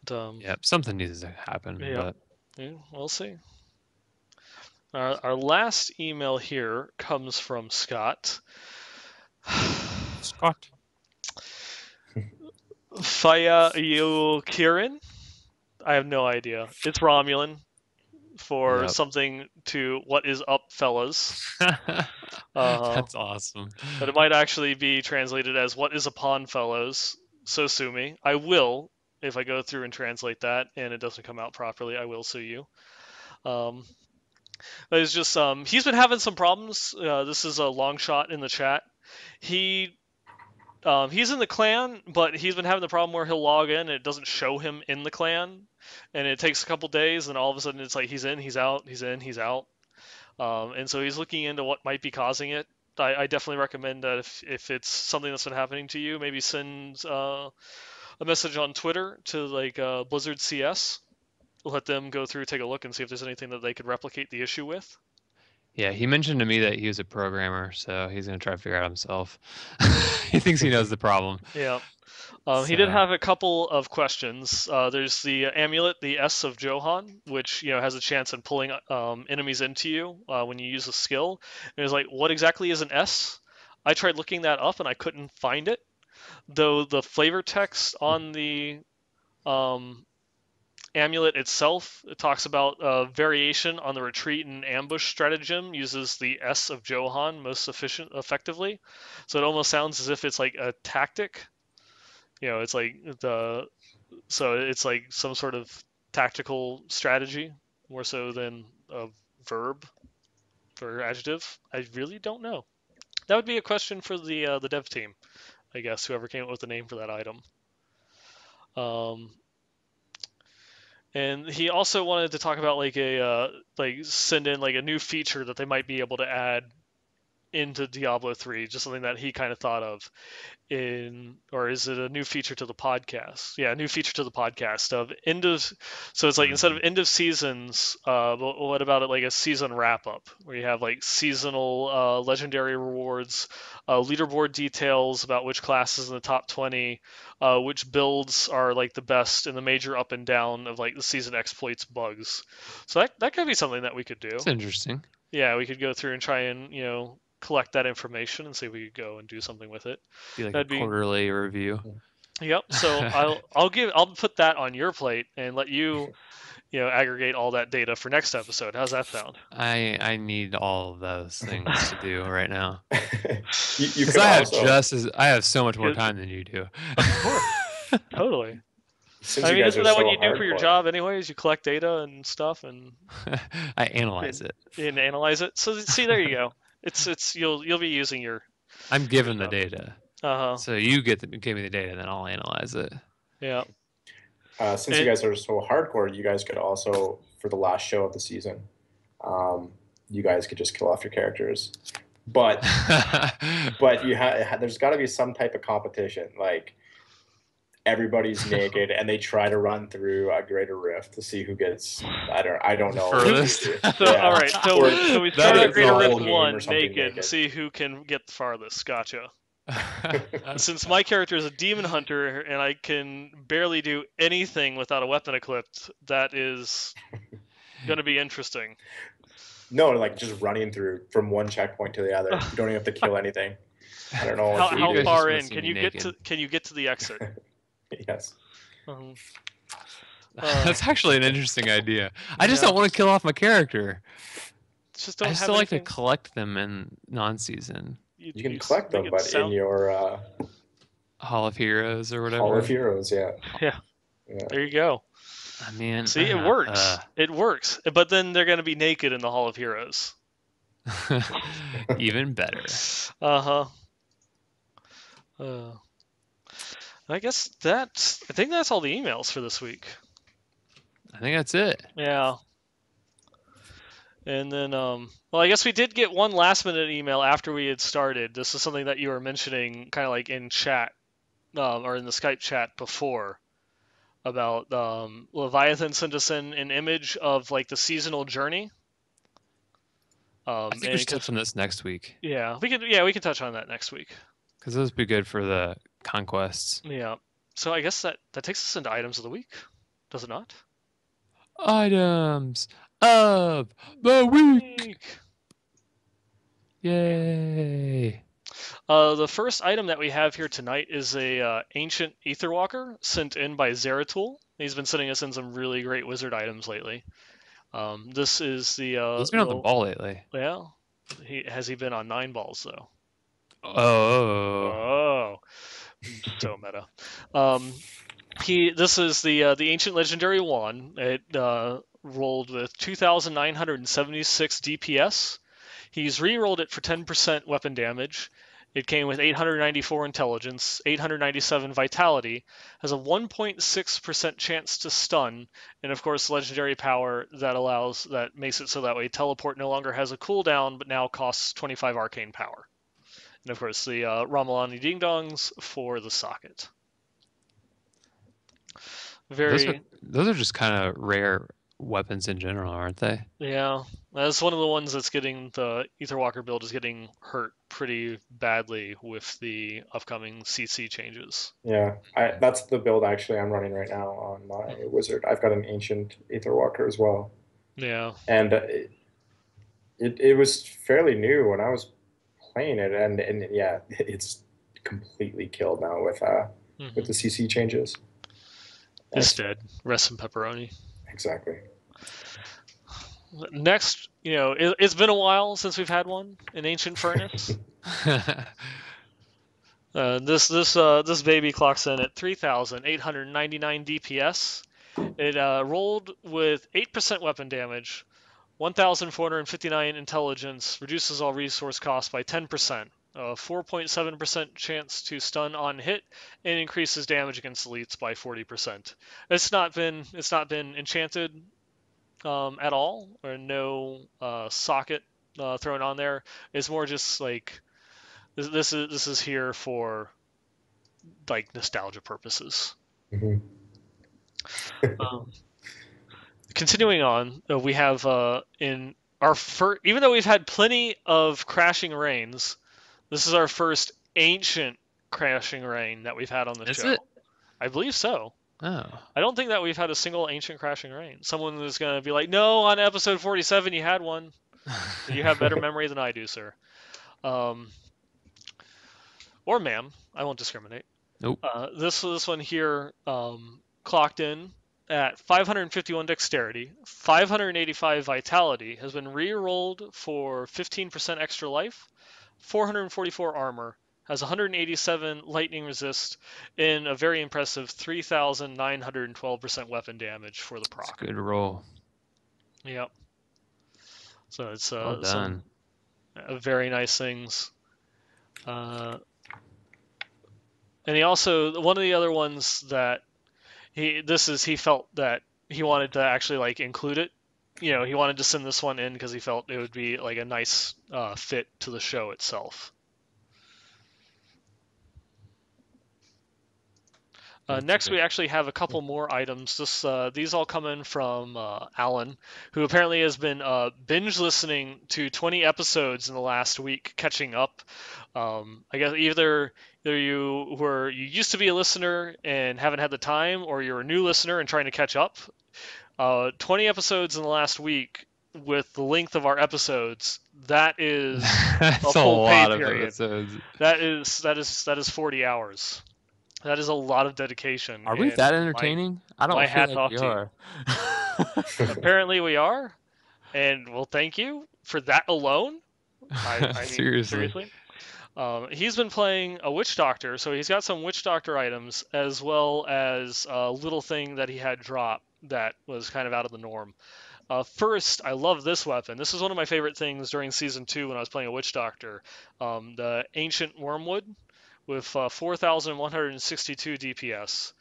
But, Yep. Something needs to happen, yeah, but yeah, we'll see. Our last email here comes from Scott. Scott. Faya Kirin? I have no idea. It's Romulan for Yep. something to what is up, fellas. That's awesome. But it might actually be translated as what is upon, fellows. So sue me. I will, if I go through and translate that and it doesn't come out properly, I will sue you. It's just he's been having some problems. This is a long shot in the chat. He's in the clan, but he's been having the problem where he'll log in and it doesn't show him in the clan, and it takes a couple days, and all of a sudden it's like he's in, he's out, he's in, he's out, and so he's looking into what might be causing it. I definitely recommend that if it's something that's been happening to you, maybe send a message on Twitter to like Blizzard CS. Let them go through, take a look, and see if there's anything that they could replicate the issue with. Yeah, he mentioned to me that he was a programmer, so he's gonna try to figure it out himself. He thinks he knows the problem. Yeah. He did have a couple of questions. There's the amulet, the S of Johan, which has a chance in pulling enemies into you when you use a skill. And it's like, what exactly is an S? I tried looking that up and I couldn't find it. Though the flavor text on the um, amulet itself, it talks about variation on the retreat and ambush stratagem uses the S of Johan most effectively. So it almost sounds as if it's like a tactic. It's like it's like some sort of tactical strategy more so than a verb or adjective. I really don't know. That would be a question for the dev team, I guess, whoever came up with the name for that item. And he also wanted to talk about like send in like a new feature that they might be able to add into Diablo 3, just something that he kind of thought of. Or is it a new feature to the podcast? Yeah, a new feature to the podcast of so it's like instead of end of seasons, what about it like a season wrap up where you have like seasonal legendary rewards, leaderboard details about which classes in the top 20, which builds are like the best in the major up and down of like the season exploits bugs. So that could be something that we could do. It's interesting. Yeah, we could go through and try and collect that information and see if we could go and do something with it. Be like a quarterly review. Yep. So I'll put that on your plate and let you aggregate all that data for next episode. How's that sound? I need all of those things to do right now. You Because I have so much more time than you do. Of course. Totally. Since I mean, isn't that what you do for your hardcore. job anyways? You collect data and stuff and I analyze it. And analyze it. So see, there you go. It's you'll be using your. I'm given the data. Uh-huh. So you give me the data, then I'll analyze it. Yeah. Since you guys are so hardcore, you guys could also, for the last show of the season, you guys could just kill off your characters. But there's got to be some type of competition. Like everybody's naked and they try to run through a greater rift to see who gets. I don't know. Furthest. All right. So we start at Greater Rift 1 naked. See who can get the farthest. Gotcha. Since my character is a demon hunter and I can barely do anything without a weapon equipped, that is going to be interesting. No, like just running through from one checkpoint to the other. You don't even have to kill anything. I don't know. How far in can you get to the exit? Yes. That's actually an interesting idea. I just don't want to kill off my character. I still like to collect them in non-season. You can collect them, but in your Hall of Heroes or whatever. Hall of Heroes, yeah. Yeah. There you go. I mean, see, it works. It works. But then they're going to be naked in the Hall of Heroes. Even better. Uh-huh. I guess I think that's all the emails for this week. I think that's it. Yeah. And then, well, I guess we did get one last minute email after we had started. This is something that you were mentioning kind of like in chat, or in the Skype chat before, about Leviathan sent us in an image of like the seasonal journey. I think we should touch on this next week. Yeah, we can touch on that next week. Because those would be good for the conquests. Yeah. So I guess that takes us into items of the week, does it not? Items of the week. Yay. The first item that we have here tonight is a ancient Aetherwalker sent in by Zeratul. He's been sending us in some really great wizard items lately. This is the. He's been on the ball lately. Yeah. Has he been on 9 balls though? Oh. So meta. This is the ancient legendary wand. It rolled with 2,976 DPS. He's re-rolled it for 10% weapon damage. It came with 894 intelligence, 897 vitality, has a 1.6% chance to stun, and of course legendary power that makes it so that way teleport no longer has a cooldown but now costs 25 arcane power. And of course the Ramalani Ding Dongs for the socket. Those are just kind of rare weapons in general, aren't they? Yeah, that's one of the ones that's getting the Aetherwalker build is getting hurt pretty badly with the upcoming CC changes. Yeah, that's the build actually I'm running right now on my wizard. I've got an ancient Aetherwalker as well. Yeah, and it was fairly new when I was playing it, and yeah, it's completely killed now with the CC changes. It's dead. Rest in pepperoni. Exactly. Next, it's been a while since we've had one, an ancient furnace. This baby clocks in at 3,899 DPS. It rolled with 8% weapon damage, 1,459 intelligence, reduces all resource costs by 10%, 4.7% chance to stun on hit, and increases damage against elites by 40%. It's not been enchanted at all, or no socket thrown on there. It's more just like this is here for like nostalgia purposes. Mm-hmm. Continuing on, we have in our first, even though we've had plenty of crashing rains, this is our first ancient crashing rain that we've had on the show. Is it? I believe so. Oh. I don't think that we've had a single ancient crashing rain. Someone is going to be like, no, on episode 47 you had one. You have better memory than I do, sir. Or ma'am. I won't discriminate. Nope. This one here clocked in at 551 dexterity, 585 vitality, has been re-rolled for 15% extra life, 444 armor, has 187 lightning resist, and a very impressive 3,912% weapon damage for the proc. That's a good roll. Yep. So it's well done. Some very nice things. And he also, one of the other ones that he felt that he wanted to actually like include it. He wanted to send this one in because he felt it would be like a nice fit to the show itself. Next, we actually have a couple more items. These all come in from Alan, who apparently has been binge listening to 20 episodes in the last week, catching up. I guess either you used to be a listener and haven't had the time, or you're a new listener and trying to catch up. 20 episodes in the last week with the length of our episodes. That is a full pay period. Episodes. That is 40 hours. That is a lot of dedication. Are we that entertaining? I don't feel like we are. Apparently we are. And well, thank you for that alone. I mean, seriously. He's been playing a Witch Doctor, so he's got some Witch Doctor items, as well as a little thing that he had dropped that was kind of out of the norm. First, I love this weapon. This is one of my favorite things during Season 2 when I was playing a Witch Doctor. The Ancient Wormwood, with 4,162 DPS.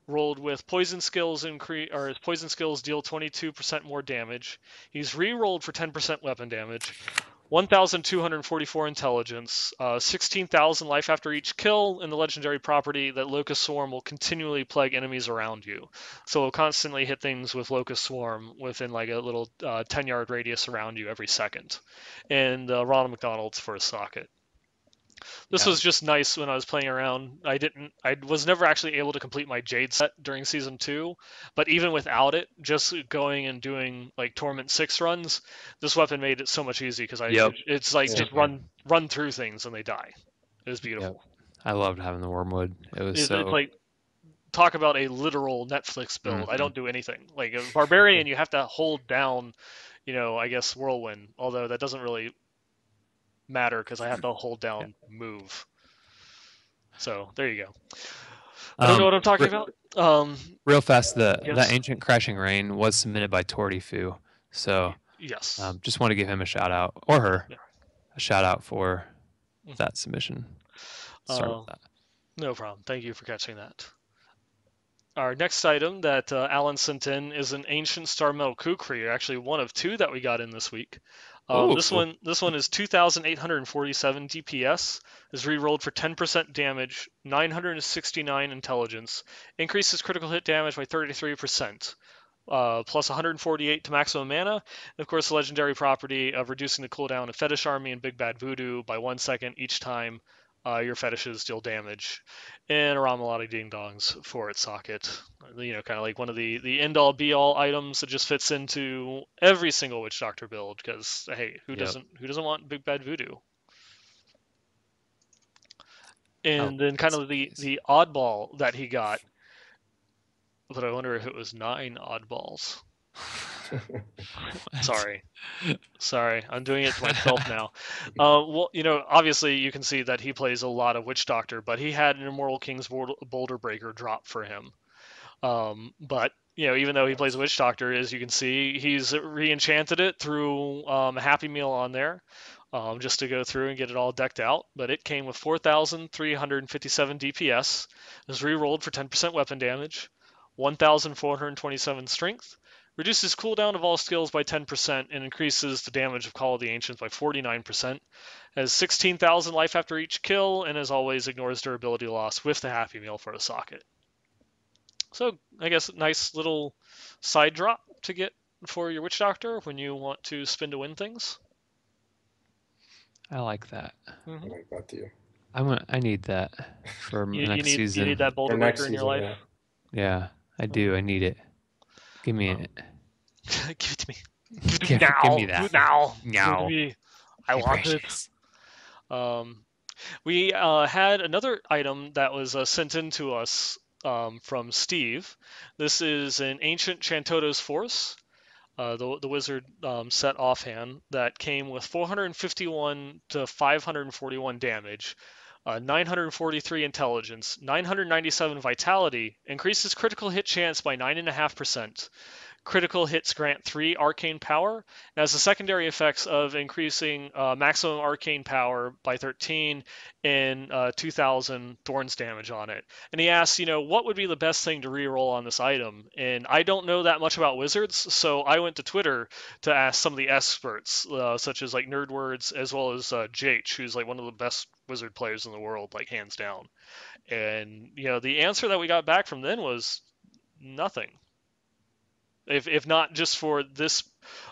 Rolled with poison skills his poison skills deal 22% more damage. He's re-rolled for 10% weapon damage. 1,244 intelligence, 16,000 life after each kill, and the legendary property that Locust Swarm will continually plague enemies around you. So it'll constantly hit things with Locust Swarm within like a little 10-yard radius around you every second. And Ronald McDonald's for a socket. This was just nice when I was playing around. I was never actually able to complete my Jade set during Season 2, but even without it, just going and doing like Torment 6 runs, this weapon made it so much easier because it's like just run through things and they die. It was beautiful. Yep. I loved having the Wormwood. It's like, talk about a literal Netflix build. I don't do anything. Like a Barbarian, you have to hold down, I guess Whirlwind, although that doesn't really matter because I have to hold down move. So there you go. I don't know what I'm talking about. Real fast, that Ancient Crashing Rain was submitted by Tortifu, so yes, just want to give him a shout out, or her, a shout out for that submission. Sorry about that. No problem. Thank you for catching that. Our next item that Alan sent in is an Ancient Star Metal Kukri, actually one of two that we got in this week. This one is 2,847 DPS, is re-rolled for 10% damage, 969 intelligence, increases critical hit damage by 33%, plus 148 to maximum mana, and of course the legendary property of reducing the cooldown of Fetish Army and Big Bad Voodoo by 1 second each time your fetishes deal damage, and a Ramalati Ding Dongs for its socket. Kind of like one of the end-all be-all items that just fits into every single Witch Doctor build. Because hey, who doesn't want Big Bad Voodoo? And then kind of the oddball that he got, but I wonder if it was 9 oddballs. Sorry, I'm doing it to myself now. Well, obviously you can see that he plays a lot of Witch Doctor, but he had an Immortal King's Boulder Breaker drop for him. But even though he plays a Witch Doctor, as you can see, he's re-enchanted it through a Happy Meal on there, just to go through and get it all decked out. But it came with 4,357 DPS, is re-rolled for 10% weapon damage, 1,427 strength, reduces cooldown of all skills by 10% and increases the damage of Call of the Ancients by 49%. Has 16,000 life after each kill, and as always ignores durability loss with the Happy Meal for a socket. So I guess a nice little side drop to get for your Witch Doctor when you want to spin to win things. I like that. Mm-hmm. I like that too. I need that for next season. You need that Boulder Breaker in your life? Yeah, I do. I need it. Give me it. Give it to me. Give me that. Now. I want it. We had another item that was sent in to us from Steve. This is an Ancient Chantoto's Force, the wizard set offhand, that came with 451 to 541 damage, 943 intelligence, 997 vitality, increases critical hit chance by 9.5%. Critical hits grant 3 arcane power, and has the secondary effects of increasing maximum arcane power by 13 and 2,000 thorns damage on it. And he asks, what would be the best thing to reroll on this item? And I don't know that much about wizards, so I went to Twitter to ask some of the experts, such as like Nerdwords, as well as Jake, who's like one of the best wizard players in the world, like hands down. And the answer that we got back from them was nothing. If not just for this,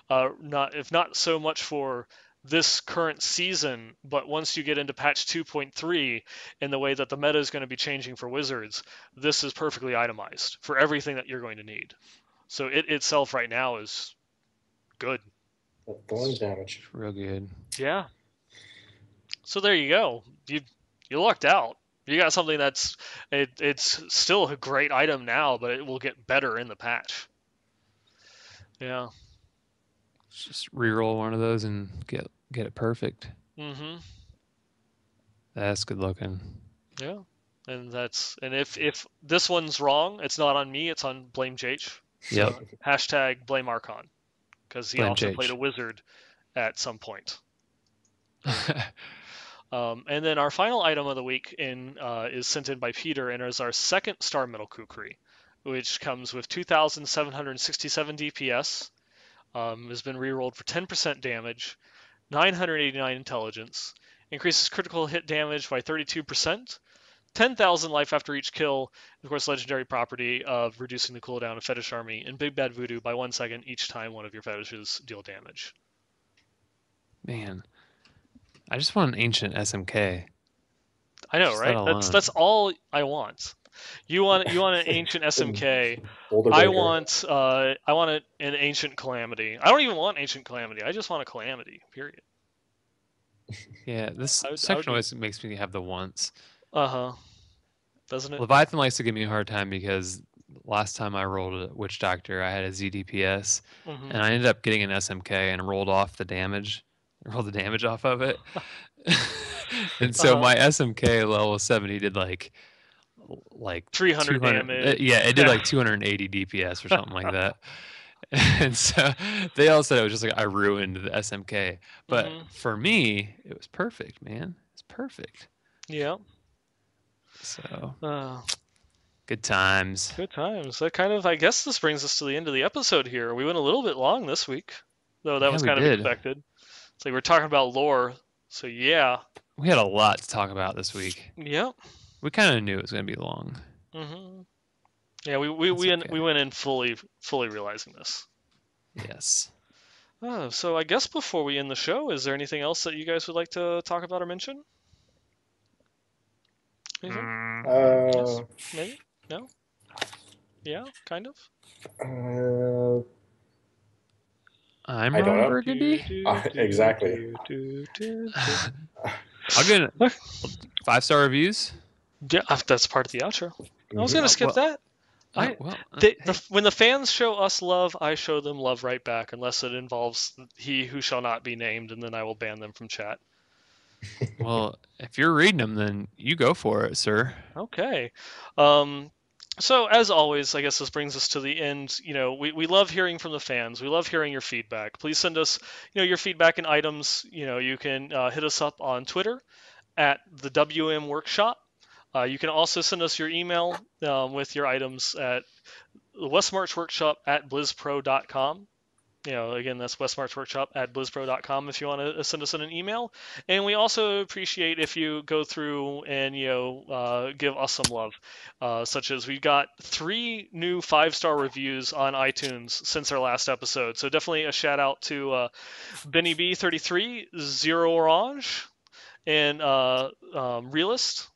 if not so much for this current season, but once you get into patch 2.3 and the way that the meta is going to be changing for wizards, this is perfectly itemized for everything that you're going to need. So it itself right now is good. Thorn damage. Real good. Yeah. So there you go. You lucked out. You got something that's it's still a great item now, but it will get better in the patch. Yeah. Just reroll one of those and get it perfect. Mm-hmm. That's good looking. Yeah. And if this one's wrong, it's not on me, it's on Blame JH. Yep. Hashtag Blame Archon. Because he Blame also JH. played a wizard at some point. And then our final item of the week is sent in by Peter and is our second Star Metal Kukri, which comes with 2,767 DPS, has been rerolled for 10% damage, 989 intelligence, increases critical hit damage by 32%, 10,000 life after each kill, of course, legendary property of reducing the cooldown of Fetish Army, and Big Bad Voodoo by 1 second each time one of your fetishes deal damage. Man, I just want an ancient SMK. I know, Just that right? alone. That's all I want. You want an ancient SMK. Boulder I Breaker. want an ancient Calamity. I don't even want ancient Calamity. I just want a Calamity. Period. Yeah, this I would section do. always makes me have the once. Uh-huh. Doesn't it? Leviathan likes to give me a hard time because last time I rolled a Witch Doctor, I had a ZDPS, Mm-hmm. and I ended up getting an SMK and rolled the damage off of it. And so my SMK level 70 did like 300 200. damage. Yeah, it did like 280 DPS or something like that. And so they all said it was just like I ruined the SMK. But Mm-hmm. for me, it was perfect, man. It's perfect. Yeah. So Uh, good times. Good times. That kind of, I guess this brings us to the end of the episode here. We went a little bit long this week, though that Yeah, was we kind of did. expected. It's like we're talking about lore, so yeah. We had a lot to talk about this week. Yep. We kind of knew it was going to be long. Mm-hmm. Yeah, we Okay. went in fully realizing this. Yes. So I guess before we end the show, is there anything else that you guys would like to talk about or mention? Anything? Yes? Maybe? No? Yeah? Kind of? I'm I don't Ron know. Burgundy. Exactly. I'll get 5-star reviews. Yeah, that's part of the outro. I was gonna skip that. When the fans show us love, I show them love right back, unless it involves he who shall not be named, and then I will ban them from chat. Well, if you're reading them, then you go for it, sir. Okay. So as always, I guess this brings us to the end. We love hearing from the fans. We love hearing your feedback. Please send us, your feedback and items. You can hit us up on Twitter at the WM Workshop. You can also send us your email with your items at the Westmarch Workshop at blizzpro.com. Again, that's Westmarch Workshop at blizzpro.com if you want to send us an email. And we also appreciate if you go through and give us some love, such as we got 3 new 5-star reviews on iTunes since our last episode. So definitely a shout out to Benny B33, Zero Orange, and Realist.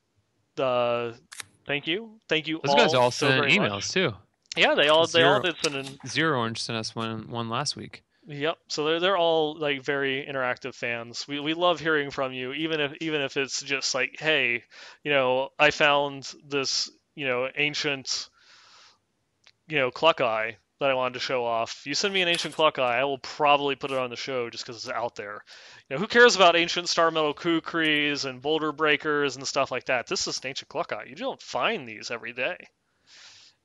Thank you Those all guys all so sent very emails much. too. Yeah, they all did send in. Zero Orange sent us one last week. Yep. So they're all like very interactive fans. We love hearing from you, even if it's just like, hey, I found this ancient cluck eye that I wanted to show off. If you send me an ancient cluck eye, I will probably put it on the show just because it's out there. Who cares about ancient star metal kukris and boulder breakers and stuff like that? This is an ancient cluck eye. You don't find these every day.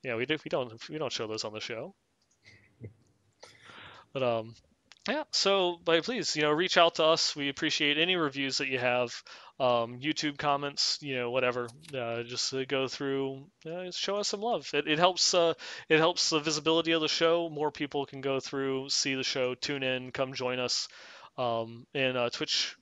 We don't show those on the show. But yeah. So, please, reach out to us. We appreciate any reviews that you have, YouTube comments, whatever. Just go through, show us some love. It helps. It helps the visibility of the show. More people can go through, see the show, tune in, come join us, in Twitch.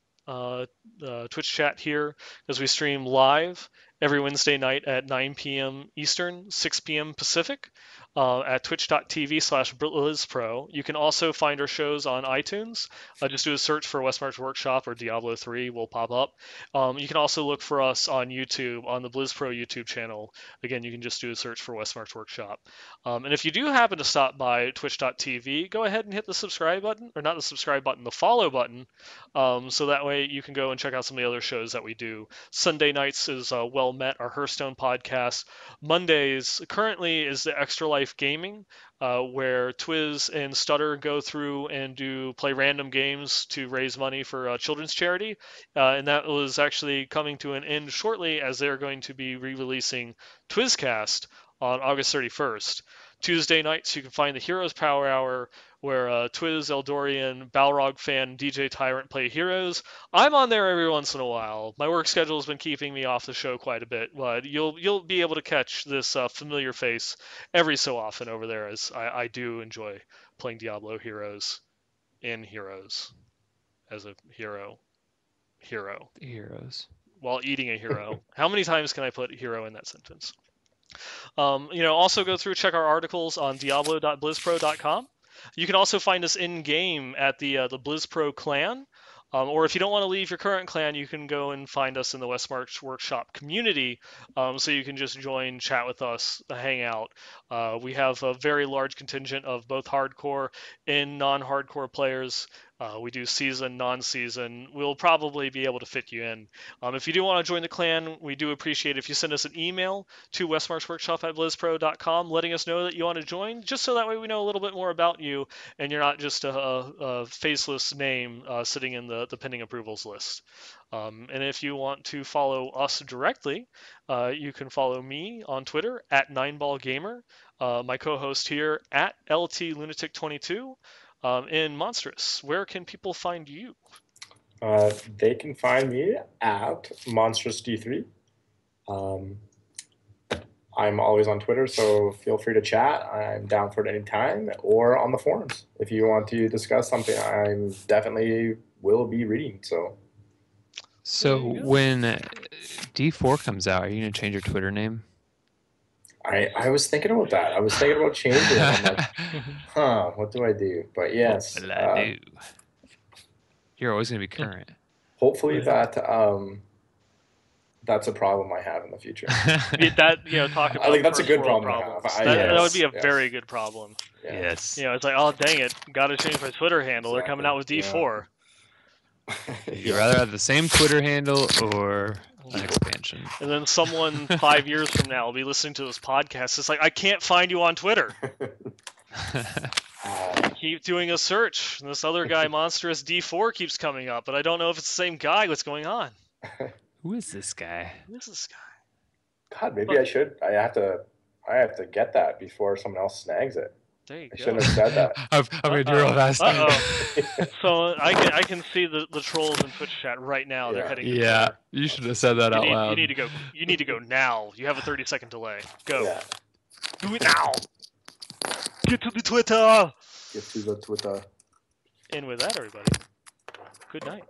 Twitch chat here as we stream live every Wednesday night at 9 p.m. Eastern, 6 p.m. Pacific. At twitch.tv/BlizzPro. You can also find our shows on iTunes. Just do a search for Westmarch Workshop or Diablo 3 will pop up. You can also look for us on YouTube, on the BlizzPro YouTube channel. Again, you can just do a search for Westmarch Workshop. And if you do happen to stop by twitch.tv, go ahead and hit the subscribe button, or not the subscribe button, the follow button, so that way you can go and check out some of the other shows that we do. Sunday nights is Well Met, our Hearthstone podcast. Mondays currently is the Extra Life Gaming, where Twiz and Stutter go through and play random games to raise money for children's charity. And that was actually coming to an end shortly, as they're going to be re-releasing Twizcast on August 31st. Tuesday nights, you can find the Heroes Power Hour, where Twiz, Eldorian, Balrog Fan, DJ Tyrant play Heroes. I'm on there every once in a while. My work schedule has been keeping me off the show quite a bit, but you'll be able to catch this familiar face every so often over there, as I do enjoy playing Diablo Heroes in Heroes as a hero Heroes. while eating a hero. How many times can I put hero in that sentence? Also go through, check our articles on diablo.blizzpro.com. You can also find us in game at the BlizzPro clan, or if you don't want to leave your current clan, you can go and find us in the Westmarch Workshop community, so you can just join, chat with us, hang out. We have a very large contingent of both hardcore and non-hardcore players. We do season, non-season. We'll probably be able to fit you in. If you do want to join the clan, we do appreciate if you send us an email to westmarchworkshop@blizzpro.com letting us know that you want to join, just so that way we know a little bit more about you and you're not just a faceless name sitting in the pending approvals list. And if you want to follow us directly, you can follow me on Twitter at 9ballgamer, my co-host here at LTLunatic22, and Monstrous. Where can people find you? They can find me at MonstrousD3. I'm always on Twitter, so feel free to chat. I'm down for it any time, or on the forums. If you want to discuss something, I'm definitely will be reading. So when D4 comes out, are you going to change your Twitter name? I was thinking about that. I was thinking about changing it. I'm like, what do I do? But yes. What will I do? You're always going to be current. Hopefully that's a problem I have in the future. Talk about I think that's a good problem problems. to have. That would be a very good problem. Yeah. Yes. It's like, oh, dang it, got to change my Twitter handle. Exactly. They're coming out with D4. You'd rather have the same Twitter handle or an expansion. And then someone 5 years from now will be listening to this podcast. It's like, I can't find you on Twitter. Keep doing a search. And this other guy, Monstrous D4, keeps coming up, but I don't know if it's the same guy. What's going on? Who is this guy? God, maybe I should. I have to get that before someone else snags it. There you I go. shouldn't have said that. I'm going to do real fast. So I can see the trolls in Twitch chat right now. They're heading. Yeah, you should have said that out loud. You need to go now. You have a 30-second delay. Go. Yeah. Do it now. Get to the Twitter. Get to the Twitter. And with that, everybody, good night.